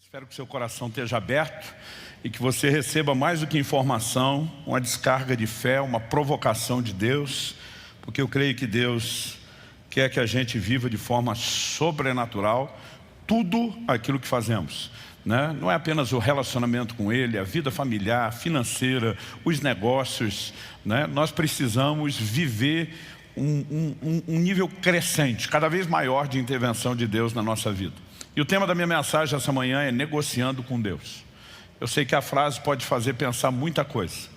Espero que seu coração esteja aberto e que você receba mais do que informação, uma descarga de fé, uma provocação de Deus, porque eu creio que Deus quer que a gente viva de forma sobrenatural tudo aquilo que fazemos, né? Não é apenas o relacionamento com Ele, a vida familiar, financeira, os negócios, né? Nós precisamos viver um nível crescente, cada vez maior de intervenção de Deus na nossa vida. E o tema da minha mensagem essa manhã é negociando com Deus. Eu sei que a frase pode fazer pensar muita coisa,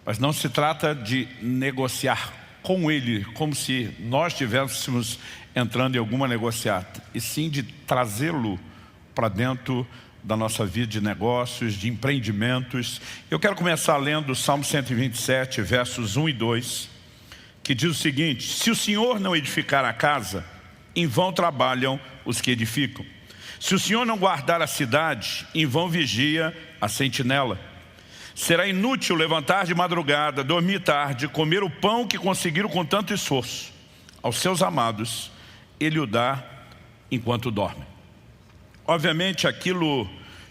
mas não se trata de negociar com Ele, como se nós estivéssemos entrando em alguma negociata, e sim de trazê-lo para dentro da nossa vida de negócios, de empreendimentos. Eu quero começar lendo o Salmo 127, versos 1 e 2, que diz o seguinte: se o Senhor não edificar a casa, em vão trabalham os que edificam. Se o Senhor não guardar a cidade, em vão vigia a sentinela. Será inútil levantar de madrugada, dormir tarde, comer o pão que conseguiram com tanto esforço. Aos seus amados, Ele o dá enquanto dorme. Obviamente, aquilo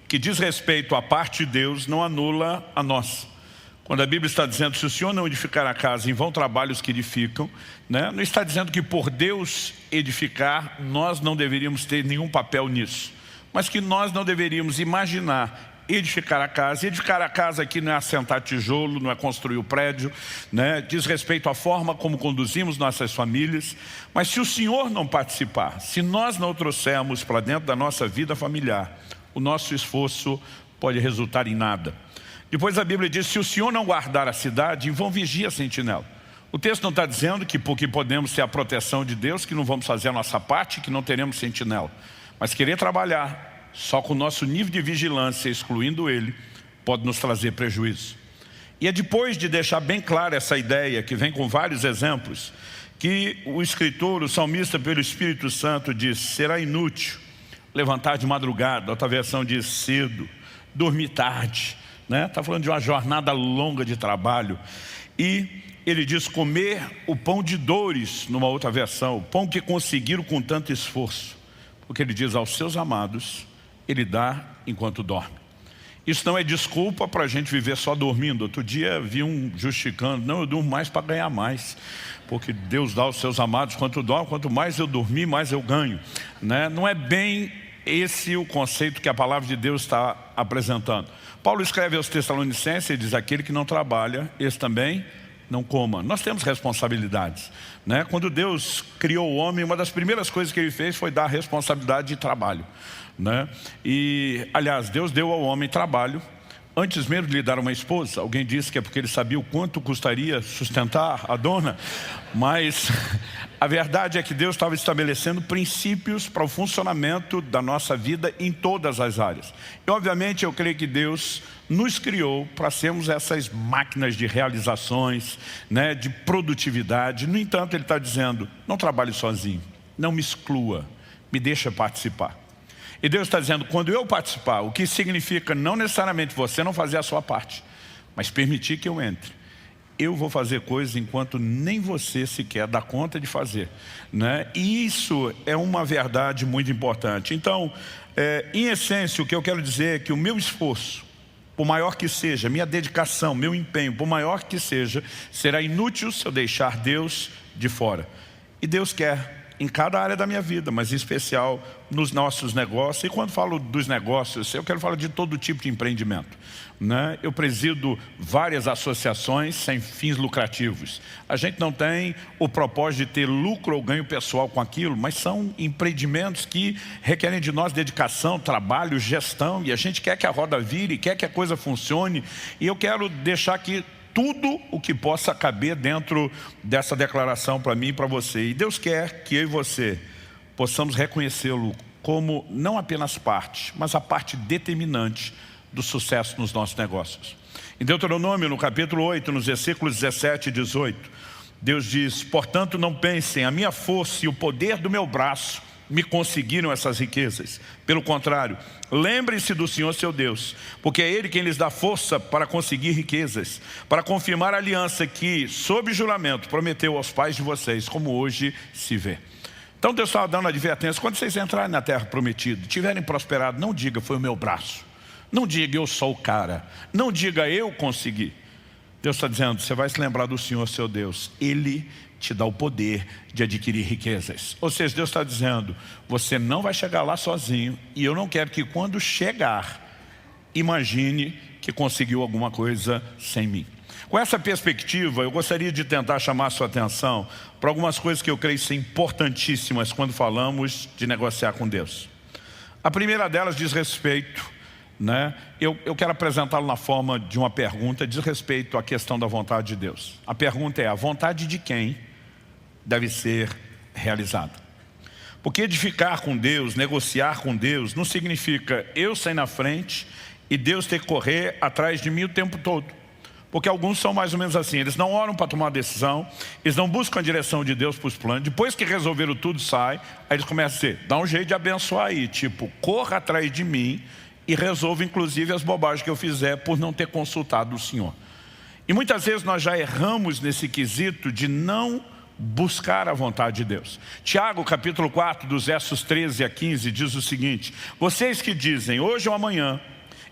que diz respeito à parte de Deus não anula a nossa. Quando a Bíblia está dizendo, se o Senhor não edificar a casa, em vão trabalham os que edificam, né? Não está dizendo que por Deus edificar, nós não deveríamos ter nenhum papel nisso. Mas que nós não deveríamos imaginar edificar a casa. E edificar a casa aqui não é assentar tijolo, não é construir o prédio, né? Diz respeito à forma como conduzimos nossas famílias. Mas se o Senhor não participar, se nós não o trouxermos para dentro da nossa vida familiar, o nosso esforço pode resultar em nada. Depois a Bíblia diz, se o Senhor não guardar a cidade, em vão vigia a sentinela. O texto não está dizendo que porque podemos ter a proteção de Deus, que não vamos fazer a nossa parte, que não teremos sentinela. Mas querer trabalhar só com o nosso nível de vigilância, excluindo Ele, pode nos trazer prejuízo. E é depois de deixar bem clara essa ideia, que vem com vários exemplos, que o escritor, o salmista pelo Espírito Santo diz, será inútil levantar de madrugada, outra versão diz cedo, dormir tarde, né? Está falando de uma jornada longa de trabalho. E ele diz comer o pão de dores, numa outra versão, o pão que conseguiram com tanto esforço. Porque ele diz aos seus amados, Ele dá enquanto dorme. Isso não é desculpa para a gente viver só dormindo. Outro dia vi um justificando, não, eu durmo mais para ganhar mais. Porque Deus dá aos seus amados quanto dorme, quanto mais eu dormir, mais eu ganho, né? Não é bem esse o conceito que a palavra de Deus está apresentando. Paulo escreve aos Tessalonicenses e diz, aquele que não trabalha, esse também não coma. Nós temos responsabilidades, né? Quando Deus criou o homem, uma das primeiras coisas que Ele fez foi dar a responsabilidade de trabalho, né? E, aliás, Deus deu ao homem trabalho antes mesmo de lhe dar uma esposa. Alguém disse que é porque Ele sabia o quanto custaria sustentar a dona, mas a verdade é que Deus estava estabelecendo princípios para o funcionamento da nossa vida em todas as áreas. E obviamente eu creio que Deus nos criou para sermos essas máquinas de realizações, né, de produtividade. No entanto, Ele está dizendo, não trabalhe sozinho, não me exclua, me deixa participar. E Deus está dizendo, quando eu participar, o que significa não necessariamente você não fazer a sua parte, mas permitir que eu entre. Eu vou fazer coisas enquanto nem você sequer dá conta de fazer, né? E isso é uma verdade muito importante. Então, em essência, o que eu quero dizer é que o meu esforço, por maior que seja, minha dedicação, meu empenho, por maior que seja, será inútil se eu deixar Deus de fora. E Deus quer em cada área da minha vida, mas em especial nos nossos negócios. E quando falo dos negócios, eu quero falar de todo tipo de empreendimento, né? Eu presido várias associações sem fins lucrativos. A gente não tem o propósito de ter lucro ou ganho pessoal com aquilo, mas são empreendimentos que requerem de nós dedicação, trabalho, gestão, e a gente quer que a roda vire, quer que a coisa funcione. E eu quero deixar aqui tudo o que possa caber dentro dessa declaração para mim e para você. E Deus quer que eu e você possamos reconhecê-lo como não apenas parte, mas a parte determinante do sucesso nos nossos negócios. Em Deuteronômio, no capítulo 8, nos versículos 17 e 18, Deus diz, portanto não pensem, a minha força e o poder do meu braço me conseguiram essas riquezas. Pelo contrário, lembrem-se do Senhor seu Deus, porque é Ele quem lhes dá força para conseguir riquezas, para confirmar a aliança que, sob juramento, prometeu aos pais de vocês, como hoje se vê. Então Deus estava dando advertência: quando vocês entrarem na terra prometida, tiverem prosperado, não diga foi o meu braço, não diga eu sou o cara, não diga eu consegui. Deus está dizendo: você vai se lembrar do Senhor seu Deus, Ele te dá o poder de adquirir riquezas. Ou seja, Deus está dizendo: você não vai chegar lá sozinho, e eu não quero que quando chegar, imagine que conseguiu alguma coisa sem mim. Com essa perspectiva, eu gostaria de tentar chamar a sua atenção para algumas coisas que eu creio ser importantíssimas quando falamos de negociar com Deus. A primeira delas diz respeito, eu quero apresentá-lo na forma de uma pergunta, diz respeito à questão da vontade de Deus. A pergunta é: a vontade de quem deve ser realizada? Porque edificar com Deus, negociar com Deus, não significa eu sair na frente e Deus ter que correr atrás de mim o tempo todo. Porque alguns são mais ou menos assim: eles não oram para tomar uma decisão, eles não buscam a direção de Deus para os planos, depois que resolveram tudo, sai, aí eles começam a dizer: dá um jeito de abençoar aí, tipo, corra atrás de mim e resolva inclusive as bobagens que eu fizer por não ter consultado o Senhor. E muitas vezes nós já erramos nesse quesito de não buscar a vontade de Deus. Tiago capítulo 4, dos versos 13 a 15, diz o seguinte: vocês que dizem, hoje ou amanhã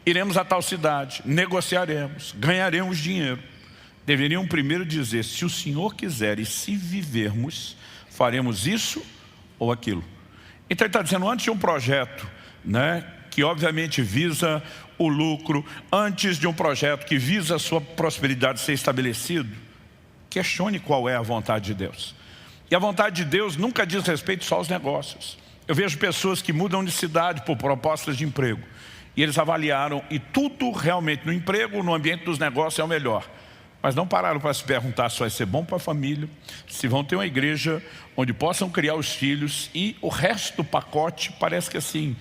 iremos a tal cidade, negociaremos, ganharemos dinheiro, deveriam primeiro dizer: se o Senhor quiser e se vivermos, faremos isso ou aquilo. Então ele está dizendo, antes de um projeto, que obviamente visa o lucro, antes de um projeto que visa a sua prosperidade ser estabelecido, questione qual é a vontade de Deus. E a vontade de Deus nunca diz respeito só aos negócios. Eu vejo pessoas que mudam de cidade por propostas de emprego, e eles avaliaram, e tudo realmente no emprego, no ambiente dos negócios é o melhor. Mas não pararam para se perguntar se vai ser bom para a família, se vão ter uma igreja onde possam criar os filhos, e o resto do pacote parece que assim,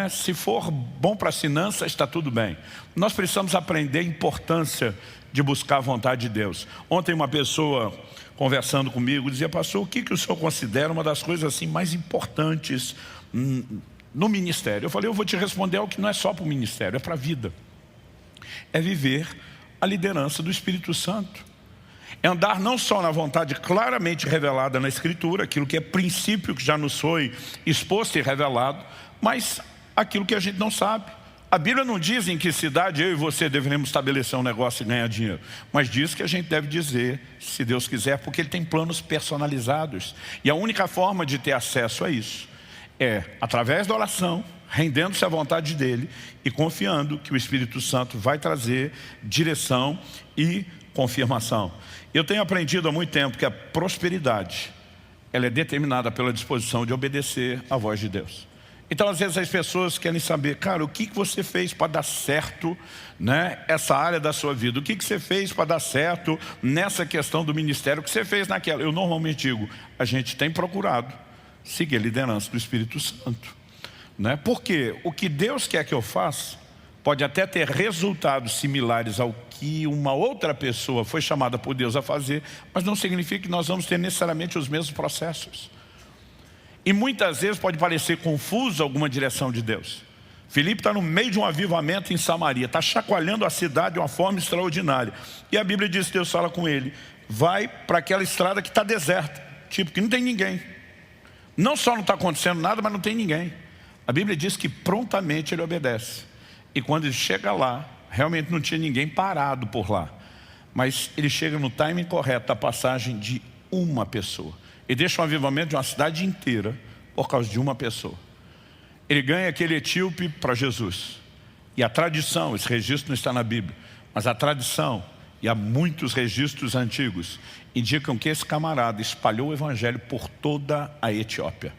se for bom para as finanças, está tudo bem. Nós precisamos aprender a importância de buscar a vontade de Deus. Ontem uma pessoa conversando comigo dizia: pastor, o que o senhor considera uma das coisas assim mais importantes no ministério? Eu falei: eu vou te responder algo que não é só para o ministério, é para a vida. É viver a liderança do Espírito Santo. É andar não só na vontade claramente revelada na Escritura, aquilo que é princípio que já nos foi exposto e revelado, mas aquilo que a gente não sabe. A Bíblia não diz em que cidade eu e você deveremos estabelecer um negócio e ganhar dinheiro, mas diz que a gente deve dizer, se Deus quiser, porque Ele tem planos personalizados. E a única forma de ter acesso a isso é através da oração, rendendo-se à vontade dEle e confiando que o Espírito Santo vai trazer direção e confirmação. Eu tenho aprendido há muito tempo que a prosperidade, ela é determinada pela disposição de obedecer à voz de Deus. Então às vezes as pessoas querem saber: cara, o que você fez para dar certo essa área da sua vida? O que você fez para dar certo nessa questão do ministério? O que você fez naquela? Eu normalmente digo: a gente tem procurado seguir a liderança do Espírito Santo. Porque o que Deus quer que eu faça pode até ter resultados similares ao que uma outra pessoa foi chamada por Deus a fazer, mas não significa que nós vamos ter necessariamente os mesmos processos. E muitas vezes pode parecer confuso alguma direção de Deus. Filipe está no meio de um avivamento em Samaria, está chacoalhando a cidade de uma forma extraordinária. E a Bíblia diz que Deus fala com ele: vai para aquela estrada que está deserta, tipo que não tem ninguém. Não só não está acontecendo nada, mas não tem ninguém. A Bíblia diz que prontamente ele obedece. E quando ele chega lá, realmente não tinha ninguém parado por lá. Mas ele chega no timing correto da passagem de uma pessoa. E deixa um avivamento de uma cidade inteira por causa de uma pessoa. Ele ganha aquele etíope para Jesus. E a tradição, esse registro não está na Bíblia, mas a tradição, e há muitos registros antigos, indicam que esse camarada espalhou o evangelho por toda a Etiópia.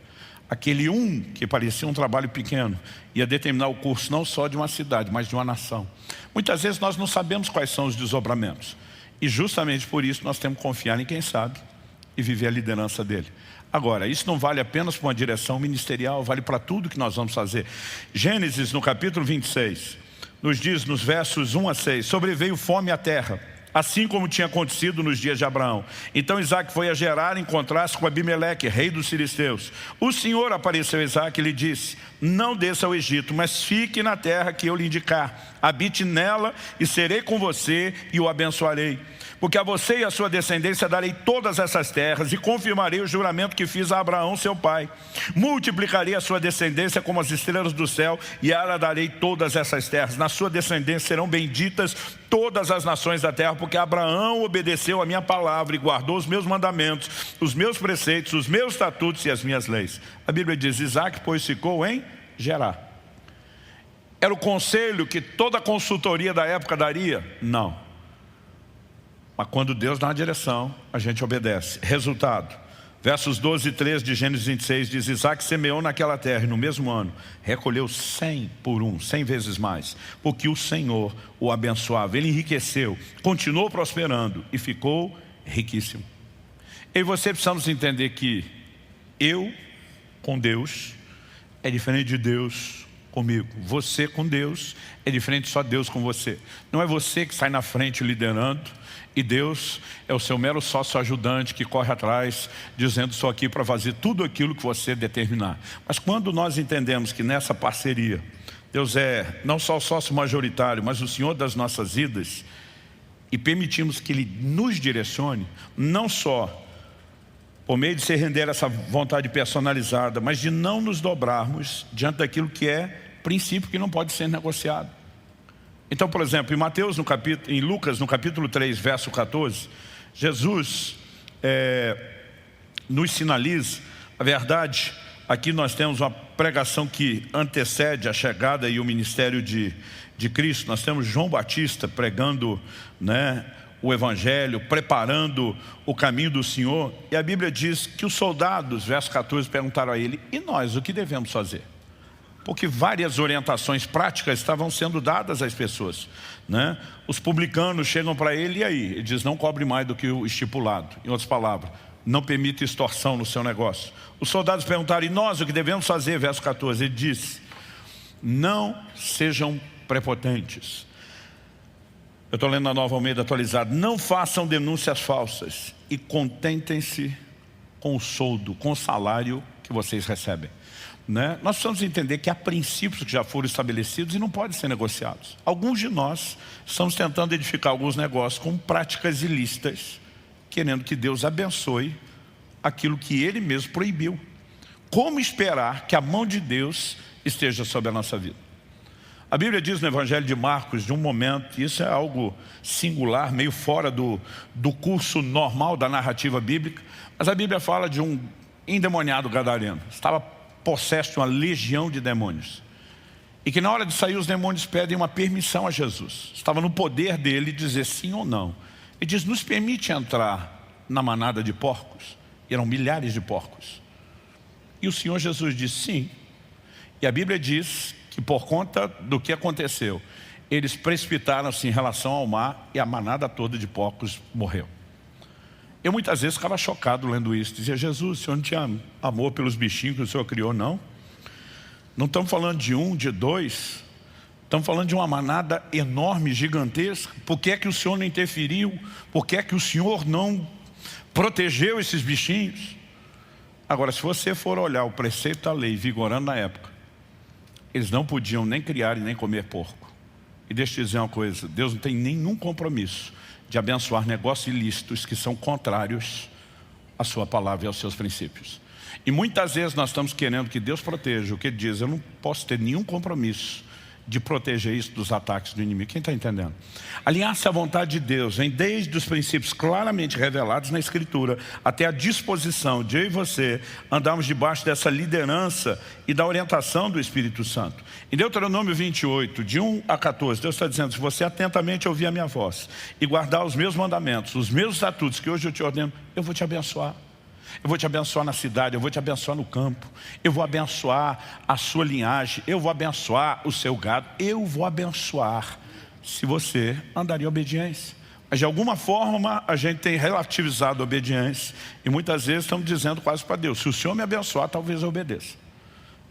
Aquele que parecia um trabalho pequeno, ia determinar o curso não só de uma cidade, mas de uma nação. Muitas vezes nós não sabemos quais são os desdobramentos. E justamente por isso nós temos que confiar em quem sabe e viver a liderança dele. Agora, isso não vale apenas para uma direção ministerial, vale para tudo que nós vamos fazer. Gênesis, no capítulo 26, nos diz nos versos 1 a 6, sobreveio fome à terra, assim como tinha acontecido nos dias de Abraão. Então Isaac foi a Gerar, encontrar-se com Abimeleque, rei dos filisteus. O Senhor apareceu a Isaac e lhe disse: não desça ao Egito, mas fique na terra que eu lhe indicar. Habite nela e serei com você e o abençoarei. porque a você e a sua descendência darei todas essas terras e confirmarei o juramento que fiz a Abraão, seu pai. Multiplicarei a sua descendência como as estrelas do céu e a ela darei todas essas terras. Na sua descendência serão benditas todas as nações da terra, porque Abraão obedeceu a minha palavra e guardou os meus mandamentos, os meus preceitos, os meus estatutos e as minhas leis. A Bíblia diz, Isaac, pois, ficou em Gerar. Era o conselho que toda a consultoria da época daria? Não. Mas quando Deus dá uma direção, a gente obedece. Resultado, versos 12 e 13 de Gênesis 26 diz, Isaac semeou naquela terra e no mesmo ano recolheu 100 por 1, 100 vezes mais, porque o Senhor o abençoava. Ele enriqueceu, continuou prosperando e ficou riquíssimo. E você precisamos entender que eu com Deus é diferente de Deus comigo. Você com Deus é diferente só Deus com você. Não é você que sai na frente liderando e Deus é o seu mero sócio ajudante que corre atrás dizendo, estou aqui para fazer tudo aquilo que você determinar. Mas quando nós entendemos que nessa parceria Deus é não só o sócio majoritário, mas o Senhor das nossas vidas, e permitimos que Ele nos direcione, não só por meio de se render a essa vontade personalizada, mas de não nos dobrarmos diante daquilo que é princípio que não pode ser negociado. Então, por exemplo, em Lucas, no capítulo 3, verso 14, Jesus nos sinaliza a verdade. Aqui nós temos uma pregação que antecede a chegada e o ministério de Cristo. Nós temos João Batista pregando, o Evangelho, preparando o caminho do Senhor. E a Bíblia diz que os soldados, verso 14, perguntaram a ele, e nós, o que devemos fazer? Porque várias orientações práticas estavam sendo dadas às pessoas. Os publicanos chegam para ele, e aí? Ele diz, não cobre mais do que o estipulado. Em outras palavras, não permita extorsão no seu negócio. Os soldados perguntaram, e nós, o que devemos fazer? Verso 14, ele disse, não sejam prepotentes. Eu estou lendo a Nova Almeida atualizada. Não façam denúncias falsas e contentem-se com o soldo, com o salário que vocês recebem. Nós precisamos entender que há princípios que já foram estabelecidos e não podem ser negociados. Alguns de nós estamos tentando edificar alguns negócios com práticas ilícitas, querendo que Deus abençoe aquilo que Ele mesmo proibiu. Como esperar que a mão de Deus esteja sobre a nossa vida? A Bíblia diz no Evangelho de Marcos, de um momento, e isso é algo singular, meio fora do curso normal da narrativa bíblica, mas a Bíblia fala de um endemoniado gadareno. Estava possesso de uma legião de demônios. E que na hora de sair os demônios pedem uma permissão a Jesus. Estava no poder dele dizer sim ou não. Ele diz, nos permite entrar na manada de porcos? E eram milhares de porcos. E o Senhor Jesus disse sim. E a Bíblia diz que por conta do que aconteceu, eles precipitaram-se em relação ao mar e a manada toda de porcos morreu. Eu muitas vezes ficava chocado lendo isso. Dizia, Jesus, o Senhor não tinha amor pelos bichinhos que o Senhor criou, não? Não estamos falando de um, de dois. Estamos falando de uma manada enorme, gigantesca. Por que é que o Senhor não interferiu? Por que é que o Senhor não protegeu esses bichinhos? Agora, se você for olhar o preceito da lei vigorando na época, eles não podiam nem criar e nem comer porco. E deixa eu dizer uma coisa, Deus não tem nenhum compromisso de abençoar negócios ilícitos que são contrários à sua palavra e aos seus princípios. E muitas vezes nós estamos querendo que Deus proteja o que Ele diz, eu não posso ter nenhum compromisso de proteger isso dos ataques do inimigo. Quem está entendendo? Alinhar-se à vontade de Deus vem desde os princípios claramente revelados na Escritura até a disposição de eu e você andarmos debaixo dessa liderança e da orientação do Espírito Santo. Em Deuteronômio 28, de 1 a 14, Deus está dizendo, se você atentamente ouvir a minha voz e guardar os meus mandamentos, os meus estatutos que hoje eu te ordeno, eu vou te abençoar. Eu vou te abençoar na cidade, eu vou te abençoar no campo, eu vou abençoar a sua linhagem, eu vou abençoar o seu gado, eu vou abençoar se você andar em obediência. Mas de alguma forma a gente tem relativizado a obediência e muitas vezes estamos dizendo quase para Deus, se o Senhor me abençoar, talvez eu obedeça.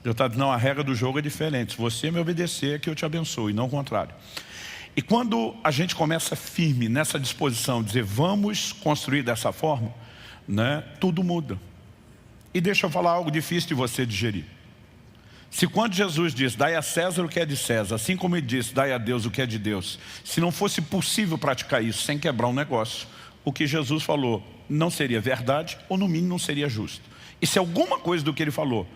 Deus está dizendo, não, a regra do jogo é diferente, se você me obedecer é que eu te abençoo e não o contrário. E quando a gente começa firme nessa disposição, dizer vamos construir dessa forma, tudo muda. E deixa eu falar algo difícil de você digerir. Se quando Jesus diz, dai a César o que é de César, assim como ele disse, dai a Deus o que é de Deus, se não fosse possível praticar isso sem quebrar um negócio, o que Jesus falou não seria verdade, ou no mínimo não seria justo. E se alguma coisa do que ele falou,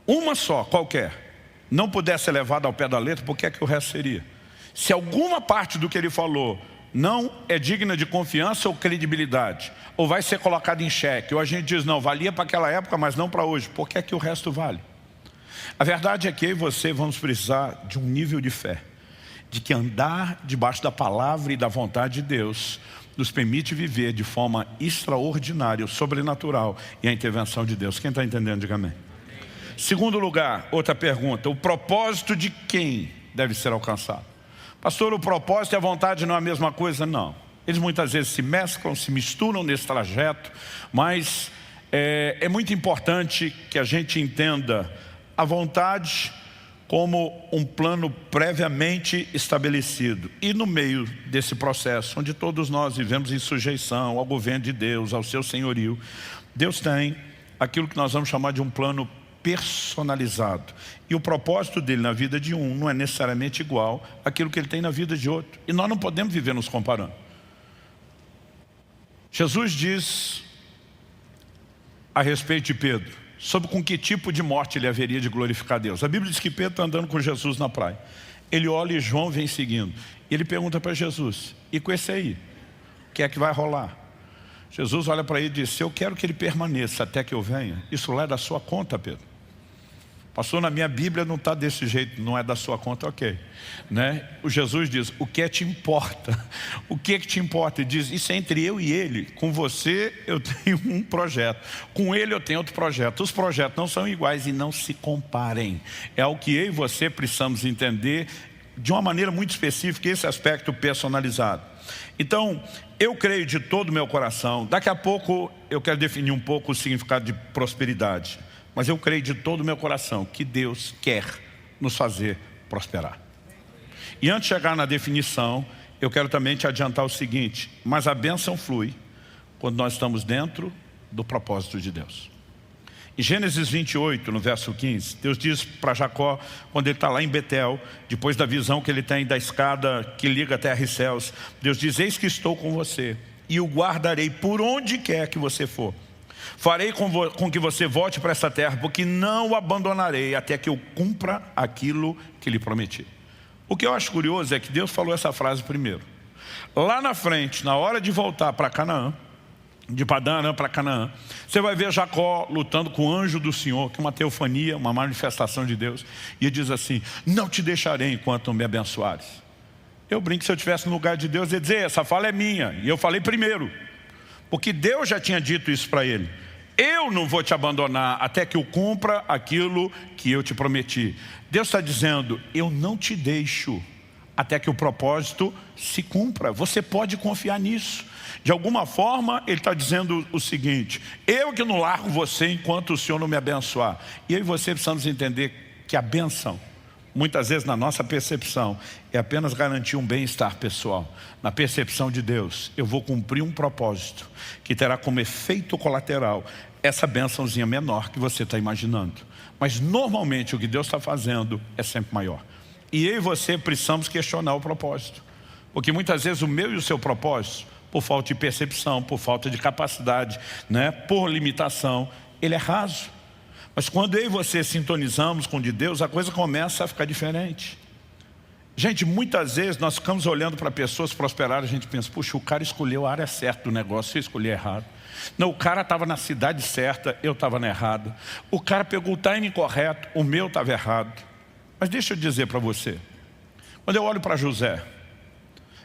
uma só, qualquer, não pudesse ser levada ao pé da letra, por que é que o resto seria? Se alguma parte do que ele falou não é digna de confiança ou credibilidade, ou vai ser colocado em xeque, ou a gente diz, não, valia para aquela época, mas não para hoje, por que é que o resto vale? A verdade é que eu e você vamos precisar de um nível de fé, de que andar debaixo da palavra e da vontade de Deus nos permite viver de forma extraordinária, sobrenatural, e a intervenção de Deus. Quem está entendendo, diga amém. Segundo lugar, outra pergunta, o propósito de quem deve ser alcançado? Pastor, o propósito e a vontade não é a mesma coisa? Não. Eles muitas vezes se mesclam, se misturam nesse trajeto, mas é muito importante que a gente entenda a vontade como um plano previamente estabelecido. E no meio desse processo, onde todos nós vivemos em sujeição ao governo de Deus, ao seu senhorio, Deus tem aquilo que nós vamos chamar de um plano personalizado. E o propósito dele na vida de um não é necessariamente igual àquilo que ele tem na vida de outro. E nós não podemos viver nos comparando. Jesus diz a respeito de Pedro, sobre com que tipo de morte ele haveria de glorificar Deus. A Bíblia diz que Pedro está andando com Jesus na praia. Ele olha e João vem seguindo. E ele pergunta para Jesus, e com esse aí, o que é que vai rolar? Jesus olha para ele e diz, eu quero que ele permaneça até que eu venha. Isso lá é da sua conta, Pedro. Pastor, na minha Bíblia não está desse jeito, não é da sua conta, ok. Né? O Jesus diz, o que te importa? O que te importa? Ele diz, isso é entre eu e ele. Com você eu tenho um projeto, com ele eu tenho outro projeto. Os projetos não são iguais e não se comparem. É o que eu e você precisamos entender de uma maneira muito específica, esse aspecto personalizado. Então, eu creio de todo o meu coração, daqui a pouco eu quero definir um pouco o significado de prosperidade. Mas eu creio de todo o meu coração que Deus quer nos fazer prosperar. E antes de chegar na definição, eu quero também te adiantar o seguinte, mas a bênção flui quando nós estamos dentro do propósito de Deus. Em Gênesis 28, no verso 15, Deus diz para Jacó, quando ele está lá em Betel, depois da visão que ele tem da escada que liga a terra e céus, Deus diz, eis que estou com você e o guardarei por onde quer que você for. Farei com que você volte para essa terra, porque não o abandonarei até que eu cumpra aquilo que lhe prometi. O que eu acho curioso é que Deus falou essa frase primeiro. Lá na frente, na hora de voltar para Canaã, de Padã Arã para Canaã, você vai ver Jacó lutando com o anjo do Senhor, que é uma teofania, uma manifestação de Deus, e ele diz assim, não te deixarei enquanto me abençoares. Eu brinco que se eu estivesse no lugar de Deus, eu ia dizer, essa fala é minha, e eu falei primeiro. Porque Deus já tinha dito isso para ele. Eu não vou te abandonar até que eu cumpra aquilo que eu te prometi. Deus está dizendo, eu não te deixo até que o propósito se cumpra. Você pode confiar nisso. De alguma forma, ele está dizendo o seguinte, eu que não largo você enquanto o Senhor não me abençoar. E eu e você precisamos entender que a bênção, muitas vezes na nossa percepção, é apenas garantir um bem-estar pessoal. Na percepção de Deus, eu vou cumprir um propósito que terá como efeito colateral essa bênçãozinha menor que você está imaginando. Mas normalmente o que Deus está fazendo é sempre maior. E eu e você precisamos questionar o propósito. Porque muitas vezes o meu e o seu propósito, por falta de percepção, por falta de capacidade, né, por limitação, ele é raso. Mas quando eu e você sintonizamos com o de Deus, a coisa começa a ficar diferente. Gente, muitas vezes nós ficamos olhando para pessoas prosperarem, a gente pensa, puxa, o cara escolheu a área certa do negócio, eu escolhi errado. Não, o cara estava na cidade certa, eu estava na errada. O cara pegou o timing correto, o meu estava errado. Mas deixa eu dizer para você, quando eu olho para José,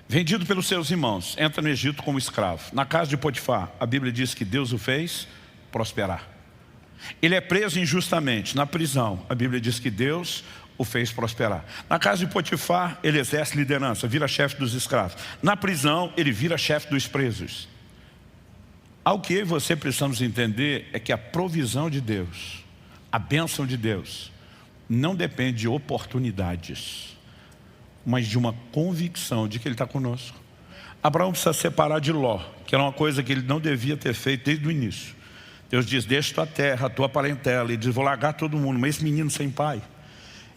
vendido pelos seus irmãos, entra no Egito como escravo. Na casa de Potifar, a Bíblia diz que Deus o fez prosperar. Ele é preso injustamente, na prisão, a Bíblia diz que Deus o fez prosperar. Na casa de Potifar, ele exerce liderança, vira chefe dos escravos. Na prisão, ele vira chefe dos presos. Algo que eu e você precisamos entender é que a provisão de Deus, a bênção de Deus, não depende de oportunidades, mas de uma convicção de que Ele está conosco. Abraão precisa separar de Ló, que era uma coisa que ele não devia ter feito desde o início. Deus diz, deixa tua terra, a tua parentela. Ele diz, vou largar todo mundo, mas esse menino sem pai,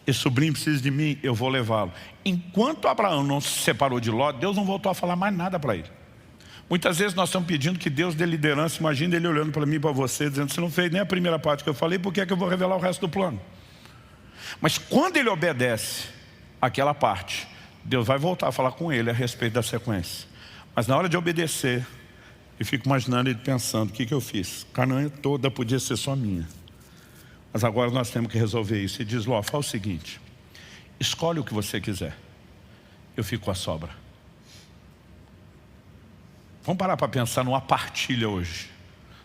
esse sobrinho precisa de mim, eu vou levá-lo. Enquanto Abraão não se separou de Ló, Deus não voltou a falar mais nada para ele. Muitas vezes nós estamos pedindo que Deus dê liderança. Imagina ele olhando para mim e para você, dizendo, você não fez nem a primeira parte que eu falei, por que é que eu vou revelar o resto do plano? Mas quando ele obedece aquela parte, Deus vai voltar a falar com ele a respeito da sequência. Mas na hora de obedecer, eu fico imaginando ele pensando, o que eu fiz? Canaã toda podia ser só minha. Mas agora nós temos que resolver isso. E diz, Ló, fala o seguinte, escolhe o que você quiser, eu fico com a sobra. Vamos parar para pensar numa partilha hoje.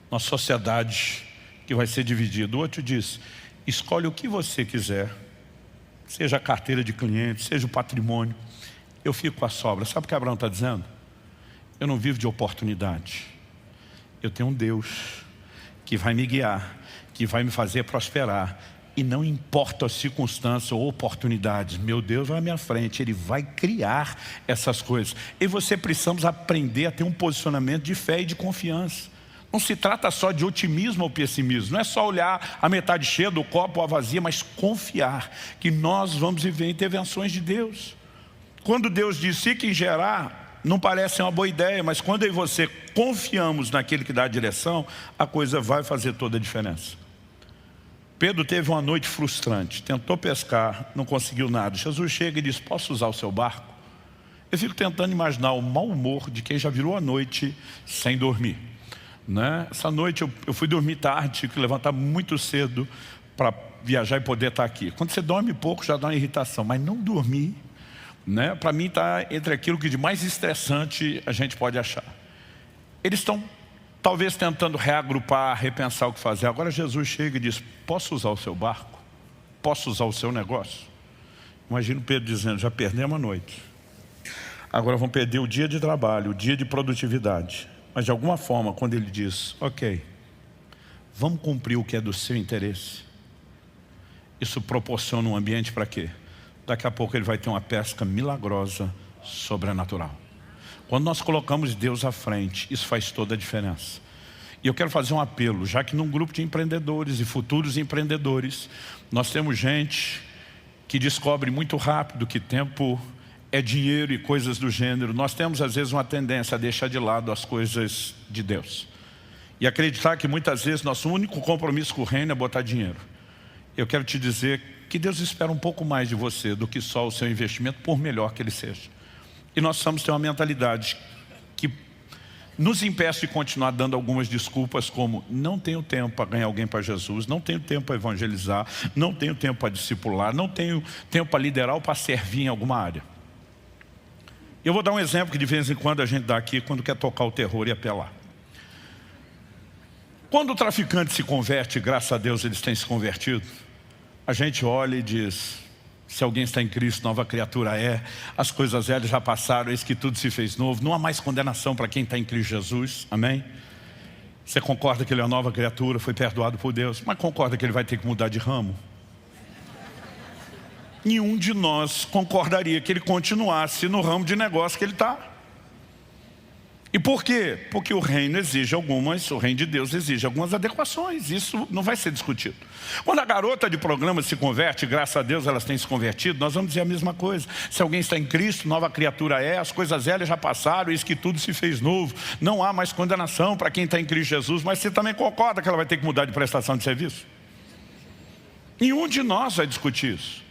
Uma sociedade que vai ser dividida. O outro diz, escolhe o que você quiser, seja a carteira de cliente, seja o patrimônio, eu fico com a sobra. Sabe o que Abraão está dizendo? Eu não vivo de oportunidade. Eu tenho um Deus que vai me guiar, que vai me fazer prosperar. E não importa as circunstâncias ou oportunidades, meu Deus vai à minha frente, Ele vai criar essas coisas. E você precisamos aprender a ter um posicionamento de fé e de confiança. Não se trata só de otimismo ou pessimismo, não é só olhar a metade cheia do copo ou a vazia, mas confiar que nós vamos viver intervenções de Deus. Quando Deus diz, fique em Gerar, não parece uma boa ideia, mas quando eu e você confiamos naquele que dá a direção, a coisa vai fazer toda a diferença. Pedro teve uma noite frustrante, tentou pescar, não conseguiu nada. Jesus chega e diz, posso usar o seu barco? Eu fico tentando imaginar o mau humor de quem já virou a noite sem dormir, né? Essa noite eu fui dormir tarde, tive que levantar muito cedo para viajar e poder estar aqui. Quando você dorme pouco já dá uma irritação, mas não dormir, né? Para mim está entre aquilo que de mais estressante a gente pode achar. Eles estão talvez tentando reagrupar, repensar o que fazer. Agora Jesus chega e diz, posso usar o seu barco? Posso usar o seu negócio? Imagina o Pedro dizendo, já perdemos a noite. Agora vamos perder o dia de trabalho, o dia de produtividade. Mas de alguma forma, quando ele diz, ok, vamos cumprir o que é do seu interesse. Isso proporciona um ambiente para quê? Daqui a pouco ele vai ter uma pesca milagrosa, sobrenatural. Quando nós colocamos Deus à frente, isso faz toda a diferença. E eu quero fazer um apelo, já que num grupo de empreendedores e futuros empreendedores, nós temos gente que descobre muito rápido que tempo é dinheiro e coisas do gênero. Nós temos às vezes uma tendência a deixar de lado as coisas de Deus. E acreditar que muitas vezes nosso único compromisso com o reino é botar dinheiro. Eu quero te dizer que Deus espera um pouco mais de você do que só o seu investimento, por melhor que ele seja. E nós precisamos ter uma mentalidade que nos impeça de continuar dando algumas desculpas como não tenho tempo para ganhar alguém para Jesus, não tenho tempo para evangelizar, não tenho tempo para discipular, não tenho tempo para liderar ou para servir em alguma área. Eu vou dar um exemplo que de vez em quando a gente dá aqui quando quer tocar o terror e apelar. Quando o traficante se converte, graças a Deus eles têm se convertido, a gente olha e diz, se alguém está em Cristo, nova criatura é, as coisas velhas já passaram, eis que tudo se fez novo, não há mais condenação para quem está em Cristo Jesus, amém? Você concorda que ele é uma nova criatura, foi perdoado por Deus, mas concorda que ele vai ter que mudar de ramo? Nenhum de nós concordaria que ele continuasse no ramo de negócio que ele está. E por quê? Porque o reino de Deus exige algumas adequações, isso não vai ser discutido. Quando a garota de programa se converte, graças a Deus elas têm se convertido, nós vamos dizer a mesma coisa. Se alguém está em Cristo, nova criatura é, as coisas velhas já passaram, eis que tudo se fez novo. Não há mais condenação para quem está em Cristo Jesus, mas você também concorda que ela vai ter que mudar de prestação de serviço? Nenhum de nós vai discutir isso.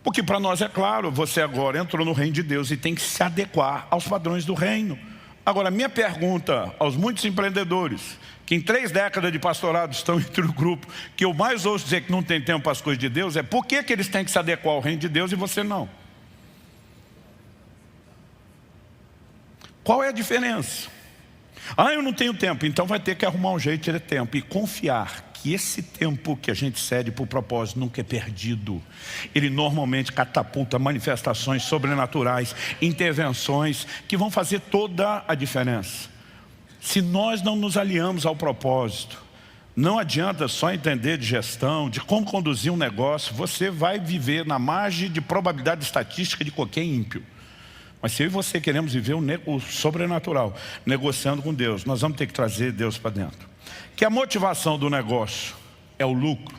Porque para nós é claro, você agora entrou no reino de Deus e tem que se adequar aos padrões do reino. Agora, minha pergunta aos muitos empreendedores, que em 3 décadas de pastorado estão entre o grupo, que eu mais ouço dizer que não tem tempo para as coisas de Deus, é por que eles têm que se adequar ao reino de Deus e você não? Qual é a diferença? Eu não tenho tempo, então vai ter que arrumar um jeito de ter tempo e confiar que esse tempo que a gente cede por propósito nunca é perdido. Ele normalmente catapulta manifestações sobrenaturais, intervenções que vão fazer toda a diferença. Se nós não nos aliamos ao propósito, não adianta só entender de gestão, de como conduzir um negócio, você vai viver na margem de probabilidade estatística de qualquer ímpio. Mas se eu e você queremos viver o sobrenatural, negociando com Deus, nós vamos ter que trazer Deus para dentro. que a motivação do negócio é o lucro.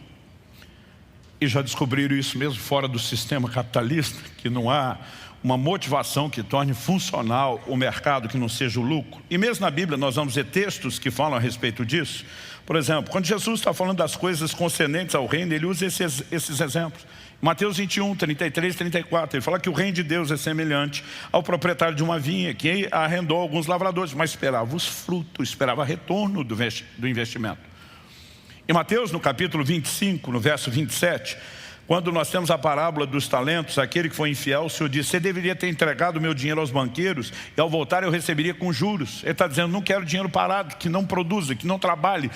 E já descobriram isso mesmo fora do sistema capitalista, que não há uma motivação que torne funcional o mercado que não seja o lucro. E mesmo na Bíblia nós vamos ver textos que falam a respeito disso. Por exemplo, quando Jesus está falando das coisas concernentes ao reino, ele usa esses exemplos. Mateus 21, 33, 34, ele fala que o reino de Deus é semelhante ao proprietário de uma vinha que arrendou alguns lavradores, mas esperava os frutos, esperava retorno do investimento. Em Mateus, no capítulo 25, no verso 27, quando nós temos a parábola dos talentos, aquele que foi infiel, o Senhor disse: você deveria ter entregado o meu dinheiro aos banqueiros e ao voltar eu receberia com juros. Ele está dizendo: não quero dinheiro parado, que não produza, que não trabalhe,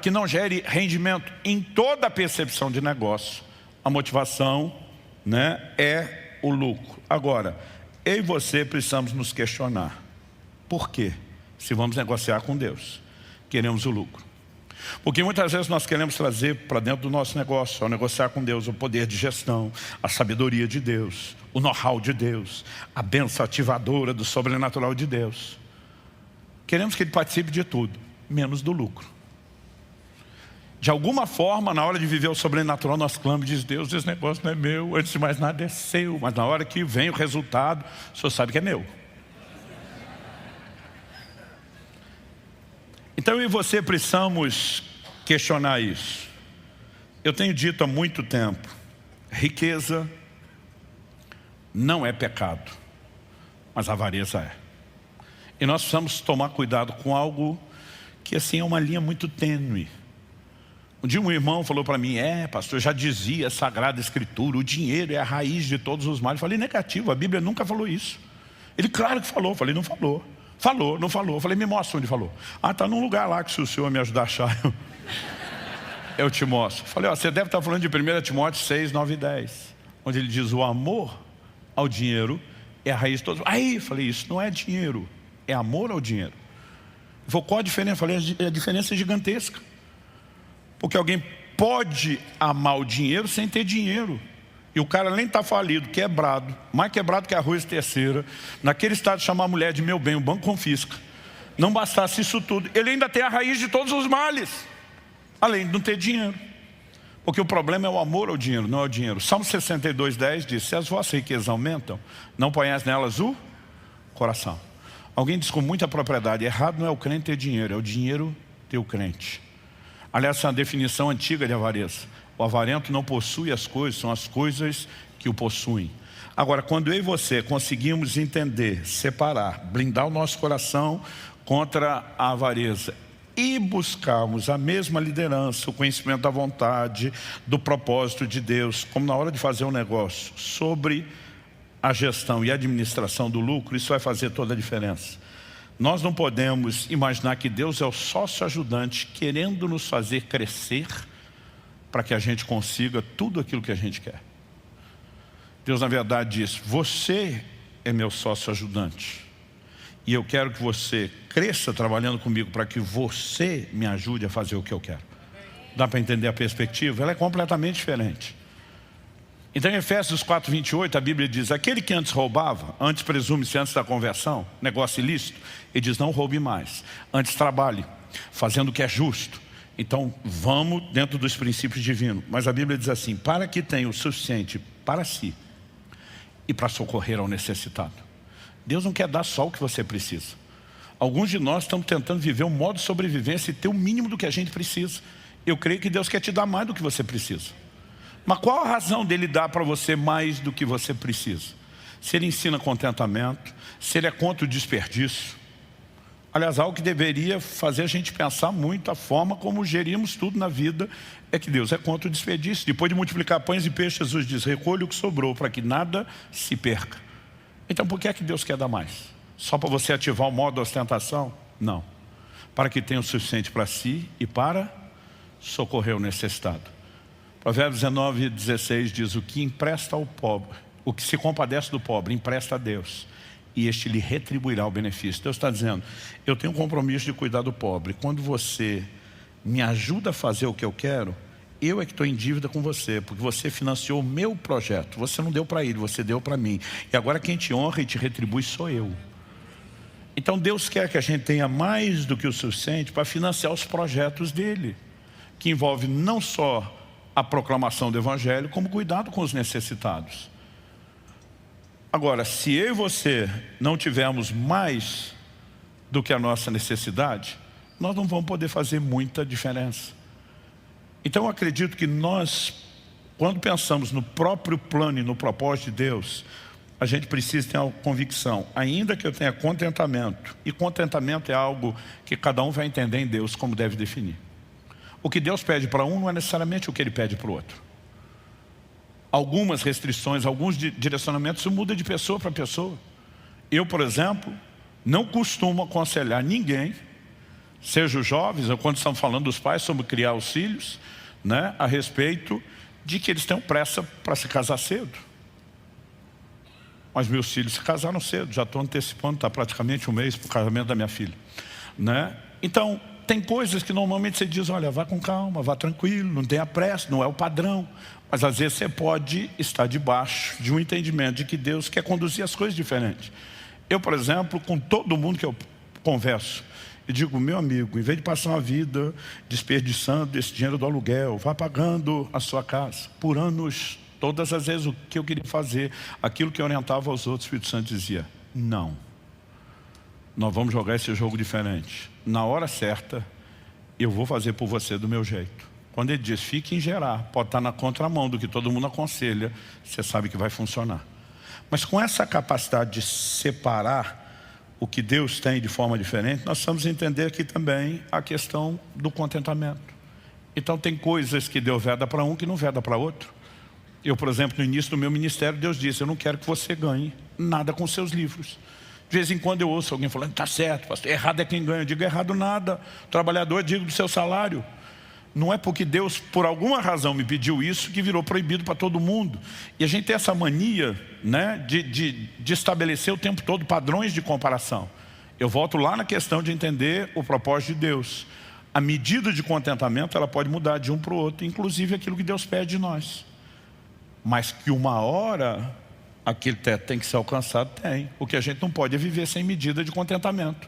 que não gere rendimento. Em toda a percepção de negócio, a motivação, é o lucro. Agora, eu e você precisamos nos questionar. Por quê? Se vamos negociar com Deus, queremos o lucro. Porque muitas vezes nós queremos trazer para dentro do nosso negócio, ao negociar com Deus, o poder de gestão, a sabedoria de Deus, o know-how de Deus, a bênção ativadora do sobrenatural de Deus. Queremos que Ele participe de tudo, menos do lucro. De alguma forma, na hora de viver o sobrenatural, nós clamamos e dizemos: Deus, esse negócio não é meu, antes de mais nada é seu. Mas na hora que vem o resultado, o Senhor sabe que é meu. Então eu e você precisamos questionar isso. Eu tenho dito há muito tempo, riqueza não é pecado, mas a avareza é. E nós precisamos tomar cuidado com algo que assim é uma linha muito tênue. Um dia um irmão falou para mim: pastor, já dizia a Sagrada Escritura, o dinheiro é a raiz de todos os males. Eu falei: negativo, a Bíblia nunca falou isso. Ele: claro que falou. Eu falei: não falou. Falou, não falou. Eu falei: me mostra onde falou. Está num lugar lá que, se o senhor me ajudar a achar, eu te mostro. Eu falei: você deve estar falando de 1 Timóteo 6, 9 e 10, onde ele diz: o amor ao dinheiro é a raiz de todos. Aí eu falei: isso não é dinheiro, é amor ao dinheiro. Ele falou: qual a diferença? Eu falei: a diferença é gigantesca. Porque alguém pode amar o dinheiro sem ter dinheiro. E o cara nem está falido, quebrado, mais quebrado que arroz terceira, naquele estado de chamar a mulher de meu bem, o banco confisca. Não bastasse isso tudo, ele ainda tem a raiz de todos os males, além de não ter dinheiro. Porque o problema é o amor ao dinheiro, não é o dinheiro. Salmo 62, 10 diz: se as vossas riquezas aumentam, não ponhais nelas o coração. Alguém diz com muita propriedade: errado não é o crente ter dinheiro, é o dinheiro ter o crente. Aliás, essa é uma definição antiga de avareza. O avarento não possui as coisas, são as coisas que o possuem. Agora, quando eu e você conseguimos entender, separar, blindar o nosso coração contra a avareza e buscarmos a mesma liderança, o conhecimento da vontade, do propósito de Deus, como na hora de fazer um negócio, sobre a gestão e a administração do lucro, isso vai fazer toda a diferença. Nós não podemos imaginar que Deus é o sócio ajudante querendo nos fazer crescer para que a gente consiga tudo aquilo que a gente quer. Deus, na verdade, diz: você é meu sócio ajudante e eu quero que você cresça trabalhando comigo para que você me ajude a fazer o que eu quero. Dá para entender a perspectiva? Ela é completamente diferente. Então em Efésios 4, 28 a Bíblia diz: aquele que antes roubava, antes presume-se antes da conversão, negócio ilícito, ele diz: não roube mais, antes trabalhe, fazendo o que é justo. Então vamos dentro dos princípios divinos. Mas a Bíblia diz assim: para que tenha o suficiente para si e para socorrer ao necessitado. Deus não quer dar só o que você precisa. Alguns de nós estamos tentando viver um modo de sobrevivência e ter o mínimo do que a gente precisa. Eu creio que Deus quer te dar mais do que você precisa. Mas qual a razão dele dar para você mais do que você precisa? Se ele ensina contentamento, se ele é contra o desperdício. Aliás, algo que deveria fazer a gente pensar muito a forma como gerimos tudo na vida é que Deus é contra o desperdício. Depois de multiplicar pães e peixes, Jesus diz: recolha o que sobrou para que nada se perca. Então por que é que Deus quer dar mais? Só para você ativar o modo ostentação? Não. Para que tenha o suficiente para si e para socorrer o necessitado. Provérbios 19, 16 diz: o que empresta ao pobre, o que se compadece do pobre, empresta a Deus, e este lhe retribuirá o benefício. Deus está dizendo: eu tenho um compromisso de cuidar do pobre. Quando você me ajuda a fazer o que eu quero, eu é que estou em dívida com você, porque você financiou o meu projeto. Você não deu para ele, você deu para mim. E agora quem te honra e te retribui sou eu. Então Deus quer que a gente tenha mais do que o suficiente para financiar os projetos dele, que envolve não só a proclamação do Evangelho, como cuidado com os necessitados. Agora, se eu e você não tivermos mais do que a nossa necessidade, nós não vamos poder fazer muita diferença. Então eu acredito que nós, quando pensamos no próprio plano e no propósito de Deus, a gente precisa ter uma convicção, ainda que eu tenha contentamento, e contentamento é algo que cada um vai entender em Deus como deve definir. O que Deus pede para um não é necessariamente o que Ele pede para o outro. Algumas restrições, alguns direcionamentos, isso muda de pessoa para pessoa. Eu, por exemplo, não costumo aconselhar ninguém, seja os jovens, ou quando estamos falando dos pais sobre criar os filhos, né, a respeito de que eles tenham pressa para se casar cedo. Mas meus filhos se casaram cedo, já estou antecipando, está praticamente um mês para o casamento da minha filha, né? Então, tem coisas que normalmente você diz, olha, vá com calma, vá tranquilo, não tenha pressa, não é o padrão. Mas às vezes você pode estar debaixo de um entendimento de que Deus quer conduzir as coisas diferentes. Eu, por exemplo, com todo mundo que eu converso, eu digo, meu amigo, em vez de passar uma vida desperdiçando esse dinheiro do aluguel, vá pagando a sua casa por anos. Todas as vezes o que eu queria fazer, aquilo que eu orientava aos outros, o Espírito Santo dizia, não. Nós vamos jogar esse jogo diferente. Na hora certa, eu vou fazer por você do meu jeito. Quando ele diz, fique em gerar, pode estar na contramão do que todo mundo aconselha, você sabe que vai funcionar. Mas com essa capacidade de separar o que Deus tem de forma diferente, nós precisamos entender aqui também a questão do contentamento. Então tem coisas que Deus veda para um que não veda para outro. Eu, por exemplo, no início do meu ministério, Deus disse, eu não quero que você ganhe nada com seus livros. De vez em quando eu ouço alguém falando, está certo, pastor, errado é quem ganha. Eu digo, errado nada, o trabalhador é digno do seu salário. Não é porque Deus, por alguma razão, me pediu isso, que virou proibido para todo mundo. E a gente tem essa mania, né, de estabelecer o tempo todo padrões de comparação. Eu volto lá na questão de entender o propósito de Deus. A medida de contentamento, ela pode mudar de um para o outro, inclusive aquilo que Deus pede de nós. Mas que uma hora aquele teto tem que ser alcançado, tem. O que a gente não pode é viver sem medida de contentamento.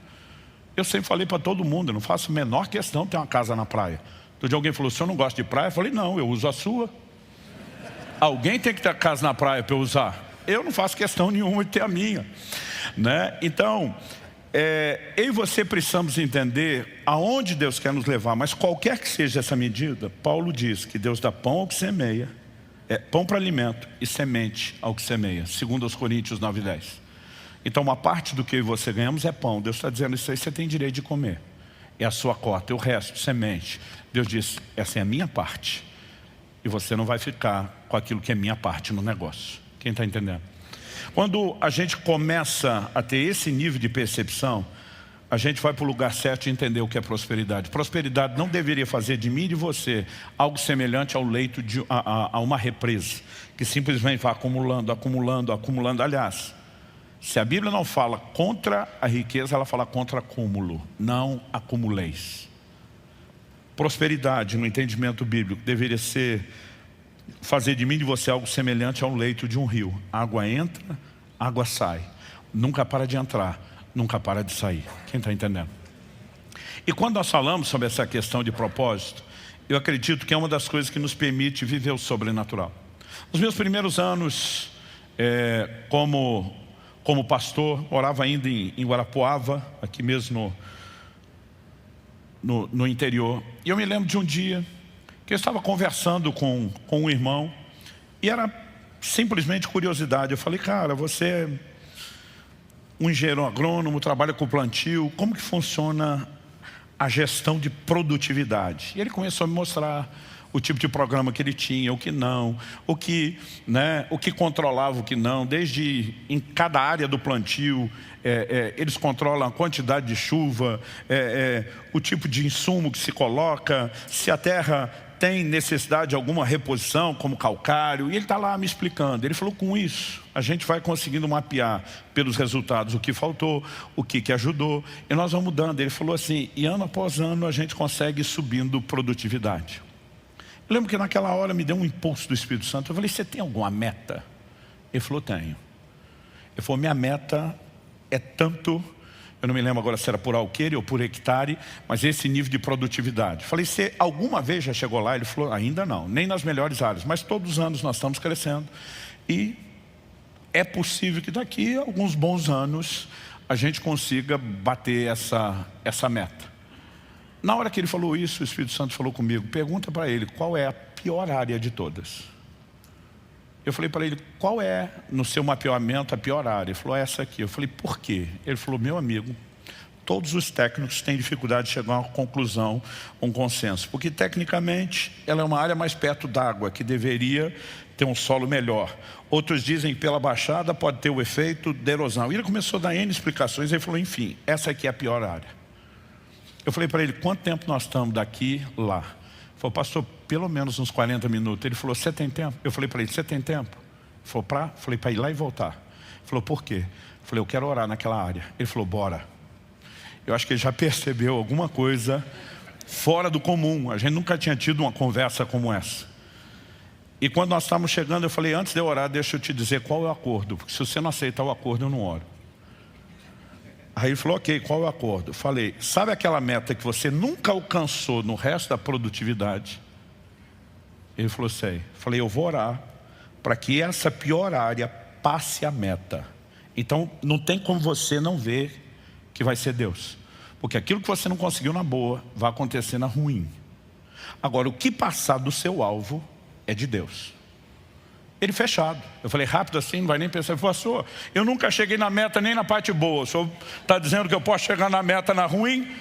Eu sempre falei para todo mundo, eu não faço a menor questão de ter uma casa na praia. Outro dia alguém falou, o senhor não gosta de praia? Eu falei, não, eu uso a sua. Alguém tem que ter casa na praia para eu usar. Eu não faço questão nenhuma de ter a minha, né? Então, eu e você precisamos entender aonde Deus quer nos levar, mas qualquer que seja essa medida, Paulo diz que Deus dá pão ao que semeia, pão para alimento e semente ao que semeia, segundo aos Coríntios 9:10. Então uma parte do que eu e você ganhamos é pão. Deus está dizendo, isso aí você tem direito de comer, é a sua cota, o resto, semente. Deus diz, essa é a minha parte, e você não vai ficar com aquilo que é minha parte no negócio. Quem está entendendo? Quando a gente começa a ter esse nível de percepção, a gente vai para o lugar certo de entender o que é prosperidade. Prosperidade não deveria fazer de mim e de você algo semelhante ao leito de a uma represa, que simplesmente vai acumulando, acumulando, acumulando. Aliás, se a Bíblia não fala contra a riqueza, ela fala contra acúmulo. Não acumuleis. Prosperidade, no entendimento bíblico, deveria ser fazer de mim e de você algo semelhante ao leito de um rio. Água entra, água sai. Nunca para de entrar, nunca para de sair. Quem está entendendo? E quando nós falamos sobre essa questão de propósito, eu acredito que é uma das coisas que nos permite viver o sobrenatural. Nos meus primeiros anos como pastor, morava ainda em Guarapuava, aqui mesmo no interior. E eu me lembro de um dia que eu estava conversando com um irmão, e era simplesmente curiosidade. Eu falei, cara, você é um engenheiro agrônomo, trabalha com plantio, como que funciona a gestão de produtividade? E ele começou a me mostrar o tipo de programa que ele tinha, o que não, o que controlava, o que não. Desde em cada área do plantio, eles controlam a quantidade de chuva, o tipo de insumo que se coloca, se a terra tem necessidade de alguma reposição, como calcário, e ele está lá me explicando. Ele falou, com isso, a gente vai conseguindo mapear pelos resultados o que faltou, o que ajudou, e nós vamos mudando. Ele falou assim, e ano após ano a gente consegue ir subindo produtividade. Eu lembro que naquela hora me deu um impulso do Espírito Santo. Eu falei, você tem alguma meta? Ele falou, tenho. Ele falou, minha meta é tanto Eu não me lembro agora se era por alqueire ou por hectare, mas esse nível de produtividade. Falei, você alguma vez já chegou lá? Ele falou, ainda não, nem nas melhores áreas, mas todos os anos nós estamos crescendo. E é possível que daqui a alguns bons anos a gente consiga bater essa meta. Na hora que ele falou isso, o Espírito Santo falou comigo, pergunta para ele qual é a pior área de todas. Eu falei para ele, qual é no seu mapeamento a pior área? Ele falou, essa aqui. Eu falei, por quê? Ele falou, meu amigo, todos os técnicos têm dificuldade de chegar a uma conclusão, um consenso. Porque tecnicamente ela é uma área mais perto d'água, que deveria ter um solo melhor. Outros dizem que pela baixada pode ter o efeito de erosão. E ele começou a dar N explicações, ele falou, enfim, essa aqui é a pior área. Eu falei para ele, quanto tempo nós estamos daqui lá? Ele falou, pastor, pelo menos uns 40 minutos. Ele falou, você tem tempo? Eu falei para ele, você tem tempo? Ele falou, falei para ir lá e voltar. Ele falou, por quê? Eu falei, eu quero orar naquela área. Ele falou, bora. Eu acho que ele já percebeu alguma coisa fora do comum. A gente nunca tinha tido uma conversa como essa. E quando nós estávamos chegando, eu falei, antes de eu orar, deixa eu te dizer qual é o acordo. Porque se você não aceitar o acordo, eu não oro. Aí ele falou, ok, qual é o acordo? Eu falei, sabe aquela meta que você nunca alcançou no resto da produtividade? Ele falou, sei. Eu falei, eu vou orar para que essa pior área passe a meta. Então, não tem como você não ver que vai ser Deus. Porque aquilo que você não conseguiu na boa, vai acontecer na ruim. Agora, o que passar do seu alvo é de Deus. Ele fechado. Eu falei, rápido assim, não vai nem pensar. Ele falou, pastor, eu nunca cheguei na meta nem na parte boa. O senhor está dizendo que eu posso chegar na meta na ruim?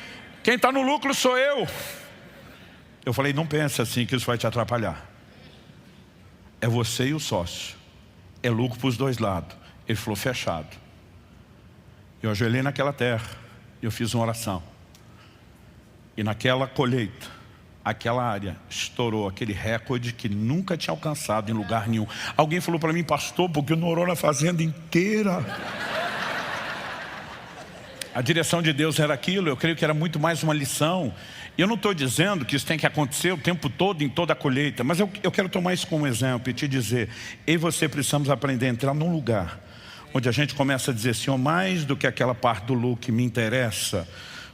Quem está no lucro sou eu. Eu falei, não pense assim que isso vai te atrapalhar. É você e o sócio. É lucro para os dois lados. Ele falou, fechado. Eu ajoelhei naquela terra. Eu fiz uma oração. E naquela colheita, aquela área estourou aquele recorde que nunca tinha alcançado em lugar nenhum. Alguém falou para mim, pastor, porque não orou na fazenda inteira. A direção de Deus era aquilo, eu creio que era muito mais uma lição. E eu não estou dizendo que isso tem que acontecer o tempo todo, em toda a colheita, mas eu quero tomar isso como exemplo e te dizer, eu e você precisamos aprender a entrar num lugar onde a gente começa a dizer, Senhor, mais do que aquela parte do lucro que me interessa,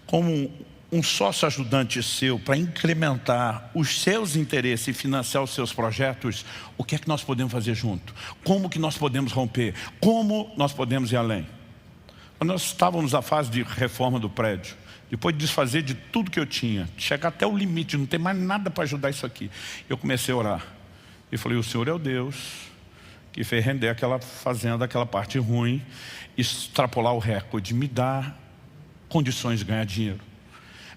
como um sócio ajudante seu para incrementar os seus interesses e financiar os seus projetos, o que é que nós podemos fazer junto? Como que nós podemos romper? Como nós podemos ir além? Quando nós estávamos na fase de reforma do prédio, depois de desfazer de tudo que eu tinha, chegar até o limite, não tem mais nada para ajudar isso aqui, eu comecei a orar. E falei, o Senhor é o Deus que fez render aquela fazenda, aquela parte ruim, extrapolar o recorde, me dá condições de ganhar dinheiro.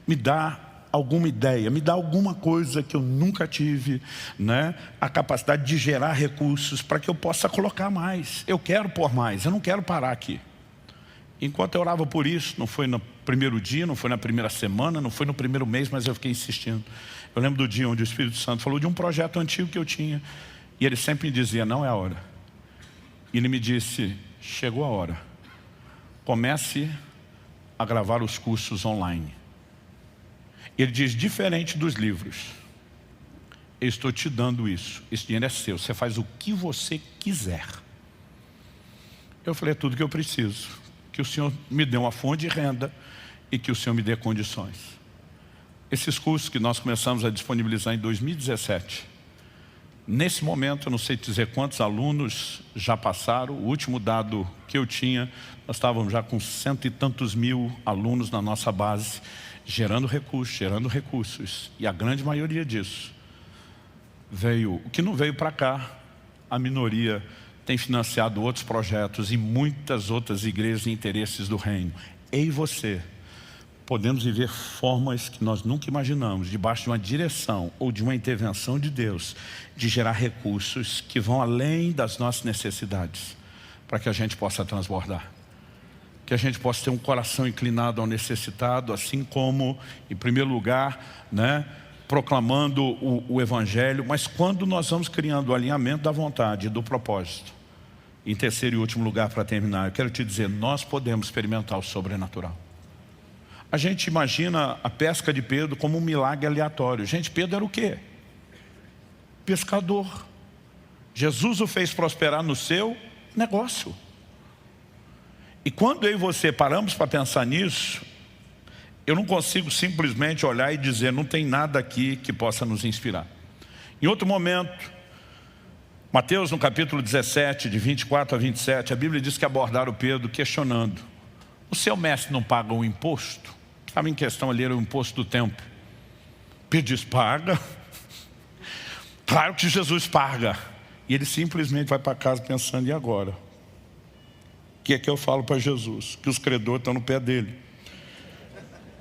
Me dá alguma ideia, me dá alguma coisa que eu nunca tive, né? A capacidade de gerar recursos para que eu possa colocar mais. Eu quero pôr mais, eu não quero parar aqui. Enquanto eu orava por isso, não foi no primeiro dia, não foi na primeira semana, não foi no primeiro mês, mas eu fiquei insistindo. Eu lembro do dia onde o Espírito Santo falou de um projeto antigo que eu tinha. E ele sempre me dizia, não é a hora. E ele me disse, chegou a hora. Comece a gravar os cursos online. Ele diz, diferente dos livros, eu estou te dando isso, esse dinheiro é seu, você faz o que você quiser. Eu falei, é tudo que eu preciso, que o Senhor me dê uma fonte de renda e que o Senhor me dê condições. Esses cursos que nós começamos a disponibilizar em 2017, nesse momento, eu não sei dizer quantos alunos já passaram, o último dado que eu tinha, nós estávamos já com 100 e tantos mil alunos na nossa base, gerando recursos, e a grande maioria disso veio, o que não veio para cá, a minoria tem financiado outros projetos e muitas outras igrejas e interesses do reino. Eu e você podemos viver formas que nós nunca imaginamos, debaixo de uma direção ou de uma intervenção de Deus, de gerar recursos que vão além das nossas necessidades, para que a gente possa transbordar. Que a gente possa ter um coração inclinado ao necessitado, assim como, em primeiro lugar, né, proclamando o Evangelho, mas quando nós vamos criando o alinhamento da vontade e do propósito. Em terceiro e último lugar, para terminar, eu quero te dizer, nós podemos experimentar o sobrenatural. A gente imagina a pesca de Pedro como um milagre aleatório. Gente, Pedro era o quê? Pescador. Jesus o fez prosperar no seu negócio. E quando eu e você paramos para pensar nisso, eu não consigo simplesmente olhar e dizer, não tem nada aqui que possa nos inspirar. Em outro momento, Mateus no capítulo 17, de 24 a 27, a Bíblia diz que abordaram Pedro questionando: o seu mestre não paga um imposto? Estava em questão ali, era o imposto do templo. Pedro diz, paga. Claro que Jesus paga. E ele simplesmente vai para casa pensando, e agora? O que é que eu falo para Jesus? Que os credores estão no pé dele.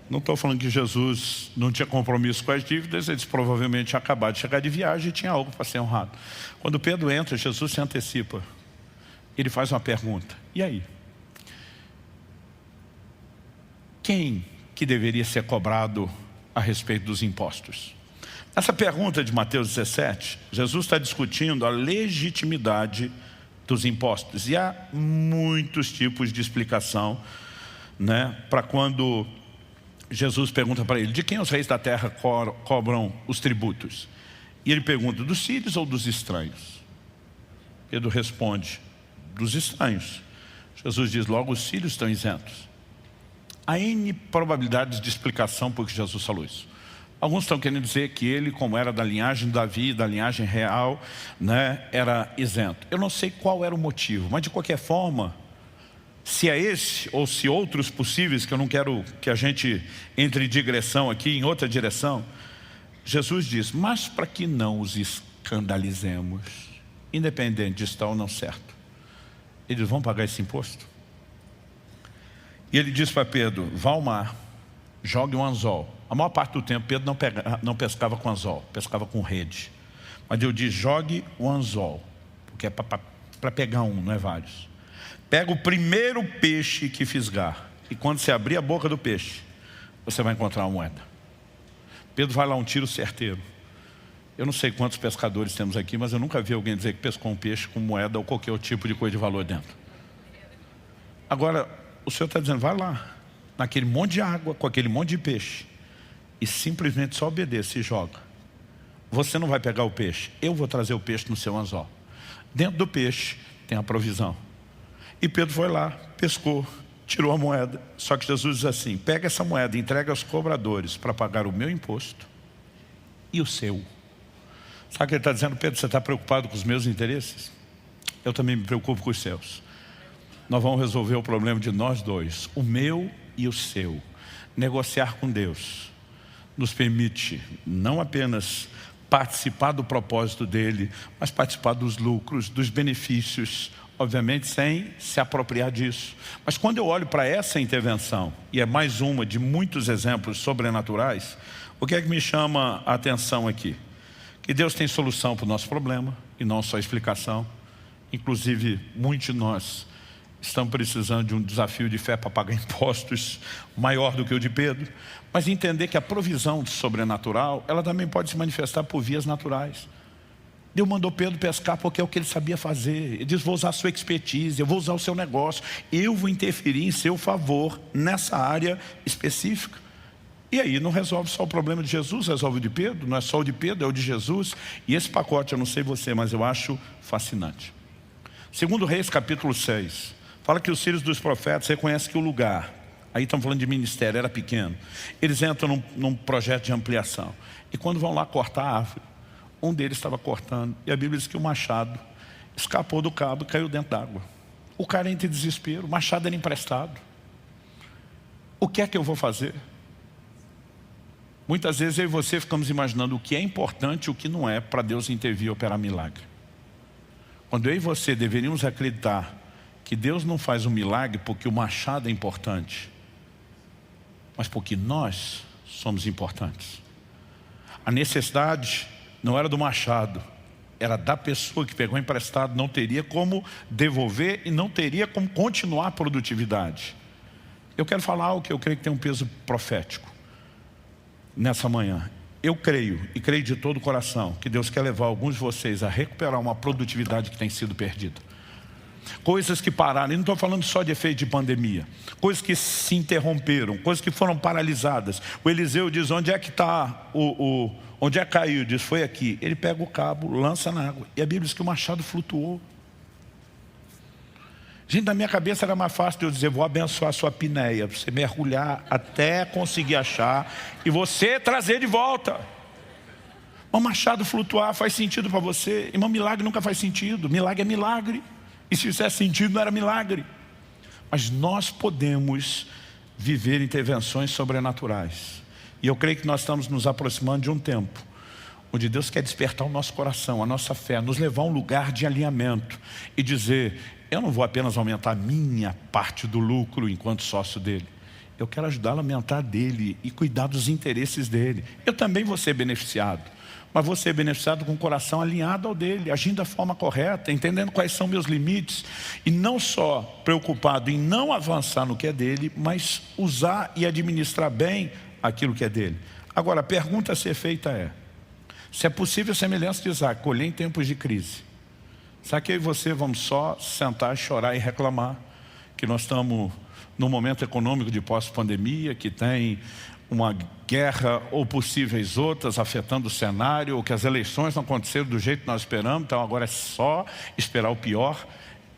Não estou falando que Jesus não tinha compromisso com as dívidas, eles provavelmente tinham acabado de chegar de viagem e tinha algo para ser honrado. Quando Pedro entra, Jesus se antecipa. Ele faz uma pergunta, e aí? Quem que deveria ser cobrado a respeito dos impostos? Essa pergunta de Mateus 17, Jesus está discutindo a legitimidade dos impostos. E há muitos tipos de explicação, para quando Jesus pergunta para ele, de quem os reis da terra cobram os tributos? E ele pergunta, dos sírios ou dos estranhos? Pedro responde, dos estranhos. Jesus diz, logo os sírios estão isentos. Há N probabilidades de explicação por que Jesus falou isso. Alguns estão querendo dizer que ele, como era da linhagem de Davi, da linhagem real, era isento. Eu não sei qual era o motivo, mas de qualquer forma, se é esse ou se outros possíveis, que eu não quero que a gente entre em digressão aqui, em outra direção, Jesus diz, mas para que não os escandalizemos, independente de estar ou não certo, eles vão pagar esse imposto? E ele diz para Pedro, vá ao mar, jogue um anzol. A maior parte do tempo Pedro não pescava com anzol, pescava com rede. Mas Deus diz, jogue o anzol, porque é para pegar um, não é vários. Pega o primeiro peixe que fisgar, e quando você abrir a boca do peixe, você vai encontrar uma moeda. Pedro vai lá, um tiro certeiro. Eu não sei quantos pescadores temos aqui, mas eu nunca vi alguém dizer que pescou um peixe com moeda ou qualquer outro tipo de coisa de valor dentro. Agora, o Senhor está dizendo, vai lá, naquele monte de água, com aquele monte de peixe, e simplesmente só obedeça e joga. Você não vai pegar o peixe, eu vou trazer o peixe no seu anzol. Dentro do peixe tem a provisão. E Pedro foi lá, pescou, tirou a moeda. Só que Jesus diz assim, pega essa moeda e entrega aos cobradores para pagar o meu imposto e o seu. Sabe o que ele está dizendo? Pedro, você está preocupado com os meus interesses? Eu também me preocupo com os seus. Nós vamos resolver o problema de nós dois, o meu e o seu. Negociar com Deus nos permite não apenas participar do propósito dele, mas participar dos lucros, dos benefícios, obviamente sem se apropriar disso. Mas quando eu olho para essa intervenção, e é mais uma de muitos exemplos sobrenaturais, o que é que me chama a atenção aqui? Que Deus tem solução para o nosso problema, e não só explicação. Inclusive, muitos de nós estamos precisando de um desafio de fé para pagar impostos maior do que o de Pedro, mas entender que a provisão sobrenatural, ela também pode se manifestar por vias naturais. Deus mandou Pedro pescar porque é o que ele sabia fazer. Ele diz, vou usar a sua expertise, eu vou usar o seu negócio, eu vou interferir em seu favor nessa área específica. E aí não resolve só o problema de Jesus, resolve o de Pedro, não é só o de Pedro, é o de Jesus. E esse pacote, eu não sei você, mas eu acho fascinante. Segundo Reis, capítulo 6, fala que os filhos dos profetas reconhecem que o lugar, aí estamos falando de ministério, era pequeno. Eles entram num projeto de ampliação. E quando vão lá cortar a árvore, um deles estava cortando, e a Bíblia diz que o machado escapou do cabo e caiu dentro d'água. O cara entra em desespero, o machado era emprestado. O que é que eu vou fazer? Muitas vezes eu e você ficamos imaginando o que é importante e o que não é para Deus intervir e operar milagre. Quando eu e você deveríamos acreditar que Deus não faz um milagre porque o machado é importante, mas porque nós somos importantes. A necessidade não era do machado, era da pessoa que pegou emprestado, não teria como devolver e não teria como continuar a produtividade. Eu quero falar algo que eu creio que tem um peso profético nessa manhã. Eu creio, e creio de todo o coração, que Deus quer levar alguns de vocês a recuperar uma produtividade que tem sido perdida. Coisas que pararam, e não estou falando só de efeito de pandemia, coisas que se interromperam, coisas que foram paralisadas. O Eliseu diz, onde é que está onde é que caiu? Diz, foi aqui. Ele pega o cabo, lança na água, e a Bíblia diz que o machado flutuou. Gente, na minha cabeça era mais fácil de eu dizer: vou abençoar a sua apneia, você mergulhar até conseguir achar e você trazer de volta. O machado flutuar faz sentido para você? Irmão, milagre nunca faz sentido. Milagre é milagre. E se fizesse sentido, não era milagre. Mas nós podemos viver intervenções sobrenaturais. E eu creio que nós estamos nos aproximando de um tempo onde Deus quer despertar o nosso coração, a nossa fé, nos levar a um lugar de alinhamento e dizer: eu não vou apenas aumentar a minha parte do lucro enquanto sócio dele. Eu quero ajudá-lo a aumentar dele e cuidar dos interesses dele. Eu também vou ser beneficiado, mas vou ser beneficiado com o coração alinhado ao dele, agindo da forma correta, entendendo quais são meus limites e não só preocupado em não avançar no que é dele, mas usar e administrar bem aquilo que é dele. Agora, a pergunta a ser feita é: se é possível a semelhança de Isaac, colher em tempos de crise, será que eu e você vamos só sentar, chorar e reclamar que nós estamos num momento econômico de pós-pandemia, que tem uma guerra ou possíveis outras afetando o cenário, ou que as eleições não aconteceram do jeito que nós esperamos, então agora é só esperar o pior?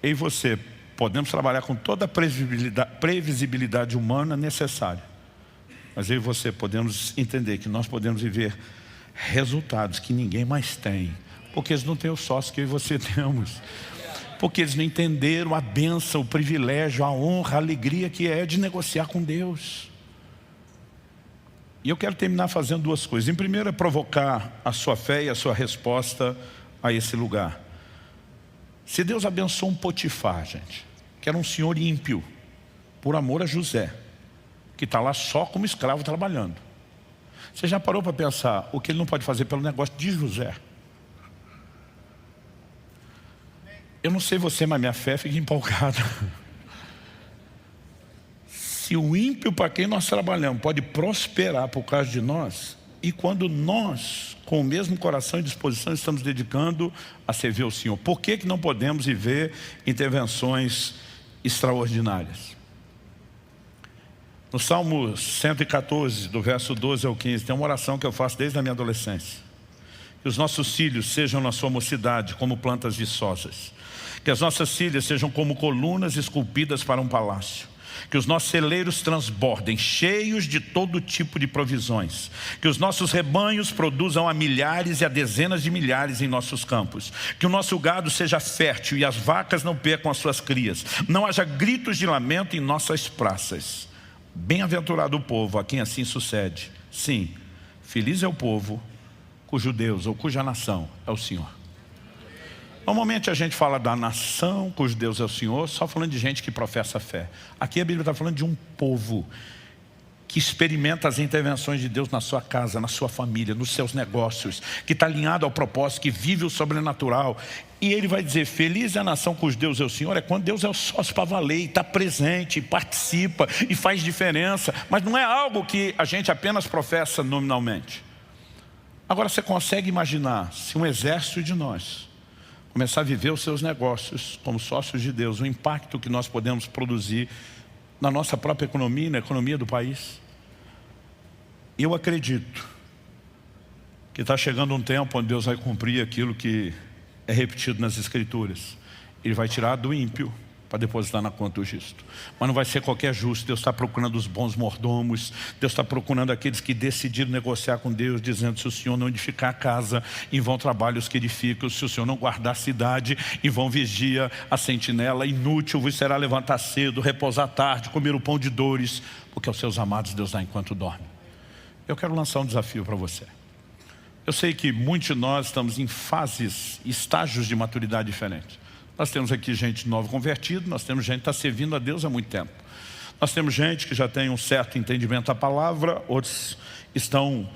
Eu e você podemos trabalhar com toda a previsibilidade humana necessária, mas eu e você podemos entender que nós podemos viver resultados que ninguém mais tem, porque eles não têm o sócio que eu e você temos, porque eles não entenderam a bênção, o privilégio, a honra, a alegria que é de negociar com Deus. E eu quero terminar fazendo duas coisas. Em primeiro é provocar a sua fé e a sua resposta a esse lugar. Se Deus abençoou um Potifar, gente, que era um senhor ímpio, por amor a José, que está lá só como escravo trabalhando, você já parou para pensar o que ele não pode fazer pelo negócio de José? Eu não sei você, mas minha fé fica empolgada. Se o ímpio para quem nós trabalhamos pode prosperar por causa de nós, e quando nós, com o mesmo coração e disposição, estamos dedicando a servir ao Senhor, por que não podemos viver intervenções extraordinárias? No Salmo 114, do verso 12 ao 15, tem uma oração que eu faço desde a minha adolescência: que os nossos filhos sejam na sua mocidade como plantas viçosas, que as nossas filhas sejam como colunas esculpidas para um palácio, que os nossos celeiros transbordem, cheios de todo tipo de provisões, que os nossos rebanhos produzam a milhares e a dezenas de milhares em nossos campos, que o nosso gado seja fértil e as vacas não percam as suas crias, não haja gritos de lamento em nossas praças. Bem-aventurado o povo a quem assim sucede. Sim, feliz é o povo cujo Deus ou cuja nação é o Senhor. Normalmente a gente fala da nação cujo Deus é o Senhor, só falando de gente que professa fé. Aqui a Bíblia está falando de um povo que experimenta as intervenções de Deus na sua casa, na sua família, nos seus negócios, que está alinhado ao propósito, que vive o sobrenatural. E ele vai dizer: feliz é a nação cujo Deus é o Senhor. É quando Deus é o sócio para valer, e está presente, e participa, e faz diferença. Mas não é algo que a gente apenas professa nominalmente. Agora você consegue imaginar se um exército de nós começar a viver os seus negócios como sócios de Deus, o impacto que nós podemos produzir na nossa própria economia e na economia do país? Eu acredito que está chegando um tempo onde Deus vai cumprir aquilo que é repetido nas Escrituras. Ele vai tirar do ímpio para depositar na conta do justo. Mas não vai ser qualquer justo. Deus está procurando os bons mordomos. Deus está procurando aqueles que decidiram negociar com Deus, dizendo: se o Senhor não edificar a casa, em vão trabalham os que edificam. Se o Senhor não guardar a cidade, em vão vigia a sentinela. Inútil vos será levantar cedo, repousar tarde, comer o pão de dores, porque aos seus amados Deus dá enquanto dorme. Eu quero lançar um desafio para você. Eu sei que muitos de nós estamos em fases, estágios de maturidade diferentes. Nós temos aqui gente nova convertida, nós temos gente que está servindo a Deus há muito tempo. Nós temos gente que já tem um certo entendimento da palavra, outros estão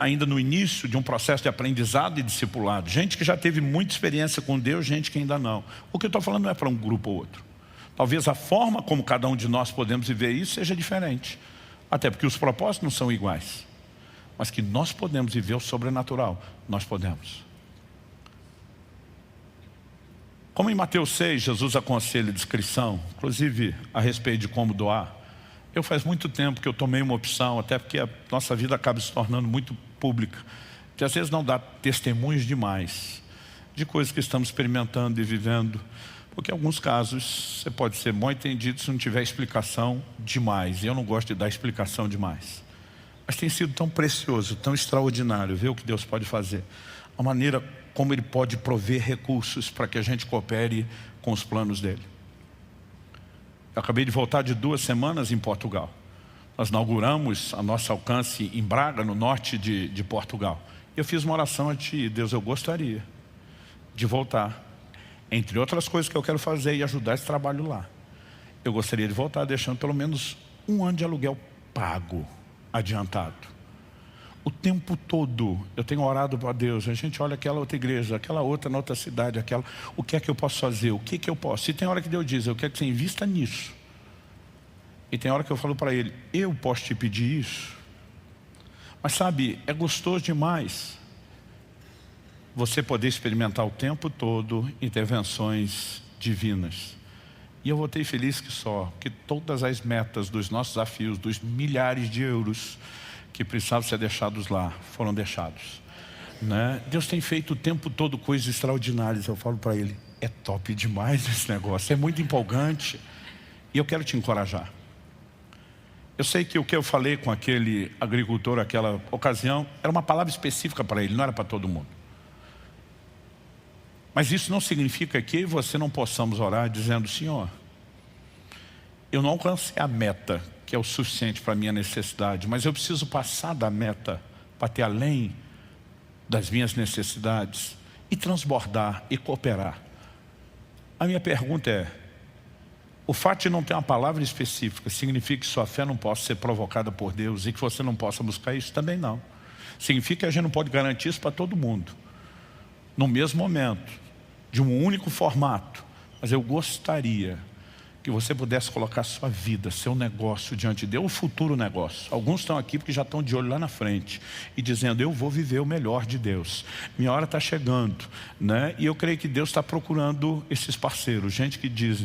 ainda no início de um processo de aprendizado e discipulado. Gente que já teve muita experiência com Deus, gente que ainda não. O que eu estou falando não é para um grupo ou outro. Talvez a forma como cada um de nós podemos viver isso seja diferente. Até porque os propósitos não são iguais. Mas que nós podemos viver o sobrenatural, nós podemos. Como em Mateus 6, Jesus aconselha descrição, inclusive a respeito de como doar. Eu faz muito tempo que eu tomei uma opção, até porque a nossa vida acaba se tornando muito pública, que às vezes não dá testemunhos demais de coisas que estamos experimentando e vivendo, Porque em alguns casos você pode ser mal entendido se não tiver explicação demais. E eu não gosto de dar explicação demais. Mas tem sido tão precioso, tão extraordinário ver o que Deus pode fazer. A maneira como Ele pode prover recursos para que a gente coopere com os planos dEle. Eu acabei de voltar de 2 semanas em Portugal. Nós inauguramos a nosso alcance em Braga, no norte de Portugal. Eu fiz uma oração a Ti, Deus, eu gostaria de voltar. Entre outras coisas que eu quero fazer e ajudar esse trabalho lá. Eu gostaria de voltar deixando pelo menos 1 ano de aluguel pago, adiantado. O tempo todo eu tenho orado para Deus. A gente olha aquela outra igreja, aquela outra na outra cidade, aquela. O que é que eu posso fazer? O que eu posso? E tem hora que Deus diz, eu quero que você invista nisso. E tem hora que eu falo para Ele, eu posso te pedir isso? Mas sabe, é gostoso demais você poder experimentar o tempo todo intervenções divinas. E eu voltei feliz que só, que todas as metas dos nossos desafios, dos milhares de euros que precisavam ser deixados lá, foram deixados. Né? Deus tem feito o tempo todo coisas extraordinárias. Eu falo para Ele, é top demais esse negócio, é muito empolgante. E eu quero te encorajar. Eu sei que o que eu falei com aquele agricultor naquela ocasião, era uma palavra específica para ele, não era para todo mundo. Mas isso não significa que eu e você não possamos orar dizendo, Senhor, eu não alcancei a meta, que é o suficiente para a minha necessidade, mas eu preciso passar da meta para ter além das minhas necessidades e transbordar e cooperar. A minha pergunta é, o fato de não ter uma palavra específica significa que sua fé não possa ser provocada por Deus e que você não possa buscar isso? Também não. Significa que a gente não pode garantir isso para todo mundo, no mesmo momento, de um único formato. Mas eu gostaria que você pudesse colocar sua vida, seu negócio diante de Deus, o futuro negócio. Alguns estão aqui porque já estão de olho lá na frente e dizendo, eu vou viver o melhor de Deus. Minha hora está chegando, né? E eu creio que Deus está procurando esses parceiros, gente que diz,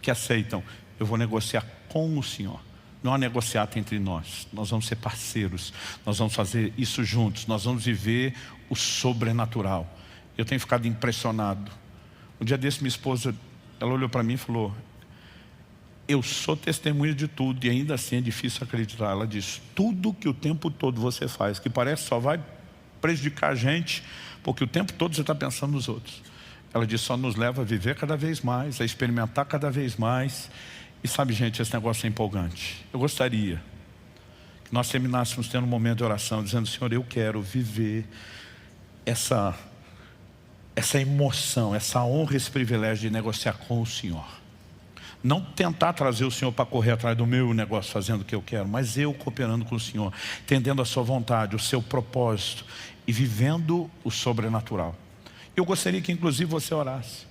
que aceitam, eu vou negociar com o Senhor. Não há negociata entre nós. Nós vamos ser parceiros. Nós vamos fazer isso juntos. Nós vamos viver o sobrenatural. Eu tenho ficado impressionado. Um dia desse minha esposa, ela olhou para mim e falou, eu sou testemunha de tudo e ainda assim é difícil acreditar. Ela disse, tudo que o tempo todo você faz, que parece só vai prejudicar a gente, porque o tempo todo você está pensando nos outros. Ela disse, só nos leva a viver cada vez mais, a experimentar cada vez mais. E sabe, gente, esse negócio é empolgante. Eu gostaria que nós terminássemos tendo um momento de oração, dizendo, Senhor, eu quero viver essa emoção, essa honra, esse privilégio de negociar com o Senhor. Não tentar trazer o Senhor para correr atrás do meu negócio, fazendo o que eu quero, mas eu cooperando com o Senhor, entendendo a sua vontade, o seu propósito e vivendo o sobrenatural. Eu gostaria que inclusive você orasse.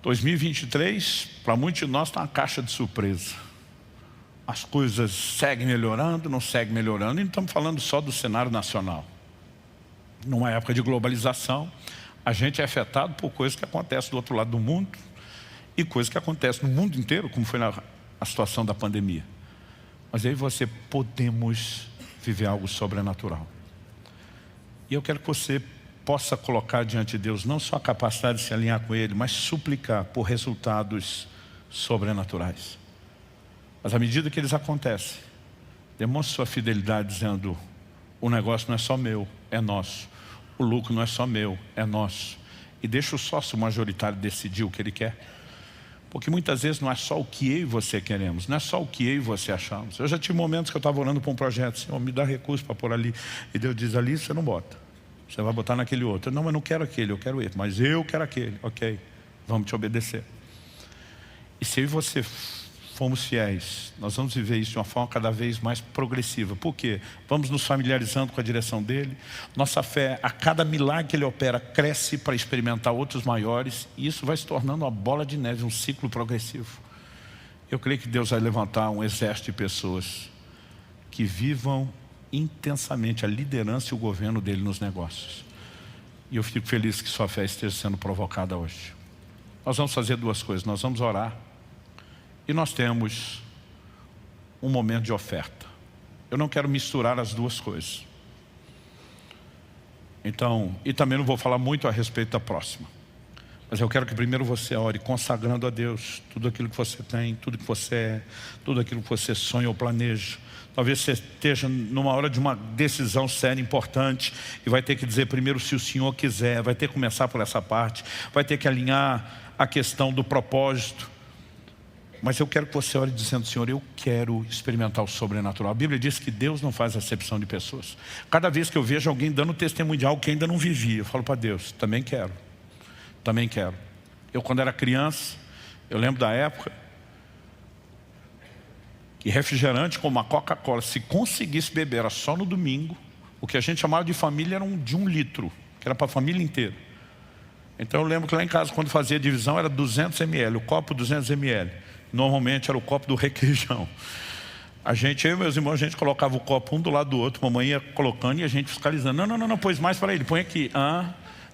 2023, para muitos de nós, está uma caixa de surpresa. As coisas seguem melhorando, não seguem melhorando, e não estamos falando só do cenário nacional. Numa época de globalização, a gente é afetado por coisas que acontecem do outro lado do mundo e coisas que acontecem no mundo inteiro, como foi a situação da pandemia. Mas aí você podemos viver algo sobrenatural. E eu quero que você possa colocar diante de Deus não só a capacidade de se alinhar com Ele, mas suplicar por resultados sobrenaturais. Mas à medida que eles acontecem, demonstre sua fidelidade dizendo, o negócio não é só meu, é nosso. O lucro não é só meu, é nosso. E deixa o sócio majoritário decidir o que ele quer. Porque muitas vezes não é só o que eu e você queremos, não é só o que eu e você achamos. Eu já tive momentos que eu estava orando para um projeto, Senhor, me dá recurso para pôr ali. E Deus diz, ali você não bota. Você vai botar naquele outro. Não, mas não quero aquele, eu quero esse. Mas eu quero aquele. Ok, vamos te obedecer. E se eu e você formos fiéis, nós vamos viver isso de uma forma cada vez mais progressiva. Por quê? Vamos nos familiarizando com a direção dele. Nossa fé, a cada milagre que ele opera, cresce para experimentar outros maiores. E isso vai se tornando uma bola de neve, um ciclo progressivo. Eu creio que Deus vai levantar um exército de pessoas que vivam intensamente a liderança e o governo dele nos negócios. E eu fico feliz que sua fé esteja sendo provocada hoje. Nós vamos fazer duas coisas. Nós vamos orar. E nós temos um momento de oferta. Eu não quero misturar as duas coisas. Então, e também não vou falar muito a respeito da próxima. Mas eu quero que primeiro você ore consagrando a Deus tudo aquilo que você tem, tudo que você é, tudo aquilo que você sonha ou planeja. Talvez você esteja numa hora de uma decisão séria, importante, e vai ter que dizer primeiro se o Senhor quiser, vai ter que começar por essa parte, vai ter que alinhar a questão do propósito. Mas eu quero que você ore dizendo: Senhor, eu quero experimentar o sobrenatural. A Bíblia diz que Deus não faz acepção de pessoas. Cada vez que eu vejo alguém dando testemunho de algo que ainda não vivia, eu falo para Deus: também quero. Também quero. Eu, quando era criança, eu lembro da época que refrigerante como a Coca-Cola, se conseguisse beber, era só no domingo. O que a gente chamava de família era de 1 litro, que era para a família inteira. Então eu lembro que lá em casa, quando fazia divisão, era 200 ml, o copo 200 ml. Normalmente era o copo do requeijão. Eu e meus irmãos, a gente colocava o copo um do lado do outro, mamãe ia colocando e a gente fiscalizando. Não, pôs mais para ele, põe aqui.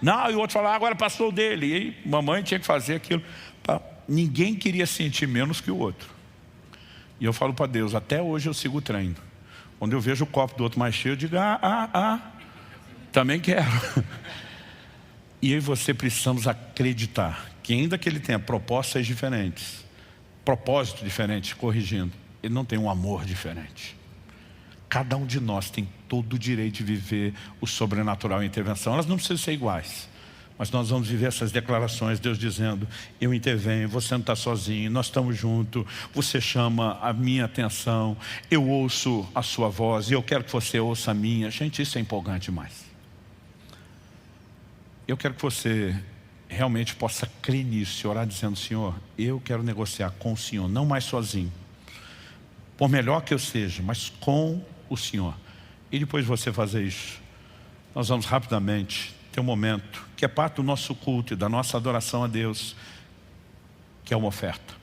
Não, e o outro falava: agora passou o dele. E aí, mamãe tinha que fazer aquilo. Ninguém queria sentir menos que o outro. E eu falo para Deus: até hoje eu sigo o treino. Quando eu vejo o copo do outro mais cheio, eu digo: também quero. E eu e você precisamos acreditar que, ainda que ele tenha propostas diferentes, propósito diferente, corrigindo, ele não tem um amor diferente. Cada um de nós tem todo o direito de viver o sobrenatural e a intervenção. Elas não precisam ser iguais, mas nós vamos viver essas declarações, Deus dizendo: eu intervenho, você não está sozinho, nós estamos juntos, você chama a minha atenção, eu ouço a sua voz e eu quero que você ouça a minha. Gente, isso é empolgante demais. Eu quero que você realmente possa crer nisso e orar dizendo: Senhor, eu quero negociar com o Senhor, não mais sozinho, por melhor que eu seja, mas com o Senhor. E depois de você fazer isso, nós vamos rapidamente ter um momento que é parte do nosso culto e da nossa adoração a Deus, que é uma oferta.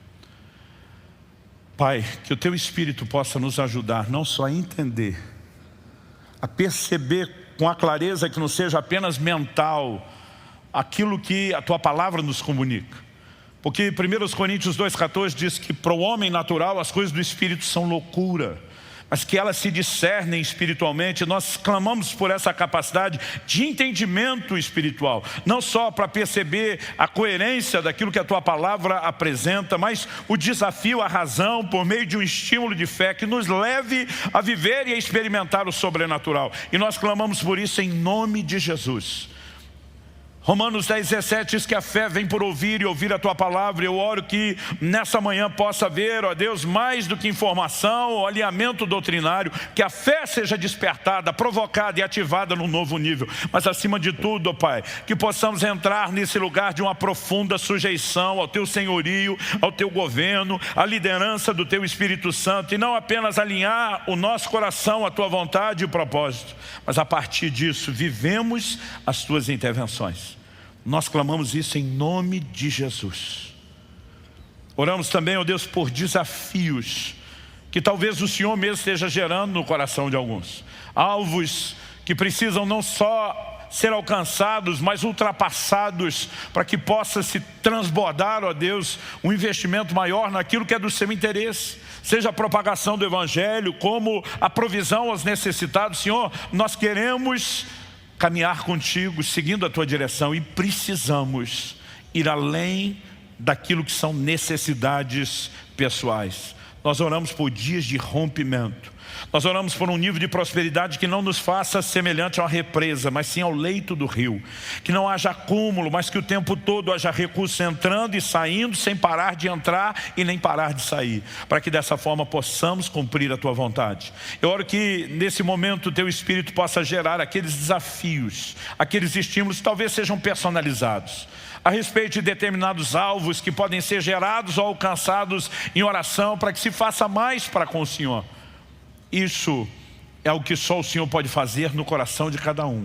Pai, que o Teu Espírito possa nos ajudar não só a entender, a perceber com a clareza que não seja apenas mental aquilo que a Tua Palavra nos comunica. Porque 1 Coríntios 2,14 diz que para o homem natural as coisas do Espírito são loucura, mas que elas se discernem espiritualmente. Nós clamamos por essa capacidade de entendimento espiritual, não só para perceber a coerência daquilo que a Tua Palavra apresenta, mas o desafio, a razão, por meio de um estímulo de fé que nos leve a viver e a experimentar o sobrenatural. E nós clamamos por isso em nome de Jesus. Romanos 10,17 diz que a fé vem por ouvir e ouvir a Tua Palavra. Eu oro que nessa manhã possa haver, ó Deus, mais do que informação ou alinhamento doutrinário, que a fé seja despertada, provocada e ativada num novo nível. Mas acima de tudo, ó Pai, que possamos entrar nesse lugar de uma profunda sujeição ao Teu senhorio, ao Teu governo, à liderança do Teu Espírito Santo, e não apenas alinhar o nosso coração à Tua vontade e o propósito, mas a partir disso vivemos as Tuas intervenções. Nós clamamos isso em nome de Jesus. Oramos também, ó Deus, por desafios que talvez o Senhor mesmo esteja gerando no coração de alguns. Alvos que precisam não só ser alcançados, mas ultrapassados, para que possa se transbordar, ó Deus, um investimento maior naquilo que é do seu interesse. Seja a propagação do Evangelho, como a provisão aos necessitados. Senhor, nós queremos caminhar contigo, seguindo a Tua direção, e precisamos ir além daquilo que são necessidades pessoais. Nós oramos por dias de rompimento. Nós oramos por um nível de prosperidade que não nos faça semelhante a uma represa, mas sim ao leito do rio. Que não haja acúmulo, mas que o tempo todo haja recursos entrando e saindo, sem parar de entrar e nem parar de sair, para que dessa forma possamos cumprir a Tua vontade. Eu oro que nesse momento o Teu Espírito possa gerar aqueles desafios, aqueles estímulos que talvez sejam personalizados, a respeito de determinados alvos que podem ser gerados ou alcançados em oração, para que se faça mais para com o Senhor. Isso é o que só o Senhor pode fazer no coração de cada um.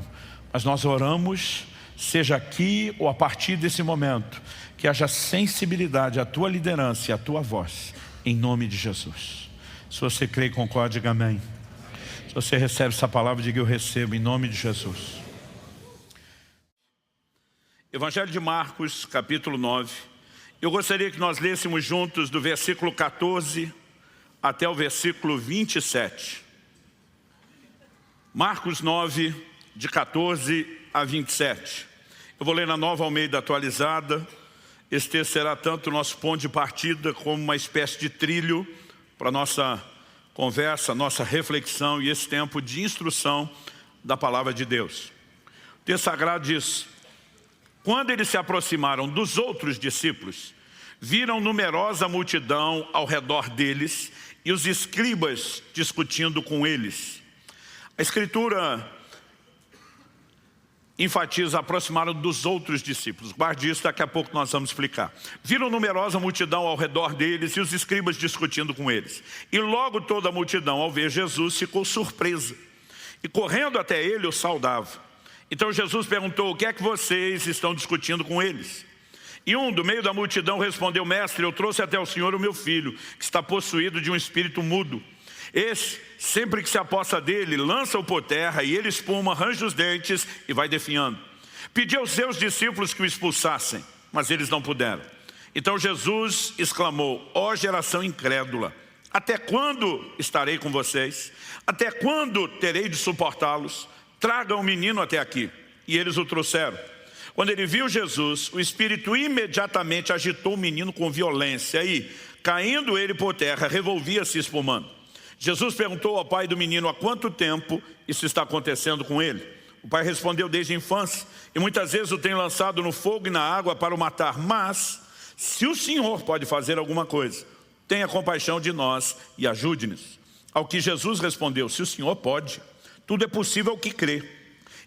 Mas nós oramos, seja aqui ou a partir desse momento, que haja sensibilidade à Tua liderança e à Tua voz, em nome de Jesus. Se você crê e concorda, diga amém. Se você recebe essa palavra, diga: eu recebo, em nome de Jesus. Evangelho de Marcos, capítulo 9. Eu gostaria que nós lêssemos juntos do versículo 14 até o versículo 27. Marcos 9, de 14 a 27. Eu vou ler na Nova Almeida atualizada, Esse texto será tanto o nosso ponto de partida como uma espécie de trilho para a nossa conversa, nossa reflexão e esse tempo de instrução da palavra de Deus. O texto sagrado diz: quando eles se aproximaram dos outros discípulos, viram numerosa multidão ao redor deles e os escribas discutindo com eles. A Escritura enfatiza, aproximaram dos outros discípulos. Guarde isso, daqui a pouco nós vamos explicar. Viram numerosa multidão ao redor deles e os escribas discutindo com eles. E logo toda a multidão, ao ver Jesus, ficou surpresa. E correndo até ele, o saudava. Então Jesus perguntou: o que é que vocês estão discutindo com eles? E um do meio da multidão respondeu: mestre, eu trouxe até o Senhor o meu filho, que está possuído de um espírito mudo. Esse, sempre que se aposta dele, lança-o por terra e ele espuma, arranja os dentes e vai definhando. Pediu aos seus discípulos que o expulsassem, mas eles não puderam. Então Jesus exclamou: ó geração incrédula, até quando estarei com vocês? Até quando terei de suportá-los? Tragam o menino até aqui. E eles o trouxeram. Quando ele viu Jesus, o espírito imediatamente agitou o menino com violência e, caindo ele por terra, revolvia-se espumando. Jesus perguntou ao pai do menino: há quanto tempo isso está acontecendo com ele? O pai respondeu: desde a infância, e muitas vezes o tem lançado no fogo e na água para o matar. Mas, se o Senhor pode fazer alguma coisa, tenha compaixão de nós e ajude-nos. Ao que Jesus respondeu: se o Senhor pode, tudo é possível ao que crê.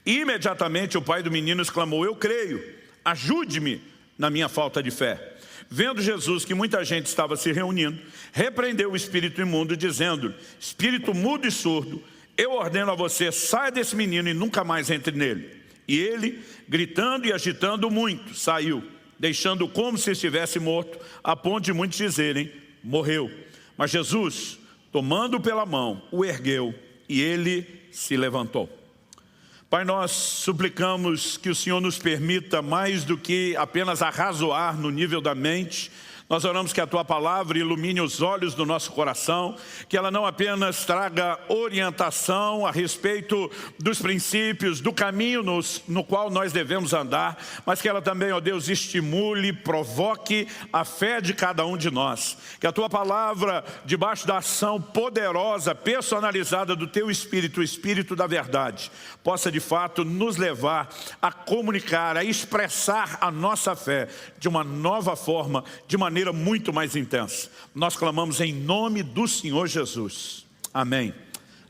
E imediatamente o pai do menino exclamou: eu creio, ajude-me na minha falta de fé. Vendo Jesus que muita gente estava se reunindo, repreendeu o espírito imundo, dizendo: espírito mudo e surdo, eu ordeno a você, saia desse menino e nunca mais entre nele. E ele, gritando e agitando muito, saiu, deixando-o como se estivesse morto, a ponto de muitos dizerem: morreu. Mas Jesus, tomando-o pela mão, o ergueu e ele se levantou. Pai, nós suplicamos que o Senhor nos permita mais do que apenas arrazoar no nível da mente. Nós oramos que a Tua palavra ilumine os olhos do nosso coração, que ela não apenas traga orientação a respeito dos princípios, do caminho no qual nós devemos andar, mas que ela também, ó Deus, estimule, provoque a fé de cada um de nós. Que a Tua palavra, debaixo da ação poderosa, personalizada do Teu Espírito, o Espírito da verdade, possa de fato nos levar a comunicar, a expressar a nossa fé de uma nova forma, de maneira muito mais intensa. Nós clamamos em nome do Senhor Jesus. Amém.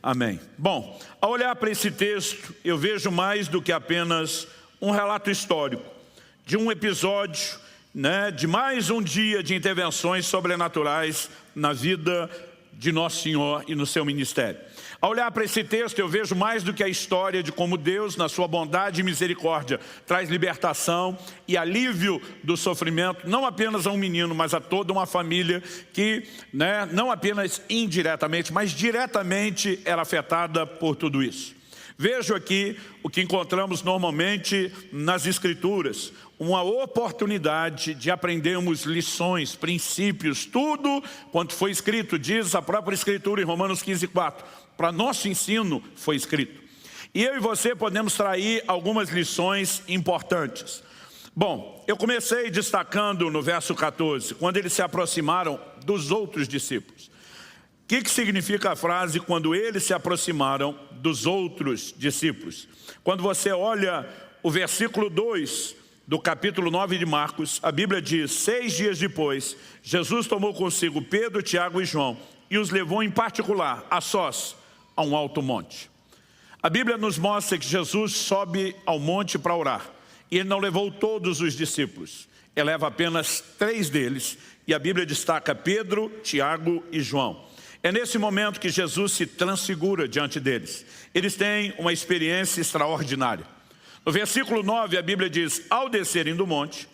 Amém. Bom, ao olhar para esse texto, eu vejo mais do que apenas um relato histórico de um episódio, de mais um dia de intervenções sobrenaturais na vida de Nosso Senhor e no seu ministério. Ao olhar para esse texto, eu vejo mais do que a história de como Deus, na sua bondade e misericórdia, traz libertação e alívio do sofrimento, não apenas a um menino, mas a toda uma família que, não apenas indiretamente, mas diretamente era afetada por tudo isso. Vejo aqui o que encontramos normalmente nas Escrituras, uma oportunidade de aprendermos lições, princípios, tudo quanto foi escrito, diz a própria Escritura em Romanos 15:4, para nosso ensino foi escrito. E eu e você podemos trair algumas lições importantes. Bom, eu comecei destacando no verso 14, quando eles se aproximaram dos outros discípulos. O que significa a frase, quando eles se aproximaram dos outros discípulos? Quando você olha o versículo 2 do capítulo 9 de Marcos, a Bíblia diz: 6 dias depois, Jesus tomou consigo Pedro, Tiago e João e os levou em particular, a sós, a um alto monte. A Bíblia nos mostra que Jesus sobe ao monte para orar. E ele não levou todos os discípulos. Ele leva apenas 3 deles. E a Bíblia destaca Pedro, Tiago e João. É nesse momento que Jesus se transfigura diante deles. Eles têm uma experiência extraordinária. No versículo 9, a Bíblia diz: ao descerem do monte,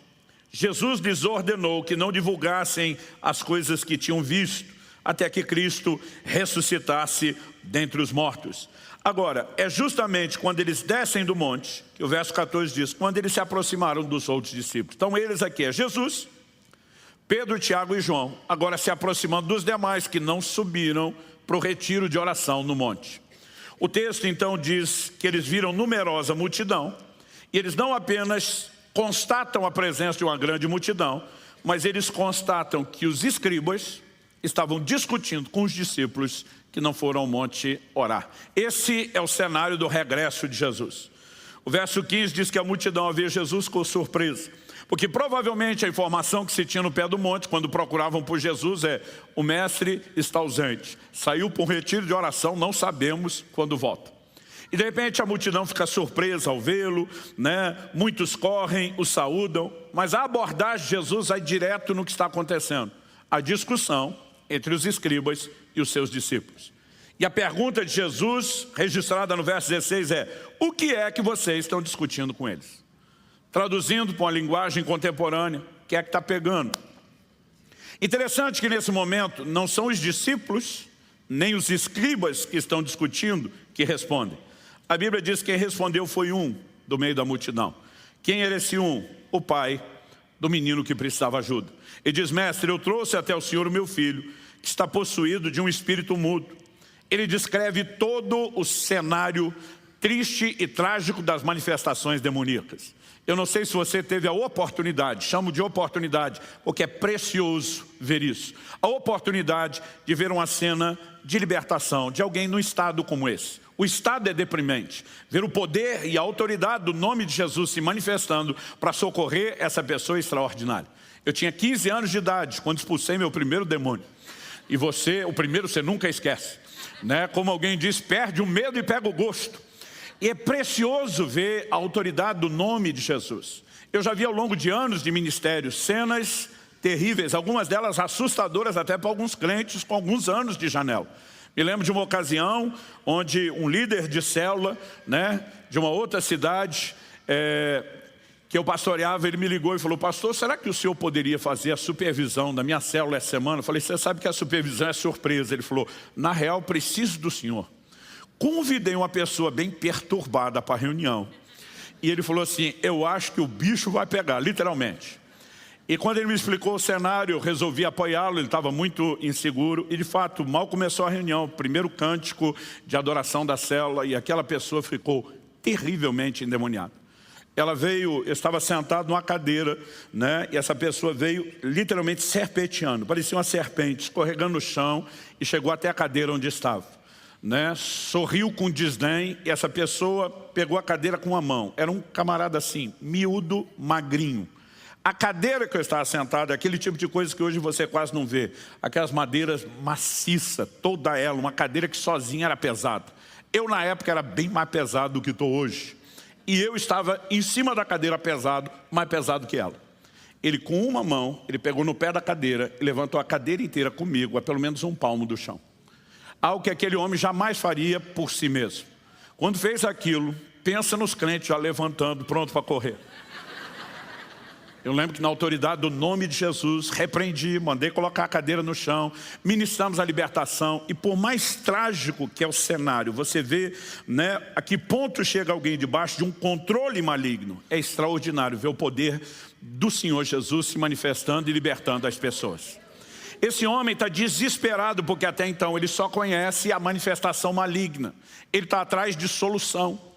Jesus lhes ordenou que não divulgassem as coisas que tinham visto, até que Cristo ressuscitasse dentre os mortos. Agora, é justamente quando eles descem do monte, que o verso 14 diz, quando eles se aproximaram dos outros discípulos. Então eles aqui é Jesus, Pedro, Tiago e João, agora se aproximando dos demais que não subiram para o retiro de oração no monte. O texto então diz que eles viram numerosa multidão, e eles não apenas constatam a presença de uma grande multidão, mas eles constatam que os escribas estavam discutindo com os discípulos que não foram ao monte orar. Esse é o cenário do regresso de Jesus. O verso 15 diz que a multidão havia Jesus com surpresa, porque provavelmente a informação que se tinha no pé do monte, quando procuravam por Jesus, é: o mestre está ausente, saiu para um retiro de oração, não sabemos quando volta. E de repente a multidão fica surpresa ao vê-lo, né? Muitos correm, o saúdam, mas a abordagem de Jesus vai direto no que está acontecendo: a discussão entre os escribas e os seus discípulos. E a pergunta de Jesus, registrada no verso 16, é: o que é que vocês estão discutindo com eles? Traduzindo para uma linguagem contemporânea, o que é que está pegando? Interessante que nesse momento não são os discípulos, nem os escribas que estão discutindo que respondem. A Bíblia diz que quem respondeu foi um do meio da multidão. Quem era esse um? O pai do menino que precisava ajuda. Ele diz: mestre, eu trouxe até o senhor o meu filho, que está possuído de um espírito mudo. Ele descreve todo o cenário triste e trágico das manifestações demoníacas. Eu não sei se você teve a oportunidade, chamo de oportunidade, porque é precioso ver isso. A oportunidade de ver uma cena de libertação de alguém num estado como esse. O estado é deprimente. Ver o poder e a autoridade do nome de Jesus se manifestando para socorrer essa pessoa extraordinária. Eu tinha 15 anos de idade quando expulsei meu primeiro demônio. E o primeiro você nunca esquece, né? Como alguém diz, perde o medo e pega o gosto. E é precioso ver a autoridade do nome de Jesus. Eu já vi ao longo de anos de ministério cenas terríveis, algumas delas assustadoras até para alguns crentes com alguns anos de janela. Me lembro de uma ocasião onde um líder de célula, né, de uma outra cidade, que eu pastoreava, ele me ligou e falou: pastor, será que o senhor poderia fazer a supervisão da minha célula essa semana? Eu falei: você sabe que a supervisão é surpresa. Ele falou: na real, preciso do senhor. Convidei uma pessoa bem perturbada para a reunião. E ele falou assim: eu acho que o bicho vai pegar, literalmente. E quando ele me explicou o cenário, eu resolvi apoiá-lo, ele estava muito inseguro. E de fato, mal começou a reunião, primeiro cântico de adoração da célula, e aquela pessoa ficou terrivelmente endemoniada. Ela veio, eu estava sentado numa cadeira, né? E essa pessoa veio literalmente serpenteando, parecia uma serpente, escorregando no chão, e chegou até a cadeira onde estava, né? Sorriu com desdém, e essa pessoa pegou a cadeira com a mão. Era um camarada assim, miúdo, magrinho. A cadeira que eu estava sentado é aquele tipo de coisa que hoje você quase não vê. Aquelas madeiras maciças, toda ela, uma cadeira que sozinha era pesada. Eu na época era bem mais pesado do que estou hoje. E eu estava em cima da cadeira pesado, mais pesado que ela. Ele com uma mão, ele pegou no pé da cadeira e levantou a cadeira inteira comigo, a pelo menos um palmo do chão. Algo que aquele homem jamais faria por si mesmo. Quando fez aquilo, pensa nos crentes já levantando, pronto para correr. Eu lembro que na autoridade do nome de Jesus, repreendi, mandei colocar a cadeira no chão, ministramos a libertação. E por mais trágico que é o cenário, você vê, né, a que ponto chega alguém debaixo de um controle maligno. É extraordinário ver o poder do Senhor Jesus se manifestando e libertando as pessoas. Esse homem está desesperado porque até então ele só conhece a manifestação maligna. Ele está atrás de solução.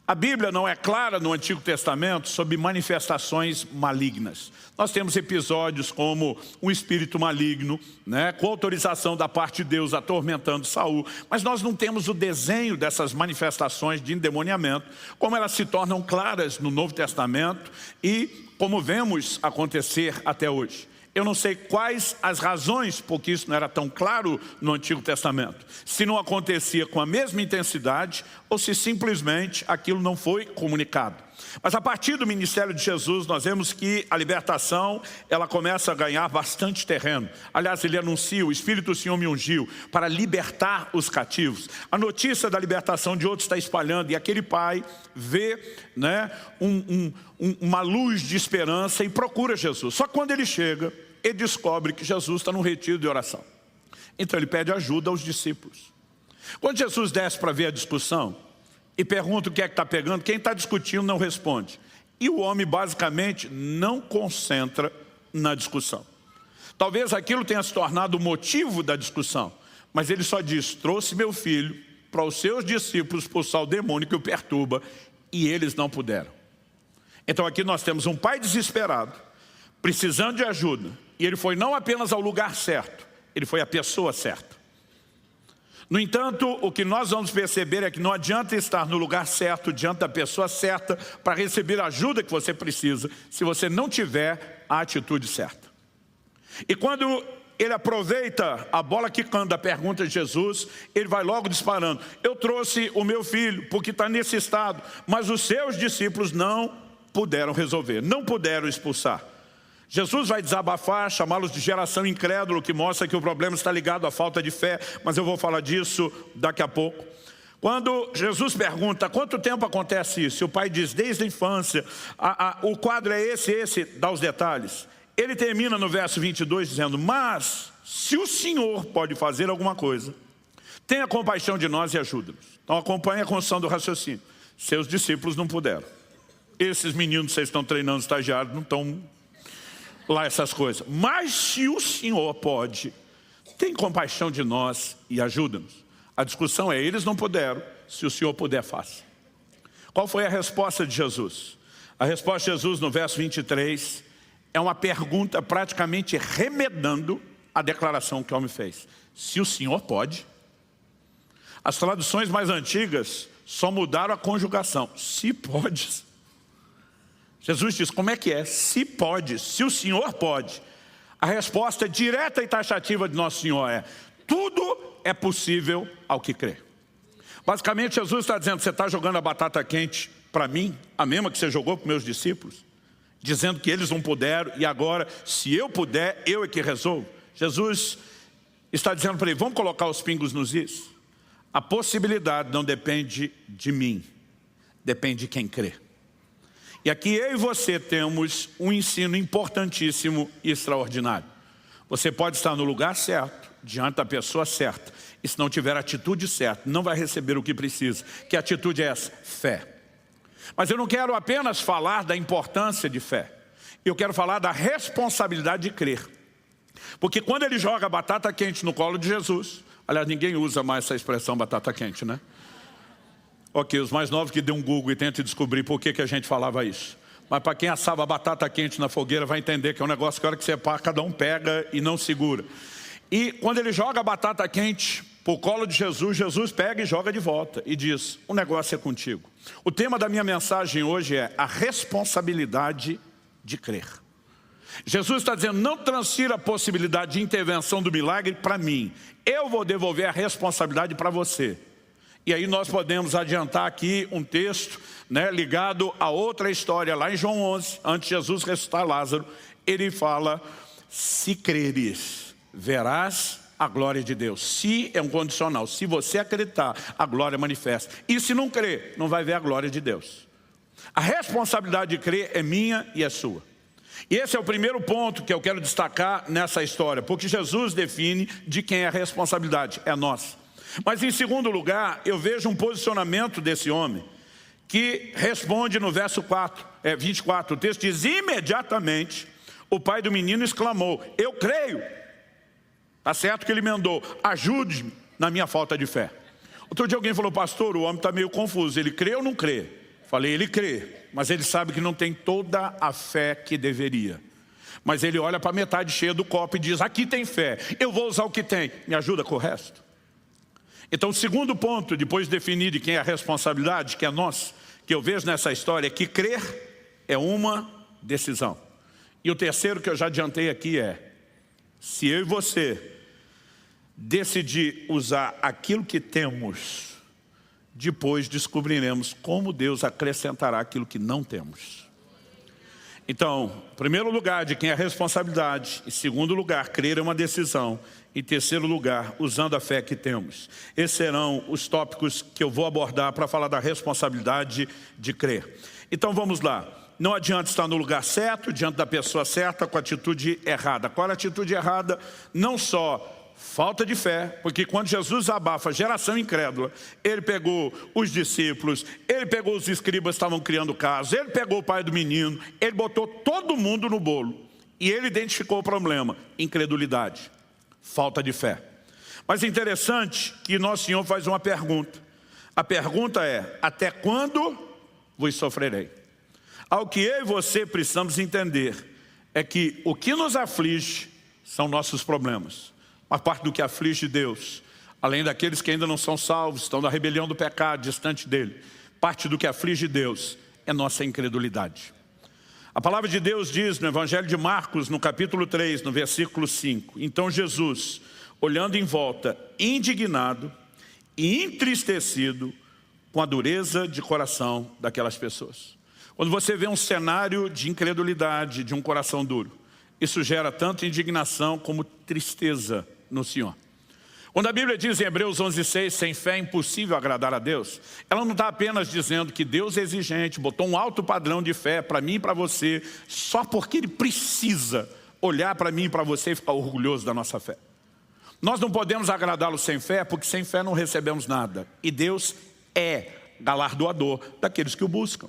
A Bíblia não é clara no Antigo Testamento sobre manifestações malignas. Nós temos episódios como um espírito maligno, né, com autorização da parte de Deus atormentando Saul. Mas nós não temos o desenho dessas manifestações de endemoniamento, como elas se tornam claras no Novo Testamento e como vemos acontecer até hoje. Eu não sei quais as razões porque isso não era tão claro no Antigo Testamento. Se não acontecia com a mesma intensidade ou se simplesmente aquilo não foi comunicado. Mas a partir do ministério de Jesus, nós vemos que a libertação, ela começa a ganhar bastante terreno. Aliás, ele anuncia: o Espírito do Senhor me ungiu para libertar os cativos. A notícia da libertação de outros está espalhando, e aquele pai vê, né, uma luz de esperança e procura Jesus. Só que quando ele chega, ele descobre que Jesus está num retiro de oração. Então ele pede ajuda aos discípulos. Quando Jesus desce para ver a discussão e pergunta o que é que está pegando, quem está discutindo não responde. E o homem basicamente não concentra na discussão. Talvez aquilo tenha se tornado o motivo da discussão, mas ele só diz: trouxe meu filho para os seus discípulos expulsar o demônio que o perturba, e eles não puderam. Então aqui nós temos um pai desesperado, precisando de ajuda. E ele foi não apenas ao lugar certo, ele foi à pessoa certa. No entanto, o que nós vamos perceber é que não adianta estar no lugar certo, diante da pessoa certa, para receber a ajuda que você precisa, se você não tiver a atitude certa. E quando ele aproveita a bola quicando da pergunta de Jesus, ele vai logo disparando. Eu trouxe o meu filho porque está nesse estado, mas os seus discípulos não puderam resolver, não puderam expulsar. Jesus vai desabafar, chamá-los de geração incrédula, que mostra que o problema está ligado à falta de fé, mas eu vou falar disso daqui a pouco. Quando Jesus pergunta, há quanto tempo acontece isso? E o pai diz, desde a infância, o quadro é esse, dá os detalhes. Ele termina no verso 22 dizendo, mas se o Senhor pode fazer alguma coisa, tenha compaixão de nós e ajuda-nos. Então acompanhe a construção do raciocínio. Seus discípulos não puderam. Esses meninos que vocês estão treinando estagiários não estão lá essas coisas. Mas se o Senhor pode, tem compaixão de nós e ajuda-nos. A discussão é, eles não puderam, se o Senhor puder, faça. Qual foi a resposta de Jesus? A resposta de Jesus no verso 23 é uma pergunta praticamente remedando a declaração que o homem fez. Se o Senhor pode. As traduções mais antigas só mudaram a conjugação. Se pode. Jesus diz, como é que é? Se pode, se o Senhor pode. A resposta direta e taxativa de Nosso Senhor é, tudo é possível ao que crê. Basicamente, Jesus está dizendo, você está jogando a batata quente para mim, a mesma que você jogou para meus discípulos, dizendo que eles não puderam e agora, se eu puder, eu é que resolvo. Jesus está dizendo para ele, vamos colocar os pingos nos is. A possibilidade não depende de mim, depende de quem crê. E aqui eu e você temos um ensino importantíssimo e extraordinário. Você pode estar no lugar certo, diante da pessoa certa, e se não tiver a atitude certa, não vai receber o que precisa. Que atitude é essa? Fé. Mas eu não quero apenas falar da importância de fé. Eu quero falar da responsabilidade de crer. Porque quando ele joga a batata quente no colo de Jesus, aliás, ninguém usa mais essa expressão batata quente, né? Ok, os mais novos que dêem um Google e tentem descobrir por que a gente falava isso. Mas para quem assava batata quente na fogueira vai entender que é um negócio que a hora que você pá, cada um pega e não segura. E quando ele joga a batata quente pro colo de Jesus, Jesus pega e joga de volta e diz, o negócio é contigo. O tema da minha mensagem hoje é a responsabilidade de crer. Jesus está dizendo, não transfira a possibilidade de intervenção do milagre para mim. Eu vou devolver a responsabilidade para você. E aí nós podemos adiantar aqui um texto, né, ligado a outra história, lá em João 11, antes de Jesus ressuscitar Lázaro, ele fala, se creres, verás a glória de Deus. Se é um condicional, se você acreditar, a glória manifesta. E se não crer, não vai ver a glória de Deus. A responsabilidade de crer é minha e é sua. E esse é o primeiro ponto que eu quero destacar nessa história, porque Jesus define de quem é a responsabilidade, é nossa. Mas em segundo lugar, eu vejo um posicionamento desse homem que responde no verso 24. O texto diz, imediatamente o pai do menino exclamou, eu creio. Está certo que ele emendou, ajude-me na minha falta de fé. Outro dia alguém falou, pastor, o homem está meio confuso, ele crê ou não crê? Falei, ele crê, mas ele sabe que não tem toda a fé que deveria. Mas ele olha para a metade cheia do copo e diz, aqui tem fé, eu vou usar o que tem, me ajuda com o resto. Então o segundo ponto, depois de definir de quem é a responsabilidade, que é nossa, que eu vejo nessa história, é que crer é uma decisão. E o terceiro que eu já adiantei aqui é, se eu e você decidir usar aquilo que temos, depois descobriremos como Deus acrescentará aquilo que não temos. Então, em primeiro lugar, de quem é a responsabilidade. Em segundo lugar, crer é uma decisão. Em terceiro lugar, usando a fé que temos. Esses serão os tópicos que eu vou abordar para falar da responsabilidade de crer. Então vamos lá. Não adianta estar no lugar certo, diante da pessoa certa, com a atitude errada. Qual é a atitude errada? Não só falta de fé, porque quando Jesus abafa a geração incrédula, ele pegou os discípulos, ele pegou os escribas que estavam criando casos, ele pegou o pai do menino, ele botou todo mundo no bolo. E ele identificou o problema, incredulidade, falta de fé. Mas é interessante que Nosso Senhor faz uma pergunta. A pergunta é, até quando vos sofrerei? Ao que eu e você precisamos entender é que o que nos aflige são nossos problemas. Uma parte do que aflige Deus, além daqueles que ainda não são salvos, estão na rebelião do pecado, distante dele, parte do que aflige Deus é nossa incredulidade. A palavra de Deus diz no Evangelho de Marcos, no capítulo 3, no versículo 5. Então Jesus, olhando em volta, indignado e entristecido com a dureza de coração daquelas pessoas. Quando você vê um cenário de incredulidade, de um coração duro, isso gera tanto indignação como tristeza no Senhor. Quando a Bíblia diz em Hebreus 11:6, sem fé é impossível agradar a Deus, ela não está apenas dizendo que Deus é exigente, botou um alto padrão de fé para mim e para você, só porque Ele precisa olhar para mim e para você e ficar orgulhoso da nossa fé. Nós não podemos agradá-lo sem fé, porque sem fé não recebemos nada. E Deus é galardoador daqueles que o buscam.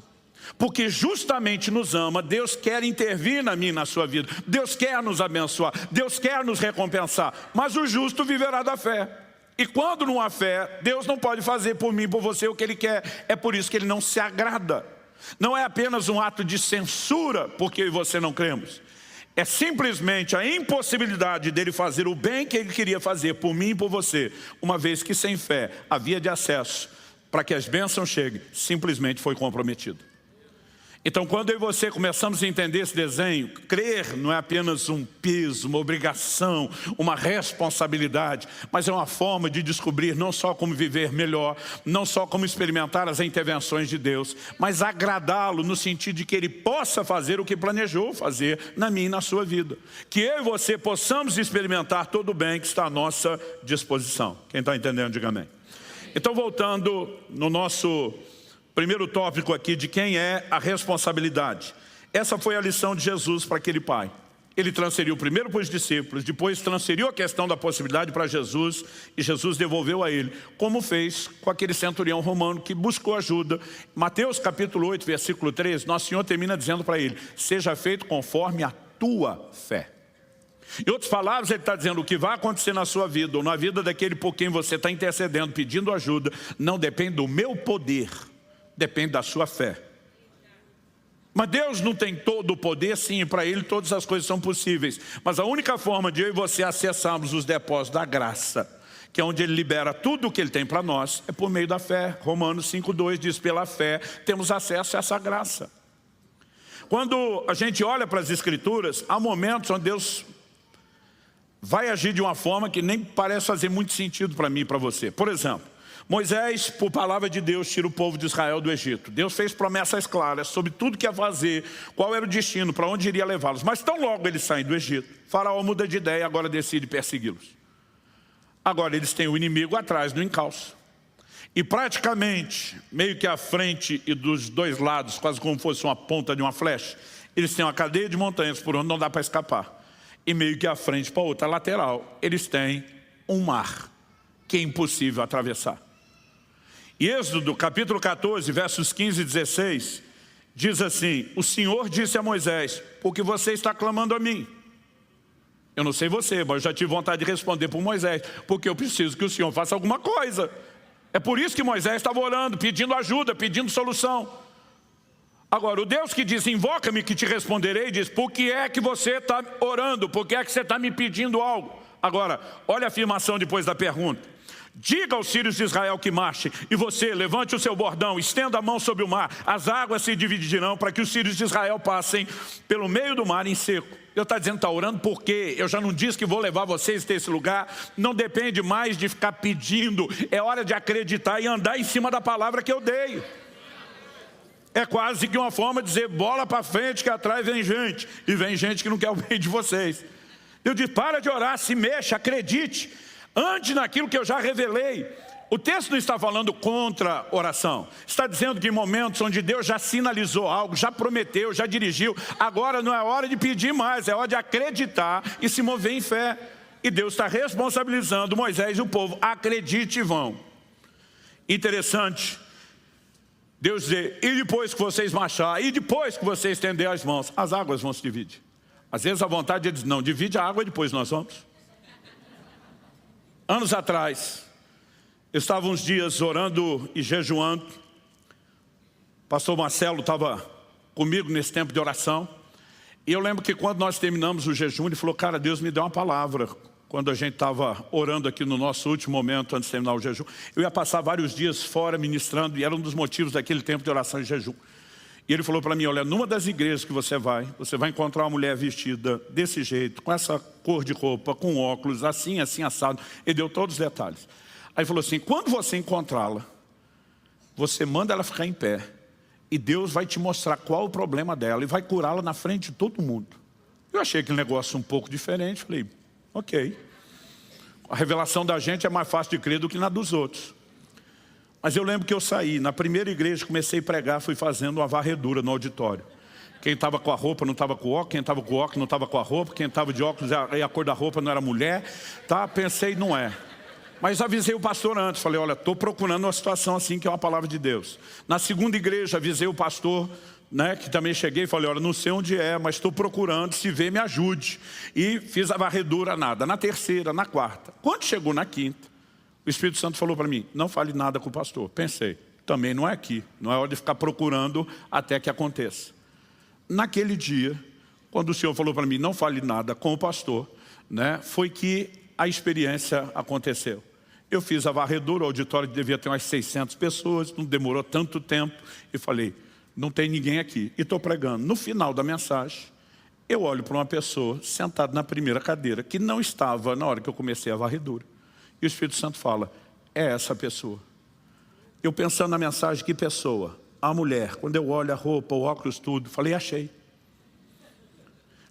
Porque justamente nos ama, Deus quer intervir na minha e na sua vida. Deus quer nos abençoar, Deus quer nos recompensar. Mas o justo viverá da fé. E quando não há fé, Deus não pode fazer por mim e por você o que Ele quer. É por isso que Ele não se agrada. Não é apenas um ato de censura, porque eu e você não cremos. É simplesmente a impossibilidade dele fazer o bem que Ele queria fazer por mim e por você, uma vez que sem fé a via de acesso para que as bênçãos cheguem simplesmente foi comprometido. Então, quando eu e você começamos a entender esse desenho, crer não é apenas um peso, uma obrigação, uma responsabilidade, mas é uma forma de descobrir não só como viver melhor, não só como experimentar as intervenções de Deus, mas agradá-lo no sentido de que Ele possa fazer o que planejou fazer na minha e na sua vida. Que eu e você possamos experimentar todo o bem que está à nossa disposição. Quem está entendendo, diga amém. Então, voltando no nosso primeiro tópico aqui de quem é a responsabilidade. Essa foi a lição de Jesus para aquele pai. Ele transferiu primeiro para os discípulos, depois transferiu a questão da possibilidade para Jesus e Jesus devolveu a ele, como fez com aquele centurião romano que buscou ajuda. Mateus capítulo 8, versículo 13, Nosso Senhor termina dizendo para ele, seja feito conforme a tua fé. Em outras palavras, ele está dizendo o que vai acontecer na sua vida ou na vida daquele por quem você está intercedendo, pedindo ajuda, não depende do meu poder, depende da sua fé. Mas Deus não tem todo o poder, sim, para Ele todas as coisas são possíveis. Mas a única forma de eu e você acessarmos os depósitos da graça, que é onde Ele libera tudo o que Ele tem para nós, é por meio da fé. Romanos 5:2 diz, pela fé temos acesso a essa graça. Quando a gente olha para as Escrituras, há momentos onde Deus vai agir de uma forma que nem parece fazer muito sentido para mim e para você. Por exemplo, Moisés, por palavra de Deus, tira o povo de Israel do Egito. Deus fez promessas claras sobre tudo que ia fazer, qual era o destino, para onde iria levá-los. Mas tão logo eles saem do Egito, Faraó muda de ideia e agora decide persegui-los. Agora eles têm o inimigo atrás do encalço. E praticamente, meio que à frente e dos dois lados, quase como fosse uma ponta de uma flecha, eles têm uma cadeia de montanhas por onde não dá para escapar. E meio que à frente para a outra lateral, eles têm um mar que é impossível atravessar. E Êxodo, capítulo 14, versos 15 e 16, diz assim, o Senhor disse a Moisés, por que você está clamando a mim? Eu não sei você, mas eu já tive vontade de responder por Moisés, porque eu preciso que o Senhor faça alguma coisa. É por isso que Moisés estava orando, pedindo ajuda, pedindo solução. Agora, o Deus que diz, invoca-me que te responderei, diz, por que é que você está orando? Por que é que você está me pedindo algo? Agora, olha a afirmação depois da pergunta. Diga aos filhos de Israel que marchem, e você levante o seu bordão, estenda a mão sobre o mar, as águas se dividirão para que os filhos de Israel passem pelo meio do mar em seco. Eu estou dizendo, está orando por quê? Eu já não disse que vou levar vocês até esse lugar, não depende mais de ficar pedindo, é hora de acreditar e andar em cima da palavra que eu dei. É quase que uma forma de dizer, bola para frente que atrás vem gente, e vem gente que não quer o bem de vocês. Eu disse, para de orar, se mexa, acredite. Ande naquilo que eu já revelei. O texto não está falando contra oração. Está dizendo que em momentos onde Deus já sinalizou algo, já prometeu, já dirigiu, agora não é hora de pedir mais, é hora de acreditar e se mover em fé. E Deus está responsabilizando Moisés e o povo. Acredite e vão. Interessante. Deus dizer, e depois que vocês marcharem, e depois que vocês estender as mãos, as águas vão se dividir. Às vezes a vontade é dizer, não, divide a água e depois nós vamos. Anos atrás, eu estava uns dias orando e jejuando. Pastor Marcelo estava comigo nesse tempo de oração. E eu lembro que quando nós terminamos o jejum, ele falou, cara, Deus me deu uma palavra. Quando a gente estava orando aqui no nosso último momento, antes de terminar o jejum, eu ia passar vários dias fora ministrando, e era um dos motivos daquele tempo de oração e jejum. E ele falou para mim, olha, numa das igrejas que você vai encontrar uma mulher vestida desse jeito, com essa cor de roupa, com óculos, assim, assim, assado. Ele deu todos os detalhes. Aí ele falou assim, quando você encontrá-la, você manda ela ficar em pé, e Deus vai te mostrar qual o problema dela, e vai curá-la na frente de todo mundo. Eu achei aquele negócio um pouco diferente, falei, ok. A revelação da gente é mais fácil de crer do que na dos outros. Mas eu lembro que eu saí, na primeira igreja, comecei a pregar, fui fazendo uma varredura no auditório. Quem estava com a roupa não estava com o óculos, quem estava com o óculos não estava com a roupa, quem estava de óculos e a cor da roupa não era mulher. Tá? Pensei, não é. Mas avisei o pastor antes, falei, olha, estou procurando uma situação assim que é uma palavra de Deus. Na segunda igreja, avisei o pastor, né, que também cheguei e falei, olha, não sei onde é, mas estou procurando, se vê, me ajude. E fiz a varredura, nada. Na terceira, na quarta. Quando chegou na quinta, o Espírito Santo falou para mim, não fale nada com o pastor. Pensei, também não é aqui, não é hora de ficar procurando até que aconteça. Naquele dia, quando o Senhor falou para mim, não fale nada com o pastor, né, foi que a experiência aconteceu. Eu fiz a varredura, o auditório devia ter umas 600 pessoas, não demorou tanto tempo, e falei, não tem ninguém aqui, e estou pregando. No final da mensagem, eu olho para uma pessoa sentada na primeira cadeira, que não estava na hora que eu comecei a varredura. E o Espírito Santo fala, é essa pessoa. Eu pensando na mensagem, que pessoa? A mulher. Quando eu olho a roupa, o óculos, tudo, falei, achei.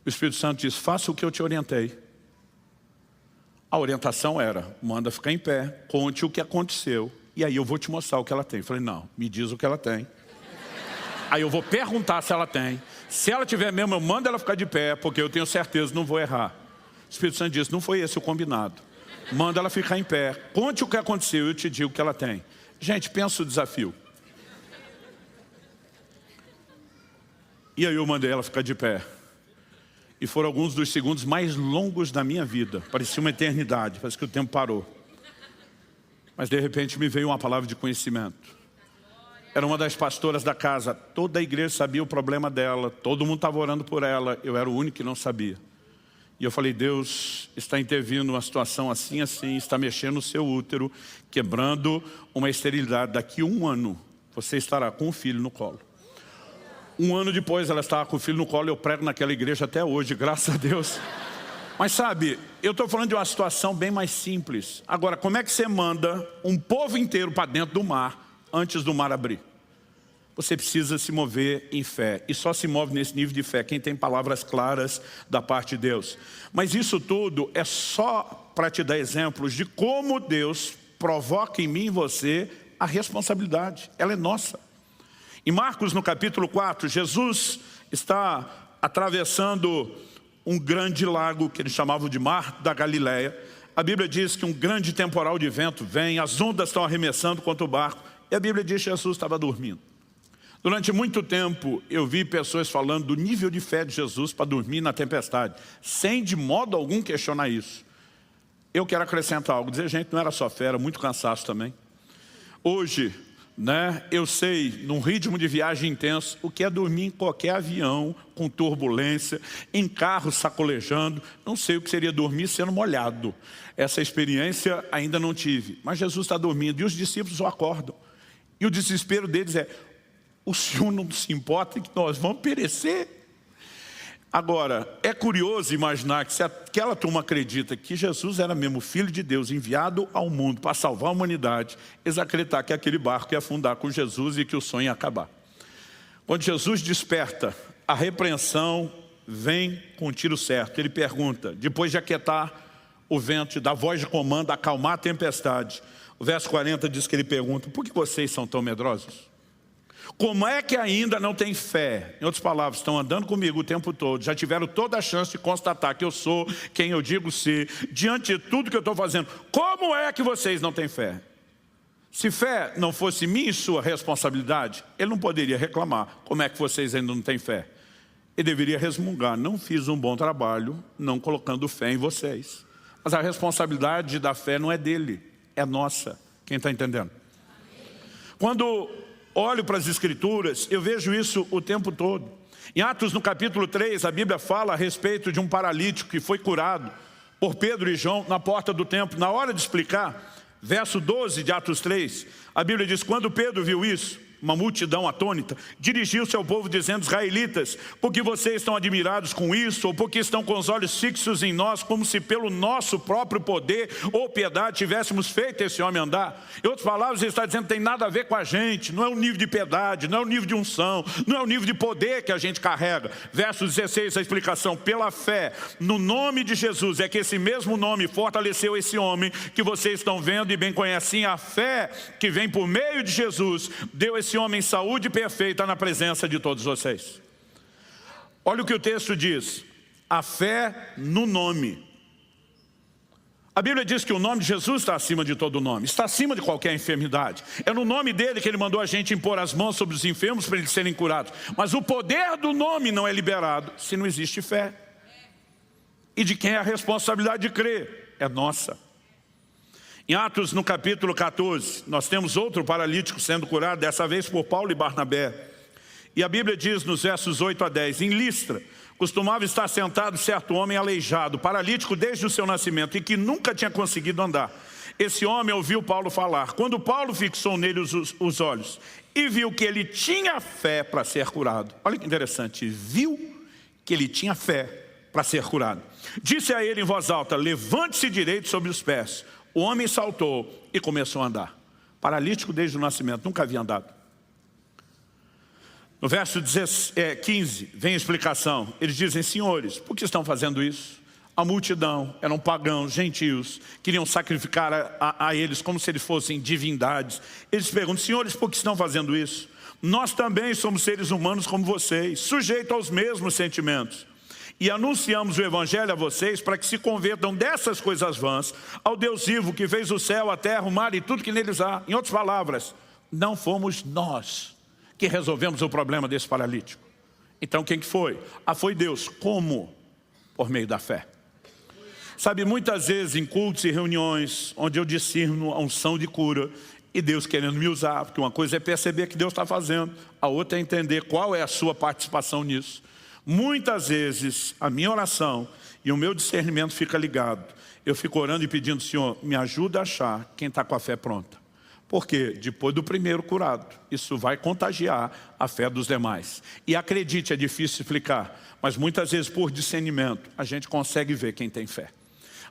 O Espírito Santo diz, faça o que eu te orientei. A orientação era, manda ficar em pé, conte o que aconteceu, e aí eu vou te mostrar o que ela tem. Falei, não, me diz o que ela tem. Aí eu vou perguntar se ela tem. Se ela tiver mesmo, eu mando ela ficar de pé, porque eu tenho certeza, não vou errar. O Espírito Santo disse, não foi esse o combinado. Manda ela ficar em pé, conte o que aconteceu, eu te digo o que ela tem. Gente, pensa o desafio. E aí eu mandei ela ficar de pé. E foram alguns dos segundos mais longos da minha vida. Parecia uma eternidade, parece que o tempo parou. Mas de repente me veio uma palavra de conhecimento. Era uma das pastoras da casa, toda a igreja sabia o problema dela, todo mundo estava orando por ela, eu era o único que não sabia. E eu falei, Deus está intervindo numa situação assim, assim, está mexendo no seu útero, quebrando uma esterilidade. Daqui a 1 ano, você estará com um filho no colo. 1 ano depois ela estava com o filho no colo, eu prego naquela igreja até hoje, graças a Deus. Mas sabe, eu estou falando de uma situação bem mais simples. Agora, como é que você manda um povo inteiro para dentro do mar, antes do mar abrir? Você precisa se mover em fé. E só se move nesse nível de fé quem tem palavras claras da parte de Deus. Mas isso tudo é só para te dar exemplos de como Deus provoca em mim e você a responsabilidade. Ela é nossa. Em Marcos, no capítulo 4, Jesus está atravessando um grande lago que eles chamavam de Mar da Galileia. A Bíblia diz que um grande temporal de vento vem, as ondas estão arremessando contra o barco. E a Bíblia diz que Jesus estava dormindo. Durante muito tempo eu vi pessoas falando do nível de fé de Jesus para dormir na tempestade, sem de modo algum questionar isso. Eu quero acrescentar algo, dizer, gente, não era só fé, era muito cansaço também. Hoje, né, eu sei, num ritmo de viagem intenso, o que é dormir em qualquer avião, com turbulência, em carro sacolejando. Não sei o que seria dormir sendo molhado. Essa experiência ainda não tive. Mas Jesus está dormindo e os discípulos o acordam. E o desespero deles é, o Senhor não se importa que nós vamos perecer? Agora, é curioso imaginar que se aquela turma acredita que Jesus era mesmo Filho de Deus, enviado ao mundo para salvar a humanidade, eles acreditar que aquele barco ia afundar com Jesus e que o sonho ia acabar. Quando Jesus desperta, a repreensão vem com o tiro certo. Ele pergunta, depois de aquietar o vento, da voz de comando, acalmar a tempestade. O verso 40 diz que ele pergunta, por que vocês são tão medrosos? Como é que ainda não tem fé? Em outras palavras, estão andando comigo o tempo todo, já tiveram toda a chance de constatar que eu sou quem eu digo ser, diante de tudo que eu estou fazendo. Como é que vocês não têm fé? Se fé não fosse minha e sua responsabilidade, ele não poderia reclamar. Como é que vocês ainda não têm fé? Ele deveria resmungar, não fiz um bom trabalho, não colocando fé em vocês. Mas a responsabilidade da fé não é dele, é nossa. Quem está entendendo? Quando olho para as Escrituras, eu vejo isso o tempo todo. Em Atos, no capítulo 3, a Bíblia fala a respeito de um paralítico que foi curado por Pedro e João na porta do templo. Na hora de explicar, verso 12 de Atos 3, a Bíblia diz: quando Pedro viu isso, uma multidão atônita, dirigiu-se ao povo dizendo: israelitas, por que vocês estão admirados com isso? Ou porque estão com os olhos fixos em nós, como se pelo nosso próprio poder ou piedade tivéssemos feito esse homem andar? Em outras palavras, ele está dizendo que tem nada a ver com a gente, não é o nível de piedade, não é o nível de unção, não é o nível de poder que a gente carrega. Verso 16, a explicação: pela fé no nome de Jesus, é que esse mesmo nome fortaleceu esse homem que vocês estão vendo e bem conhecem. A fé que vem por meio de Jesus deu esse homem saúde perfeita na presença de todos vocês. Olha o que o texto diz: a fé no nome. A Bíblia diz que o nome de Jesus está acima de todo nome, está acima de qualquer enfermidade. É no nome dele que ele mandou a gente impor as mãos sobre os enfermos para eles serem curados. Mas o poder do nome não é liberado se não existe fé. E de quem é a responsabilidade de crer? É nossa. Em Atos, no capítulo 14, nós temos outro paralítico sendo curado, dessa vez por Paulo e Barnabé. E a Bíblia diz nos versos 8 a 10, em Listra, costumava estar sentado certo homem aleijado, paralítico desde o seu nascimento, e que nunca tinha conseguido andar. Esse homem ouviu Paulo falar. Quando Paulo fixou nele os olhos e viu que ele tinha fé para ser curado. Olha que interessante, viu que ele tinha fé para ser curado. Disse a ele em voz alta: levante-se direito sobre os pés. O homem saltou e começou a andar. Paralítico desde o nascimento, nunca havia andado. No verso 15, vem a explicação. Eles dizem: senhores, por que estão fazendo isso? A multidão, eram pagãos, gentios, queriam sacrificar a eles como se eles fossem divindades. Eles perguntam: senhores, por que estão fazendo isso? Nós também somos seres humanos como vocês, sujeitos aos mesmos sentimentos. E anunciamos o Evangelho a vocês para que se convertam dessas coisas vãs ao Deus vivo que fez o céu, a terra, o mar e tudo que neles há. Em outras palavras, não fomos nós que resolvemos o problema desse paralítico. Então quem que foi? Foi Deus. Como? Por meio da fé. Sabe, muitas vezes em cultos e reuniões onde eu discerno a unção de cura e Deus querendo me usar, porque uma coisa é perceber que Deus está fazendo, a outra é entender qual é a sua participação nisso. Muitas vezes a minha oração e o meu discernimento fica ligado. Eu fico orando e pedindo: Senhor, me ajuda a achar quem está com a fé pronta. Porque depois do primeiro curado, isso vai contagiar a fé dos demais. E acredite, é difícil explicar, mas muitas vezes por discernimento a gente consegue ver quem tem fé.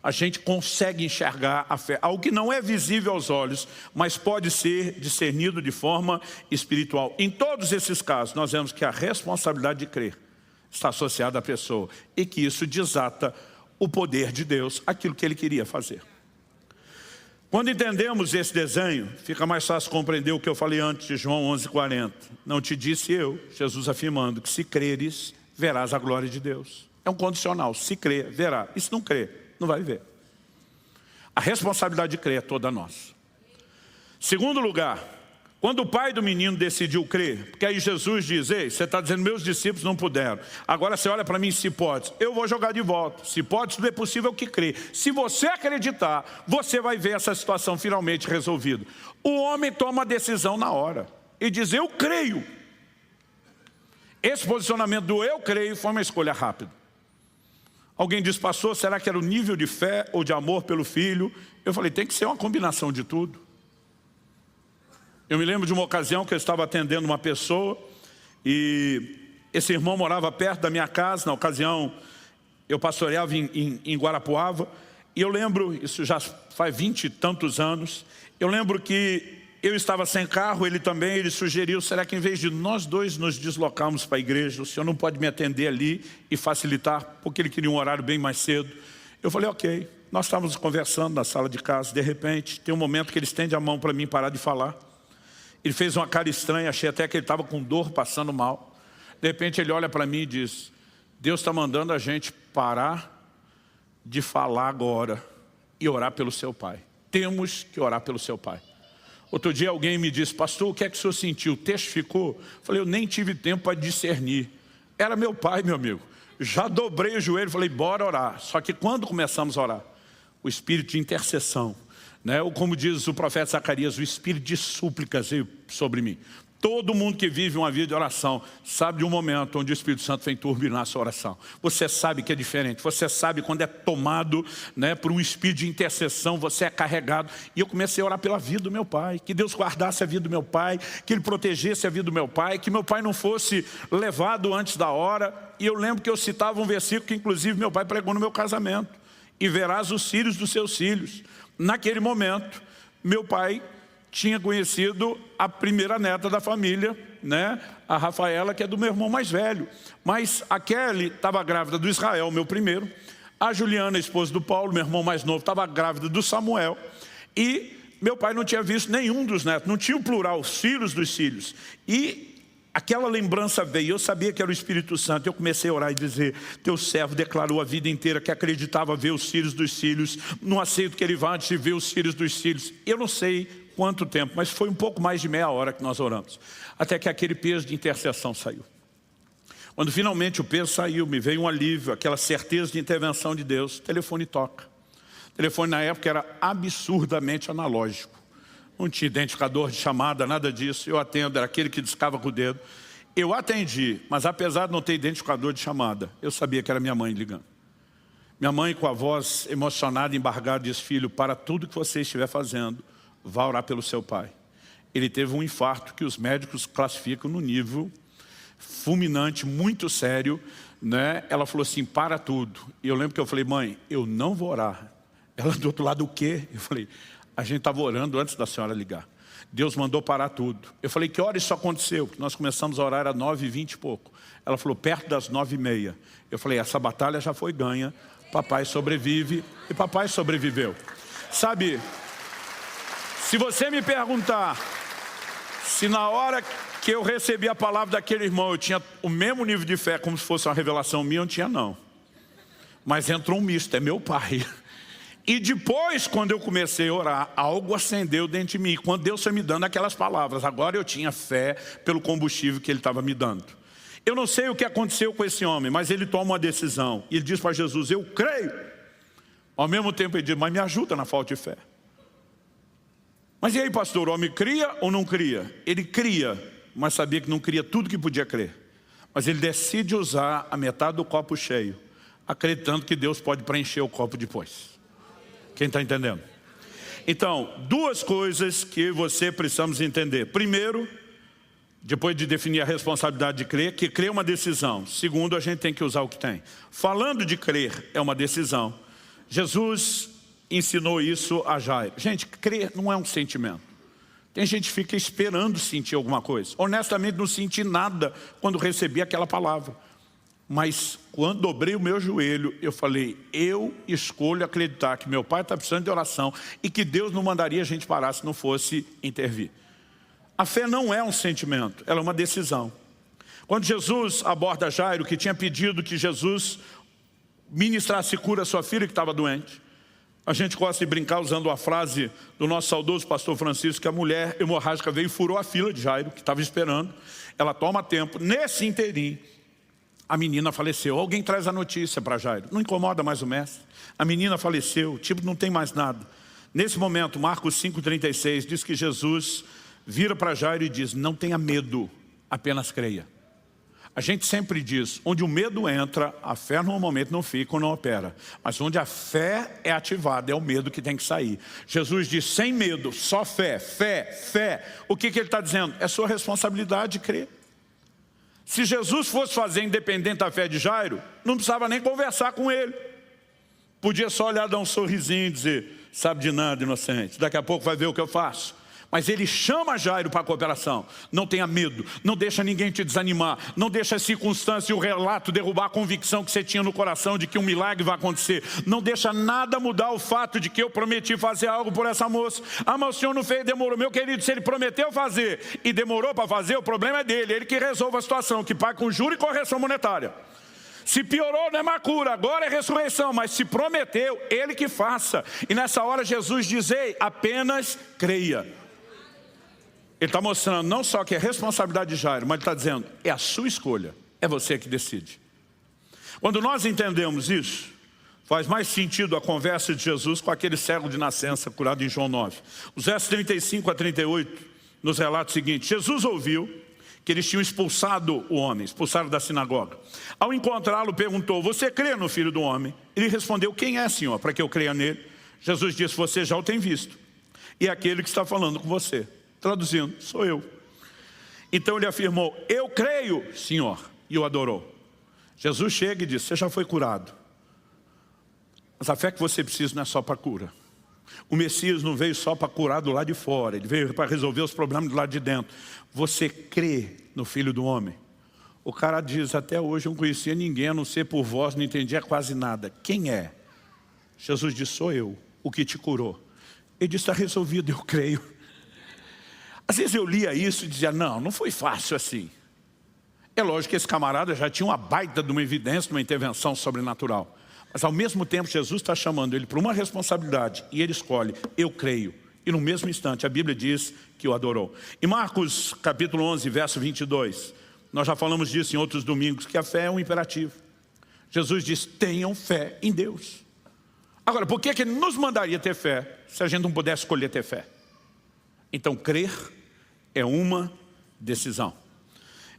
A gente consegue enxergar a fé, algo que não é visível aos olhos, mas pode ser discernido de forma espiritual. Em todos esses casos, nós vemos que a responsabilidade de crer está associada à pessoa e que isso desata o poder de Deus, aquilo que Ele queria fazer. Quando entendemos esse desenho, fica mais fácil compreender o que eu falei antes de João 11:40. Não te disse eu, Jesus afirmando, que se creres, verás a glória de Deus. É um condicional: se crer, verá. E se não crer, não vai ver. A responsabilidade de crer é toda nossa. Segundo lugar, quando o pai do menino decidiu crer, porque aí Jesus diz: ei, você está dizendo meus discípulos não puderam, agora você olha para mim, se pode, eu vou jogar de volta. Se pode, tudo é possível que crê. Se você acreditar, você vai ver essa situação finalmente resolvida. O homem toma a decisão na hora e diz: eu creio. Esse posicionamento do eu creio foi uma escolha rápida. Alguém diz: pastor, será que era o nível de fé ou de amor pelo filho? Eu falei: tem que ser uma combinação de tudo. Eu me lembro de uma ocasião que eu estava atendendo uma pessoa e esse irmão morava perto da minha casa. Na ocasião eu pastoreava em Guarapuava, e eu lembro, isso já faz 20 e tantos anos, eu lembro que eu estava sem carro, ele também. Ele sugeriu: será que em vez de nós dois nos deslocarmos para a igreja, o senhor não pode me atender ali e facilitar? Porque ele queria um horário bem mais cedo. Eu falei: ok. Nós estávamos conversando na sala de casa, de repente tem um momento que ele estende a mão para mim parar de falar. Ele fez uma cara estranha, achei até que ele estava com dor, passando mal. De repente ele olha para mim e diz: Deus está mandando a gente parar de falar agora e orar pelo seu pai. Temos que orar pelo seu pai. Outro dia alguém me disse: pastor, o que é que o senhor sentiu? O texto ficou? Eu falei: eu nem tive tempo para discernir. Era meu pai, meu amigo. Já dobrei o joelho e falei: bora orar. Só que quando começamos a orar, o espírito de intercessão, ou como diz o profeta Zacarias, o espírito de súplicas veio sobre mim. Todo mundo que vive uma vida de oração sabe de um momento onde o Espírito Santo vem turbinar a sua oração. Você sabe que é diferente. Você sabe quando é tomado, né, por um espírito de intercessão, você é carregado. E eu comecei a orar pela vida do meu pai. Que Deus guardasse a vida do meu pai, que Ele protegesse a vida do meu pai, que meu pai não fosse levado antes da hora. E eu lembro que eu citava um versículo que inclusive meu pai pregou no meu casamento. E verás os filhos dos seus filhos. Naquele momento, meu pai tinha conhecido a primeira neta da família, né? A Rafaela, que é do meu irmão mais velho. Mas a Kelly estava grávida do Israel, meu primeiro. A Juliana, esposa do Paulo, meu irmão mais novo, estava grávida do Samuel. E meu pai não tinha visto nenhum dos netos, não tinha o plural, os filhos dos filhos. E aquela lembrança veio, eu sabia que era o Espírito Santo. Eu comecei a orar e dizer: teu servo declarou a vida inteira que acreditava ver os filhos dos filhos. Não aceito que ele vá antes de ver os filhos dos filhos. Eu não sei quanto tempo, mas foi um pouco mais de meia hora que nós oramos. Até que aquele peso de intercessão saiu. Quando finalmente o peso saiu, me veio um alívio, aquela certeza de intervenção de Deus. O telefone toca. O telefone na época era absurdamente analógico. Não tinha identificador de chamada, nada disso. Eu atendo, era aquele que discava com o dedo. Eu atendi, mas apesar de não ter identificador de chamada, eu sabia que era minha mãe ligando. Minha mãe, com a voz emocionada, embargada, disse: filho, para tudo que você estiver fazendo, vá orar pelo seu pai. Ele teve um infarto que os médicos classificam no nível fulminante, muito sério, né? Ela falou assim: para tudo. E eu lembro que eu falei: mãe, eu não vou orar. Ela do outro lado: o quê? Eu falei: a gente estava orando antes da senhora ligar. Deus mandou parar tudo. Eu falei: que hora isso aconteceu? Nós começamos a orar, era 9h20 e pouco. Ela falou: perto das 9h30. Eu falei: essa batalha já foi ganha. Papai sobrevive. E papai sobreviveu. Sabe, se você me perguntar se na hora que eu recebi a palavra daquele irmão eu tinha o mesmo nível de fé como se fosse uma revelação minha, eu não tinha não. Mas entrou um misto, é meu pai. E depois, quando eu comecei a orar, algo acendeu dentro de mim. Quando Deus foi me dando aquelas palavras, agora eu tinha fé pelo combustível que Ele estava me dando. Eu não sei o que aconteceu com esse homem, mas ele toma uma decisão. E ele diz para Jesus: eu creio. Ao mesmo tempo ele diz: mas me ajuda na falta de fé. Mas e aí, pastor, o homem cria ou não cria? Ele cria, mas sabia que não cria tudo que podia crer. Mas ele decide usar a metade do copo cheio, acreditando que Deus pode preencher o copo depois. Quem está entendendo? Então, duas coisas que você precisamos entender. Primeiro, depois de definir a responsabilidade de crer, que crer é uma decisão. Segundo, a gente tem que usar o que tem. Falando de crer é uma decisão. Jesus ensinou isso a Jairo. Gente, crer não é um sentimento. Tem gente que fica esperando sentir alguma coisa. Honestamente, não senti nada quando recebi aquela palavra. Mas quando dobrei o meu joelho, eu falei: eu escolho acreditar que meu pai está precisando de oração e que Deus não mandaria a gente parar se não fosse intervir. A fé não é um sentimento, ela é uma decisão. Quando Jesus aborda Jairo, que tinha pedido que Jesus ministrasse cura à sua filha que estava doente, a gente gosta de brincar usando a frase do nosso saudoso pastor Francisco, que a mulher hemorrágica veio e furou a fila de Jairo, que estava esperando. Ela toma tempo. Nesse inteirinho, a menina faleceu. Alguém traz a notícia para Jairo: não incomoda mais o mestre. A menina faleceu, tipo, não tem mais nada. Nesse momento, Marcos 5,36 diz que Jesus vira para Jairo e diz: não tenha medo, apenas creia. A gente sempre diz: onde o medo entra, a fé normalmente não fica ou não opera. Mas onde a fé é ativada, é o medo que tem que sair. Jesus diz: sem medo, só fé, fé, fé. O que ele está dizendo? É sua responsabilidade de crer. Se Jesus fosse fazer independente da fé de Jairo, não precisava nem conversar com ele. Podia só olhar, dar um sorrisinho e dizer: sabe de nada, inocente, daqui a pouco vai ver o que eu faço. Mas ele chama Jairo para a cooperação. Não tenha medo, não deixa ninguém te desanimar, não deixa a circunstância e o relato derrubar a convicção que você tinha no coração de que um milagre vai acontecer. Não deixa nada mudar o fato de que eu prometi fazer algo por essa moça. Ah, mas o senhor não fez, demorou. Meu querido, se ele prometeu fazer e demorou para fazer, o problema é dele. Ele que resolve a situação, que paga com juros e correção monetária. Se piorou, não é mais cura, agora é ressurreição. Mas se prometeu, ele que faça. E nessa hora Jesus diz: ei, apenas creia. Ele está mostrando não só que é responsabilidade de Jairo, mas ele está dizendo: é a sua escolha, é você que decide. Quando nós entendemos isso, faz mais sentido a conversa de Jesus com aquele cego de nascença curado em João 9. Os versos 35 a 38 nos relata o seguinte: Jesus ouviu que eles tinham expulsado o homem, expulsaram da sinagoga. Ao encontrá-lo, perguntou: você crê no Filho do Homem? Ele respondeu: quem é, Senhor, para que eu creia nele? Jesus disse: você já o tem visto, e é aquele que está falando com você. Traduzindo: sou eu. Então ele afirmou: eu creio, Senhor, e o adorou. Jesus chega e diz: você já foi curado. Mas a fé que você precisa não é só para cura. O Messias não veio só para curar do lado de fora, ele veio para resolver os problemas do lado de dentro. Você crê no Filho do Homem? O cara diz: até hoje eu não conhecia ninguém, a não ser por vós, não entendia quase nada. Quem é? Jesus disse: sou eu, o que te curou. Ele disse: está resolvido, eu creio. Às vezes eu lia isso e dizia: não foi fácil assim. É lógico que esse camarada já tinha uma baita de uma evidência, de uma intervenção sobrenatural. Mas ao mesmo tempo Jesus está chamando ele para uma responsabilidade e ele escolhe: eu creio. E no mesmo instante a Bíblia diz que o adorou. Em Marcos capítulo 11, verso 22, nós já falamos disso em outros domingos, que a fé é um imperativo. Jesus diz: tenham fé em Deus. Agora, por que ele nos mandaria ter fé se a gente não pudesse escolher ter fé? Então crer é uma decisão.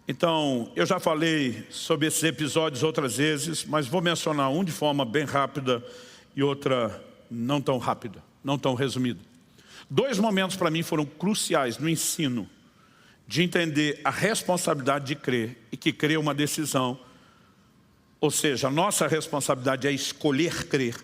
Então, eu já falei sobre esses episódios outras vezes, mas vou mencionar um de forma bem rápida e outra não tão rápida, não tão resumida. 2 momentos para mim foram cruciais no ensino de entender a responsabilidade de crer e que crer é uma decisão. Ou seja, a nossa responsabilidade é escolher crer.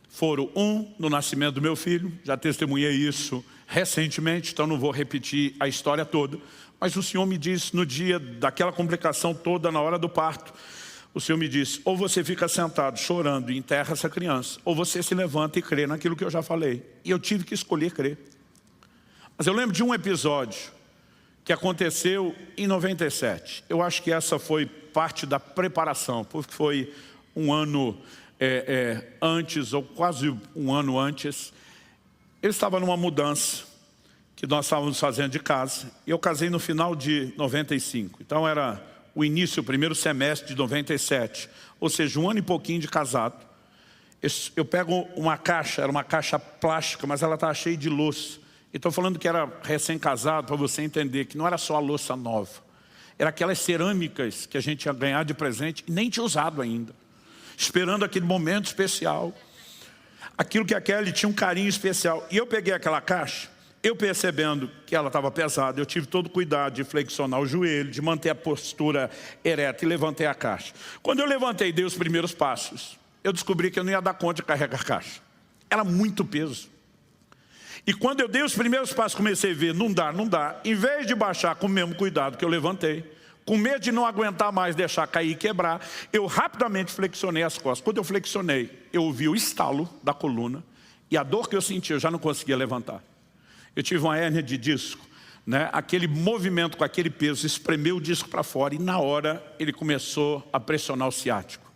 Foram no nascimento do meu filho, já testemunhei isso recentemente, então não vou repetir a história toda. Mas o Senhor me disse no dia daquela complicação toda, na hora do parto, o Senhor me disse: ou você fica sentado chorando e enterra essa criança, ou você se levanta e crê naquilo que eu já falei. E eu tive que escolher crer. Mas eu lembro de um episódio que aconteceu em 97. Eu acho que essa foi parte da preparação, porque foi um ano antes, ou quase um ano antes. Ele estava numa mudança que nós estávamos fazendo de casa. E eu casei no final de 95. Então era o início, o primeiro semestre de 97. Ou seja, 1 ano e pouquinho de casado. Eu pego uma caixa, era uma caixa plástica, mas ela estava cheia de louça. E estou falando que era recém-casado, para você entender que não era só a louça nova. Era aquelas cerâmicas que a gente ia ganhar de presente e nem tinha usado ainda. Esperando aquele momento especial. Aquilo que a Kelly tinha um carinho especial. E eu peguei aquela caixa. Eu percebendo que ela estava pesada, eu tive todo o cuidado de flexionar o joelho, de manter a postura ereta e levantei a caixa. Quando eu levantei e dei os primeiros passos, eu descobri que eu não ia dar conta de carregar a caixa. Era muito peso. E quando eu dei os primeiros passos, comecei a ver: não dá. Em vez de baixar com o mesmo cuidado que eu levantei, com medo de não aguentar mais, deixar cair e quebrar, eu rapidamente flexionei as costas. Quando eu flexionei, eu ouvi o estalo da coluna e a dor que eu senti, eu já não conseguia levantar. Eu tive uma hérnia de disco, né? Aquele movimento com aquele peso espremeu o disco para fora e na hora ele começou a pressionar o ciático.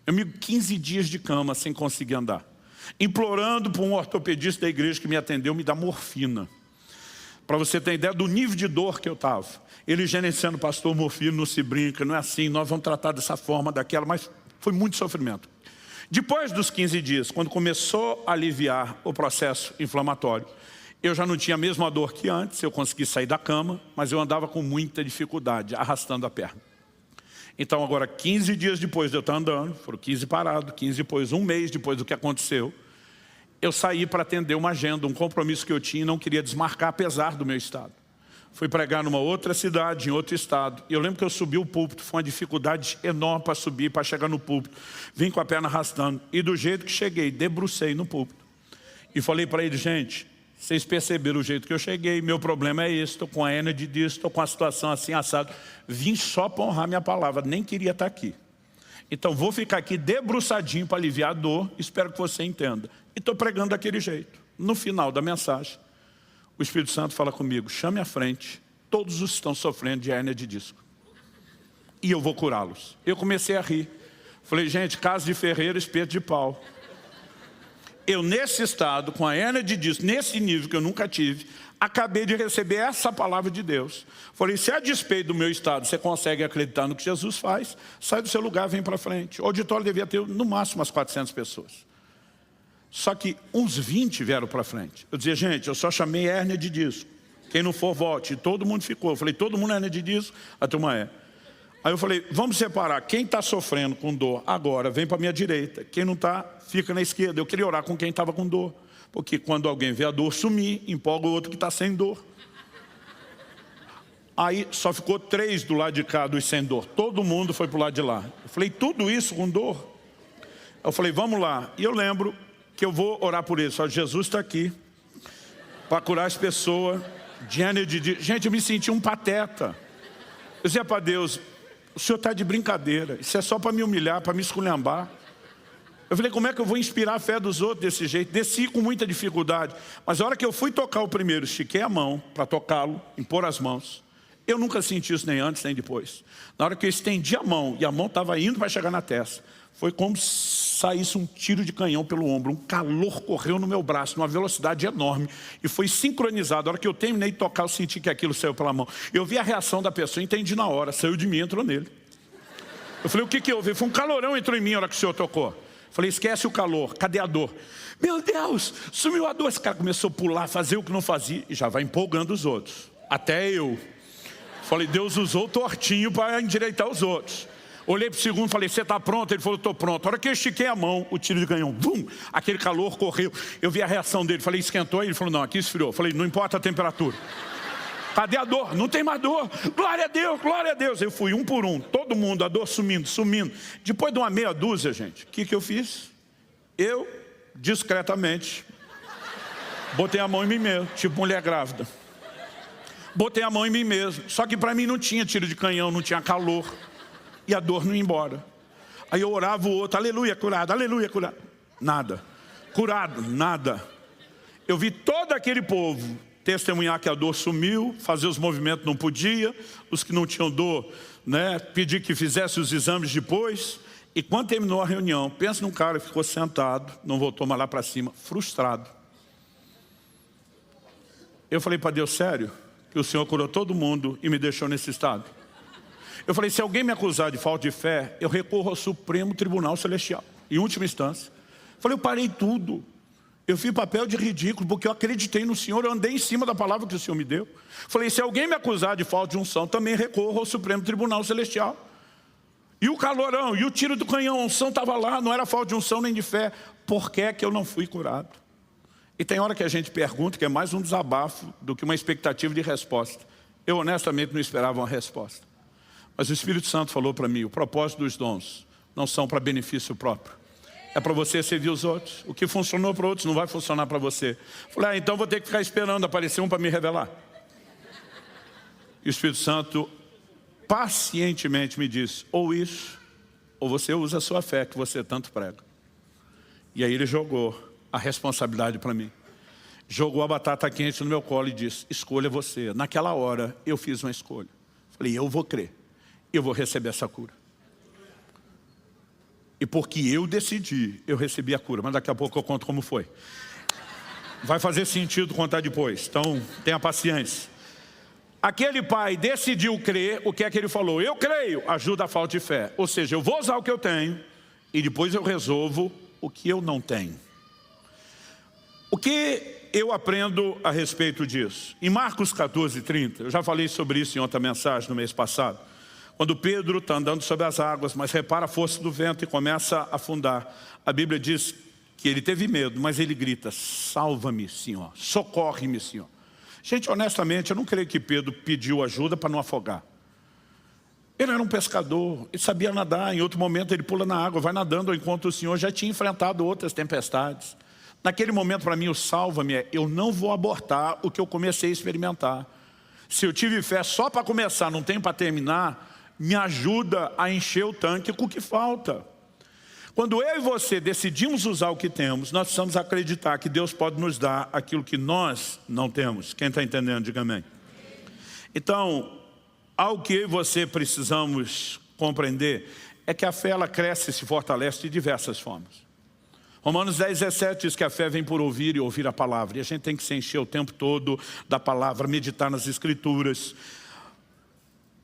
Meu amigo, 15 dias de cama sem conseguir andar. Implorando para um ortopedista da igreja que me atendeu me dar morfina. Para você ter ideia do nível de dor que eu estava. Ele gerenciando: pastor, morfina não se brinca, não é assim, nós vamos tratar dessa forma, daquela, mas foi muito sofrimento. Depois dos 15 dias, quando começou a aliviar o processo inflamatório, eu já não tinha a mesma dor que antes, eu consegui sair da cama, mas eu andava com muita dificuldade, arrastando a perna. Então agora, 15 dias depois de eu estar andando, foram 15 parados, 15 depois, 1 mês depois do que aconteceu, eu saí para atender uma agenda, um compromisso que eu tinha e não queria desmarcar, apesar do meu estado. Fui pregar numa outra cidade, em outro estado. E eu lembro que eu subi o púlpito, foi uma dificuldade enorme para subir, para chegar no púlpito. Vim com a perna arrastando. E do jeito que cheguei, debrucei no púlpito. E falei para ele: gente, vocês perceberam o jeito que eu cheguei, meu problema é esse, estou com a hérnia de disco, estou com a situação assim, assado. Vim só para honrar minha palavra, nem queria estar aqui. Então vou ficar aqui debruçadinho para aliviar a dor, espero que você entenda. E estou pregando daquele jeito. No final da mensagem, o Espírito Santo fala comigo: chame à frente todos os que estão sofrendo de hérnia de disco. E eu vou curá-los. Eu comecei a rir. Falei: gente, casa de ferreiro, espeto de pau. Eu nesse estado, com a hérnia de disco, nesse nível que eu nunca tive, acabei de receber essa palavra de Deus. Falei: se a despeito do meu estado você consegue acreditar no que Jesus faz, sai do seu lugar, vem para frente. O auditório devia ter no máximo umas 400 pessoas. Só que uns 20 vieram para frente. Eu dizia: gente, eu só chamei hérnia de disco. Quem não for, volte. E todo mundo ficou. Eu falei, todo mundo é disso? A turma é. Aí eu falei, vamos separar. Quem está sofrendo com dor agora, vem para a minha direita. Quem não está, fica na esquerda. Eu queria orar com quem estava com dor. Porque quando alguém vê a dor sumir, empolga o outro que está sem dor. Aí só ficou 3 do lado de cá dos sem dor. Todo mundo foi para o lado de lá. Eu falei, tudo isso com dor? Eu falei, vamos lá. E eu lembro que eu vou orar por isso. Jesus está aqui para curar as pessoas. Gente, eu me senti um pateta. Eu dizia para Deus, o Senhor está de brincadeira. Isso é só para me humilhar, para me esculhambar. Eu falei, como é que eu vou inspirar a fé dos outros desse jeito? Desci com muita dificuldade. Mas a hora que eu fui tocar o primeiro, estiquei a mão para tocá-lo, impor as mãos. Eu nunca senti isso nem antes, nem depois. Na hora que eu estendi a mão, e a mão estava indo para chegar na testa, foi como se saísse um tiro de canhão pelo ombro. Um calor correu no meu braço, numa velocidade enorme. E foi sincronizado. A hora que eu terminei de tocar, eu senti que aquilo saiu pela mão. Eu vi a reação da pessoa, entendi na hora. Saiu de mim, entrou nele. Eu falei, o que houve? Foi um calorão entrou em mim na hora que o senhor tocou. Falei, esquece o calor, cadê a dor? Meu Deus, sumiu a dor. Esse cara começou a pular, fazer o que não fazia. E já vai empolgando os outros. Até eu. Falei, Deus usou o tortinho para endireitar os outros. Olhei para o segundo e falei, você está pronto? Ele falou, estou pronto. A hora que eu estiquei a mão, o tiro de canhão, bum, aquele calor correu. Eu vi a reação dele, falei, esquentou? Ele falou, não, aqui esfriou. Falei, não importa a temperatura. Cadê a dor? Não tem mais dor. Glória a Deus, glória a Deus. Eu fui um por um, todo mundo, a dor sumindo, sumindo. Depois de uma meia dúzia, gente, o que eu fiz? Eu, discretamente, botei a mão em mim mesmo, tipo mulher grávida. Botei a mão em mim mesmo. Só que para mim não tinha tiro de canhão, não tinha calor. E a dor não ia embora. Aí eu orava o outro, aleluia, curado, aleluia, curado. Nada. Curado, nada. Eu vi todo aquele povo testemunhar que a dor sumiu, fazer os movimentos não podia, os que não tinham dor, né, pedir que fizesse os exames depois. E quando terminou a reunião, pensa num cara que ficou sentado, não voltou mais lá para cima, frustrado. Eu falei para Deus, sério, que o Senhor curou todo mundo e me deixou nesse estado? Eu falei, se alguém me acusar de falta de fé, eu recorro ao Supremo Tribunal Celestial, em última instância. Eu falei, eu parei tudo. Eu fiz papel de ridículo, porque eu acreditei no Senhor, eu andei em cima da palavra que o Senhor me deu. Falei, se alguém me acusar de falta de unção, também recorro ao Supremo Tribunal Celestial. E o calorão, e o tiro do canhão, a unção estava lá, não era falta de unção nem de fé. Por que é que eu não fui curado? E tem hora que a gente pergunta, que é mais um desabafo do que uma expectativa de resposta. Eu honestamente não esperava uma resposta. Mas o Espírito Santo falou para mim, o propósito dos dons não são para benefício próprio. É para você servir os outros. O que funcionou para outros não vai funcionar para você. Falei, então vou ter que ficar esperando aparecer um para me revelar. E o Espírito Santo pacientemente me disse, ou isso, ou você usa a sua fé que você tanto prega. E aí ele jogou a responsabilidade para mim. Jogou a batata quente no meu colo e disse, escolha você. Naquela hora eu fiz uma escolha. Falei, eu vou crer. Eu vou receber essa cura. E porque eu decidi, eu recebi a cura. Mas daqui a pouco eu conto como foi. Vai fazer sentido contar depois. Então, tenha paciência. Aquele pai decidiu crer, o que é que ele falou? Eu creio, ajuda a falta de fé. Ou seja, eu vou usar o que eu tenho e depois eu resolvo o que eu não tenho. O que eu aprendo a respeito disso? Em Marcos 14:30, eu já falei sobre isso em outra mensagem no mês passado. Quando Pedro está andando sobre as águas, mas repara a força do vento e começa a afundar. A Bíblia diz que ele teve medo, mas ele grita, salva-me, Senhor, socorre-me, Senhor. Gente, honestamente, eu não creio que Pedro pediu ajuda para não afogar. Ele era um pescador, ele sabia nadar, em outro momento ele pula na água, vai nadando, enquanto o Senhor já tinha enfrentado outras tempestades. Naquele momento, para mim, o salva-me é, eu não vou abortar o que eu comecei a experimentar. Se eu tive fé só para começar, não tenho para terminar, me ajuda a encher o tanque com o que falta. Quando eu e você decidimos usar o que temos, nós precisamos acreditar que Deus pode nos dar aquilo que nós não temos. Quem está entendendo, diga amém. Então, algo que eu e você precisamos compreender é que a fé ela cresce e se fortalece de diversas formas. Romanos 10:17 diz que a fé vem por ouvir e ouvir a palavra. E a gente tem que se encher o tempo todo da palavra, meditar nas Escrituras.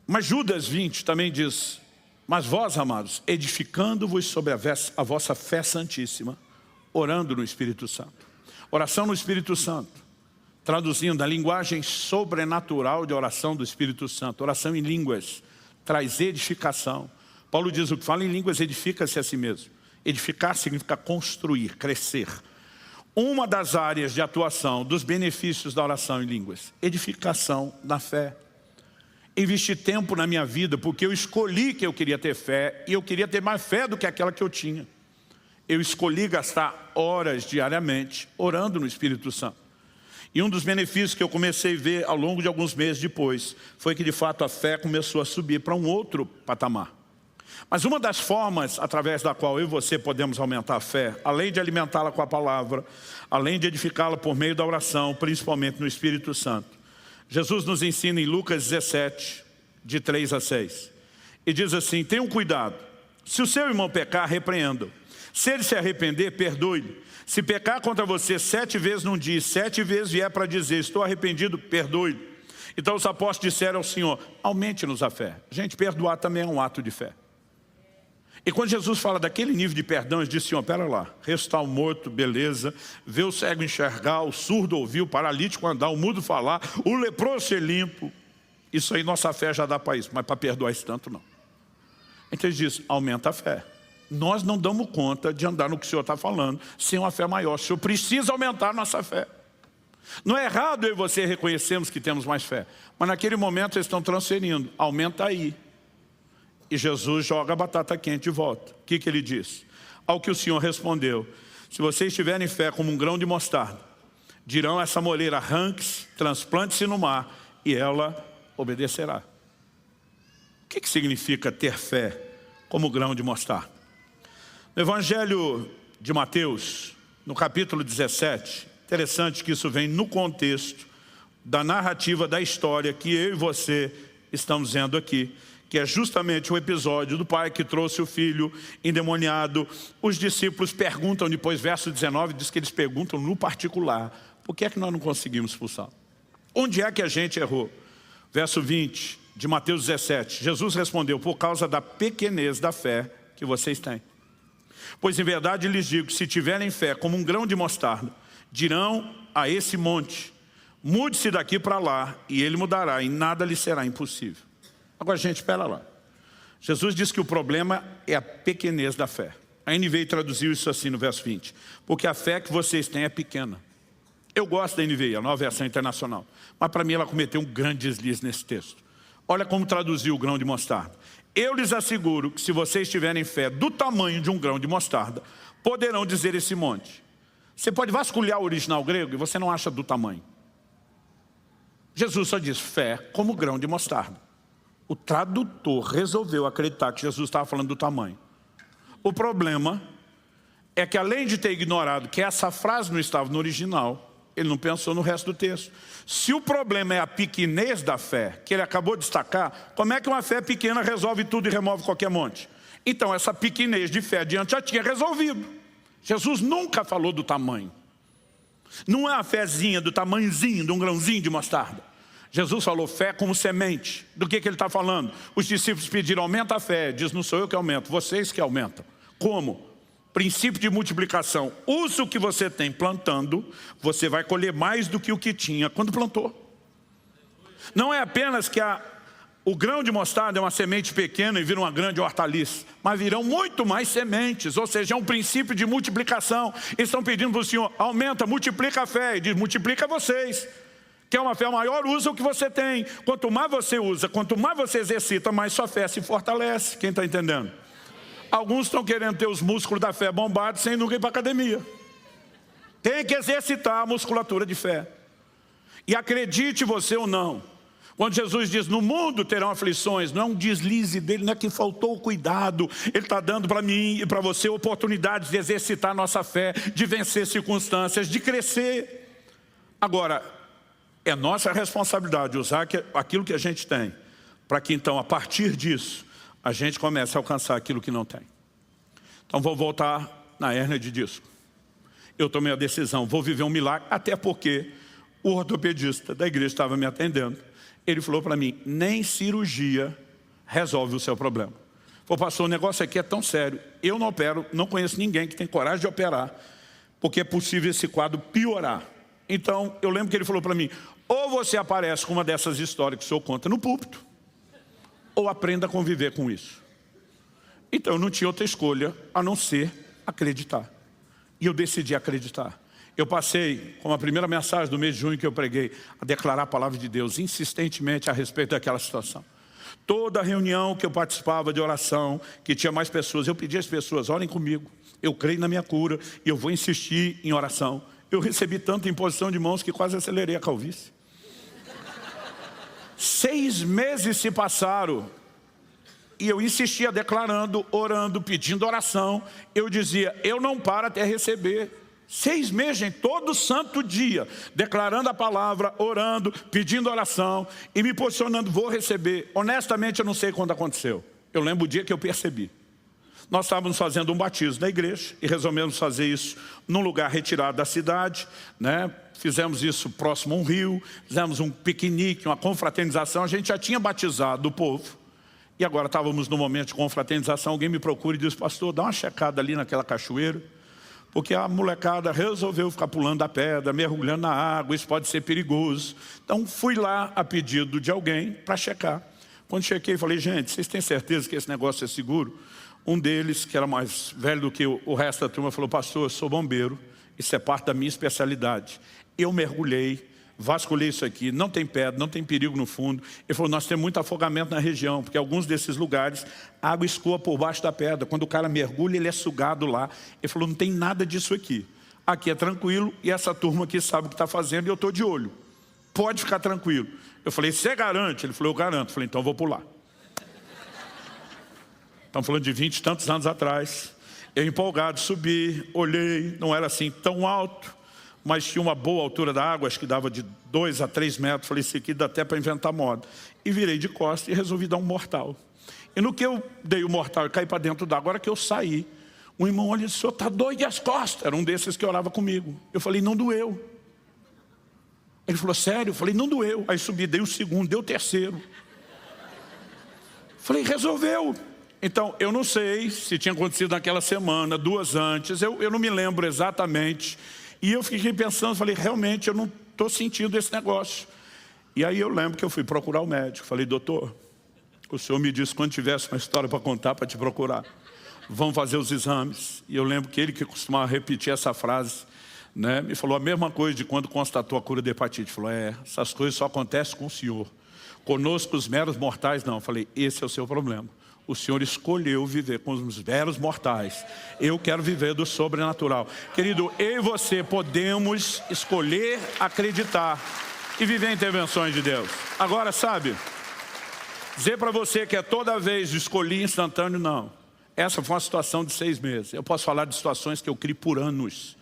Mas Judas 20 também diz, mas vós, amados, edificando-vos sobre a vossa fé santíssima, orando no Espírito Santo. Oração no Espírito Santo traduzindo a linguagem sobrenatural de oração do Espírito Santo. Oração em línguas traz edificação. Paulo diz: o que fala em línguas edifica-se a si mesmo. Edificar significa construir, crescer. Uma das áreas de atuação dos benefícios da oração em línguas: edificação na fé. Investi tempo na minha vida porque eu escolhi que eu queria ter fé e eu queria ter mais fé do que aquela que eu tinha. Eu escolhi gastar horas diariamente orando no Espírito Santo. E um dos benefícios que eu comecei a ver ao longo de alguns meses depois foi que de fato a fé começou a subir para um outro patamar. Mas uma das formas através da qual eu e você podemos aumentar a fé, além de alimentá-la com a palavra, além de edificá-la por meio da oração, principalmente no Espírito Santo, Jesus nos ensina em Lucas 17, de 3 a 6. E diz assim: tenham cuidado, se o seu irmão pecar, repreenda-o. Se ele se arrepender, perdoe-lhe. Se pecar contra você 7 vezes num dia, 7 vezes vier para dizer: estou arrependido, perdoe-lhe. Então os apóstolos disseram ao Senhor: aumente-nos a fé. Gente, perdoar também é um ato de fé. E quando Jesus fala daquele nível de perdão, ele diz: Senhor, pera lá, ressuscitar o morto, beleza, ver o cego enxergar, o surdo ouvir, o paralítico andar, o mudo falar, o leproso ser limpo. Isso aí nossa fé já dá para isso, mas para perdoar isso tanto não. Então ele diz: aumenta a fé. Nós não damos conta de andar no que o Senhor está falando sem uma fé maior. O Senhor precisa aumentar a nossa fé. Não é errado eu e você reconhecermos que temos mais fé, mas naquele momento eles estão transferindo: aumenta aí. E Jesus joga a batata quente de volta. O que ele diz? Ao que o Senhor respondeu: se vocês tiverem fé como um grão de mostarda, dirão a essa moreira: arranque-se, transplante-se no mar, e ela obedecerá. O que significa ter fé como grão de mostarda? No Evangelho de Mateus, no capítulo 17, interessante que isso vem no contexto da narrativa da história que eu e você estamos vendo aqui, que é justamente o episódio do pai que trouxe o filho endemoniado. Os discípulos perguntam depois, verso 19, diz que eles perguntam no particular: por que é que nós não conseguimos expulsar? Onde é que a gente errou? Verso 20 de Mateus 17, Jesus respondeu: por causa da pequenez da fé que vocês têm. Pois em verdade lhes digo, se tiverem fé como um grão de mostarda, dirão a esse monte: mude-se daqui para lá, e ele mudará, e nada lhe será impossível. Agora, gente, espera lá. Jesus disse que o problema é a pequenez da fé. A NVI traduziu isso assim no verso 20: porque a fé que vocês têm é pequena. Eu gosto da NVI, a Nova Versão Internacional, mas para mim ela cometeu um grande deslize nesse texto. Olha como traduziu o grão de mostarda: eu lhes asseguro que se vocês tiverem fé do tamanho de um grão de mostarda, poderão dizer esse monte. Você pode vasculhar o original grego e você não acha do tamanho. Jesus só diz fé como grão de mostarda. O tradutor resolveu acreditar que Jesus estava falando do tamanho. O problema é que, além de ter ignorado que essa frase não estava no original, ele não pensou no resto do texto. Se o problema é a pequenez da fé, que ele acabou de destacar, como é que uma fé pequena resolve tudo e remove qualquer monte? Então essa pequenez de fé adiante já tinha resolvido. Jesus nunca falou do tamanho. Não é uma fezinha do tamanhozinho, de um grãozinho de mostarda. Jesus falou fé como semente. Do que ele está falando? Os discípulos pediram: aumenta a fé. Diz: não sou eu que aumento, vocês que aumentam. Como? Princípio de multiplicação: usa o que você tem plantando, você vai colher mais do que o que tinha quando plantou. Não é apenas que o grão de mostarda é uma semente pequena e vira uma grande hortaliça, mas virão muito mais sementes, ou seja, é um princípio de multiplicação. Eles estão pedindo para o Senhor: aumenta, multiplica a fé. E diz: multiplica vocês. Quer uma fé maior? Usa o que você tem. Quanto mais você usa, quanto mais você exercita, mais sua fé se fortalece. Quem está entendendo? Alguns estão querendo ter os músculos da fé bombados sem nunca ir para a academia. Tem que exercitar a musculatura de fé. E acredite você ou não, quando Jesus diz: no mundo terão aflições, não é um deslize dele, não é que faltou cuidado. Ele está dando para mim e para você oportunidades de exercitar a nossa fé, de vencer circunstâncias, de crescer. Agora, é nossa responsabilidade usar aquilo que a gente tem, para que então, a partir disso, a gente comece a alcançar aquilo que não tem. Então vou voltar na hérnia de disco. Eu tomei a decisão, vou viver um milagre, até porque o ortopedista da igreja estava me atendendo. Ele falou para mim: nem cirurgia resolve o seu problema. Falei: pastor, o negócio aqui é tão sério, eu não opero, não conheço ninguém que tem coragem de operar, porque é possível esse quadro piorar. Então, eu lembro que ele falou para mim, ou você aparece com uma dessas histórias que o senhor conta no púlpito, ou aprenda a conviver com isso. Então, eu não tinha outra escolha a não ser acreditar. E eu decidi acreditar. Eu passei, como a primeira mensagem do mês de junho que eu preguei, a declarar a palavra de Deus insistentemente a respeito daquela situação. Toda reunião que eu participava de oração, que tinha mais pessoas, eu pedia às pessoas, orem comigo. Eu creio na minha cura e eu vou insistir em oração. Eu recebi tanta imposição de mãos que quase acelerei a calvície. 6 meses se passaram e eu insistia declarando, orando, pedindo oração. Eu dizia, eu não paro até receber. 6 meses, gente, todo santo dia, declarando a palavra, orando, pedindo oração e me posicionando, vou receber. Honestamente, eu não sei quando aconteceu. Eu lembro o dia que eu percebi. Nós estávamos fazendo um batismo na igreja e resolvemos fazer isso num lugar retirado da cidade, né? Fizemos isso próximo a um rio, fizemos um piquenique, uma confraternização. A gente já tinha batizado o povo e agora estávamos no momento de confraternização. Alguém me procura e diz, pastor, dá uma checada ali naquela cachoeira, porque a molecada resolveu ficar pulando da pedra, mergulhando na água, isso pode ser perigoso. Então fui lá a pedido de alguém para checar. Quando chequei, falei, gente, vocês têm certeza que esse negócio é seguro? Um deles, que era mais velho do que o resto da turma, falou, pastor, eu sou bombeiro, isso é parte da minha especialidade. Eu mergulhei, vasculhei isso aqui, não tem pedra, não tem perigo no fundo. Ele falou, nós temos muito afogamento na região, porque alguns desses lugares, a água escoa por baixo da pedra. Quando o cara mergulha, ele é sugado lá. Ele falou, não tem nada disso aqui. Aqui é tranquilo e essa turma aqui sabe o que está fazendo e eu estou de olho. Pode ficar tranquilo. Eu falei, você garante? Ele falou, eu garanto. Eu falei, então eu vou pular. Estamos falando de 20 e tantos anos atrás. Eu empolgado subi, olhei, não era assim tão alto, mas tinha uma boa altura da água, acho que dava de 2 a 3 metros. Falei, isso aqui dá até para inventar moda. E virei de costas e resolvi dar um mortal. E no que eu dei o mortal e caí para dentro da água, agora que eu saí, um irmão olha e disse, o senhor está doido as costas? Era um desses que orava comigo. Eu falei, não doeu. Ele falou, sério? Eu falei, não doeu. Aí subi, dei o segundo, dei o terceiro. Falei, resolveu. Então, eu não sei se tinha acontecido naquela semana, 2 antes, eu não me lembro exatamente. E eu fiquei pensando, falei, realmente eu não estou sentindo esse negócio. E aí eu lembro que eu fui procurar o médico. Falei, doutor, o senhor me disse quando tivesse uma história para contar, para te procurar. Vamos fazer os exames. E eu lembro que ele que costumava repetir essa frase, né, me falou a mesma coisa de quando constatou a cura da hepatite. Falou, essas coisas só acontecem com o senhor. Conosco os meros mortais não. Eu falei, esse é o seu problema. O Senhor escolheu viver com os meros mortais. Eu quero viver do sobrenatural. Querido, eu e você podemos escolher acreditar e viver intervenções de Deus. Agora, sabe, dizer para você que é toda vez escolhi instantâneo, não. Essa foi uma situação de 6 meses. Eu posso falar de situações que eu criei por anos.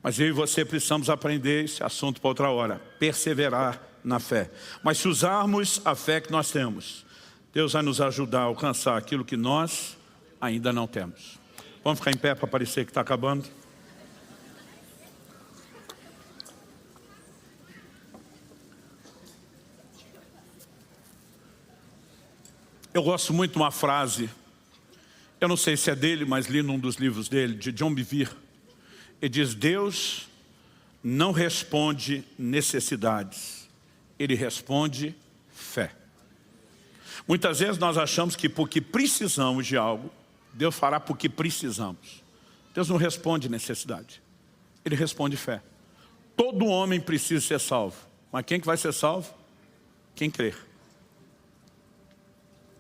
Mas eu e você precisamos aprender esse assunto para outra hora. Perseverar na fé. Mas se usarmos a fé que nós temos, Deus vai nos ajudar a alcançar aquilo que nós ainda não temos. Vamos ficar em pé para parecer que está acabando? Eu gosto muito de uma frase, eu não sei se é dele, mas li num dos livros dele, de John Bevere. Ele diz, Deus não responde necessidades, Ele responde fé. Muitas vezes nós achamos que porque precisamos de algo, Deus fará porque precisamos. Deus não responde necessidade, Ele responde fé. Todo homem precisa ser salvo, mas quem que vai ser salvo? Quem crer.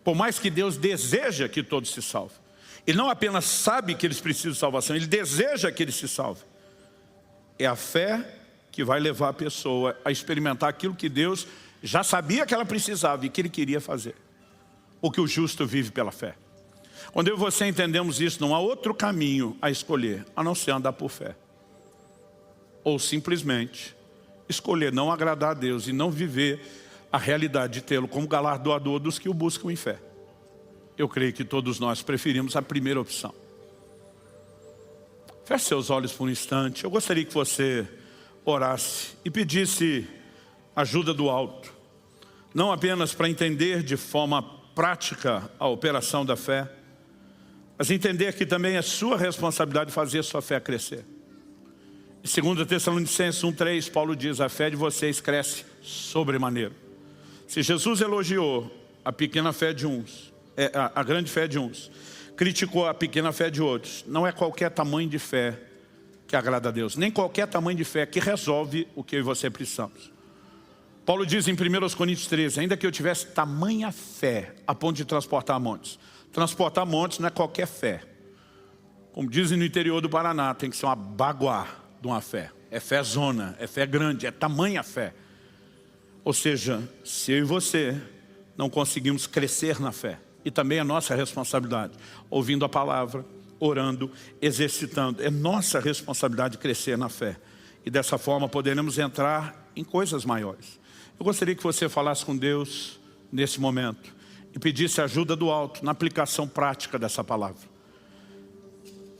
Por mais que Deus deseja que todos se salvem, Ele não apenas sabe que eles precisam de salvação, Ele deseja que eles se salvem. É a fé que vai levar a pessoa a experimentar aquilo que Deus já sabia que ela precisava e que Ele queria fazer. Porque o justo vive pela fé. Quando eu e você entendemos isso, não há outro caminho a escolher, a não ser andar por fé. Ou simplesmente escolher não agradar a Deus e não viver a realidade de tê-lo como galardoador dos que o buscam em fé. Eu creio que todos nós preferimos a primeira opção. Feche seus olhos por um instante. Eu gostaria que você orasse e pedisse ajuda do alto. Não apenas para entender de forma prática a operação da fé, mas entender que também é sua responsabilidade fazer a sua fé crescer. Em 2 Tessalonicenses 1:3, Paulo diz: a fé de vocês cresce sobremaneira. Se Jesus elogiou a pequena fé de uns, a grande fé de uns, criticou a pequena fé de outros, não é qualquer tamanho de fé que agrada a Deus, nem qualquer tamanho de fé que resolve o que eu e você precisamos. Paulo diz em 1 Coríntios 13, ainda que eu tivesse tamanha fé a ponto de transportar montes. Transportar montes não é qualquer fé. Como dizem no interior do Paraná, tem que ser uma baguá de uma fé. É fé zona, é fé grande, é tamanha fé. Ou seja, se eu e você não conseguimos crescer na fé, e também é nossa responsabilidade, ouvindo a palavra, orando, exercitando, é nossa responsabilidade crescer na fé. E dessa forma poderemos entrar em coisas maiores. Eu gostaria que você falasse com Deus nesse momento e pedisse ajuda do alto na aplicação prática dessa palavra.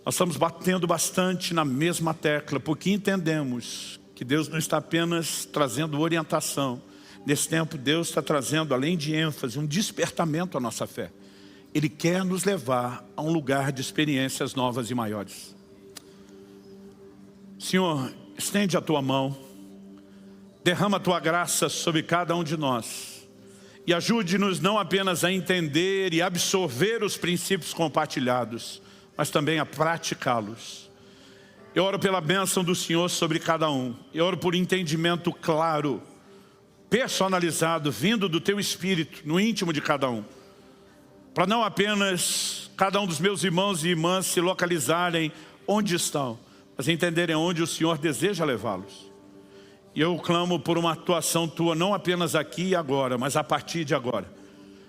Nós estamos batendo bastante na mesma tecla, porque entendemos que Deus não está apenas trazendo orientação. Nesse tempo, Deus está trazendo, além de ênfase, um despertamento à nossa fé. Ele quer nos levar a um lugar de experiências novas e maiores. Senhor, estende a tua mão, derrama a tua graça sobre cada um de nós e ajude-nos não apenas a entender e absorver os princípios compartilhados, mas também a praticá-los. Eu oro pela bênção do Senhor sobre cada um. Eu oro por entendimento claro, personalizado, vindo do teu Espírito, no íntimo de cada um. Para não apenas cada um dos meus irmãos e irmãs se localizarem onde estão, mas entenderem onde o Senhor deseja levá-los. E eu clamo por uma atuação tua, não apenas aqui e agora, mas a partir de agora.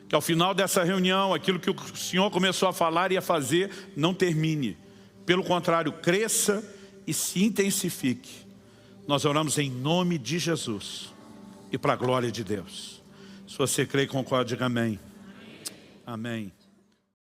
Que ao final dessa reunião, aquilo que o Senhor começou a falar e a fazer, não termine. Pelo contrário, cresça e se intensifique. Nós oramos em nome de Jesus e para a glória de Deus. Se você crê e concorda, diga amém. Amém.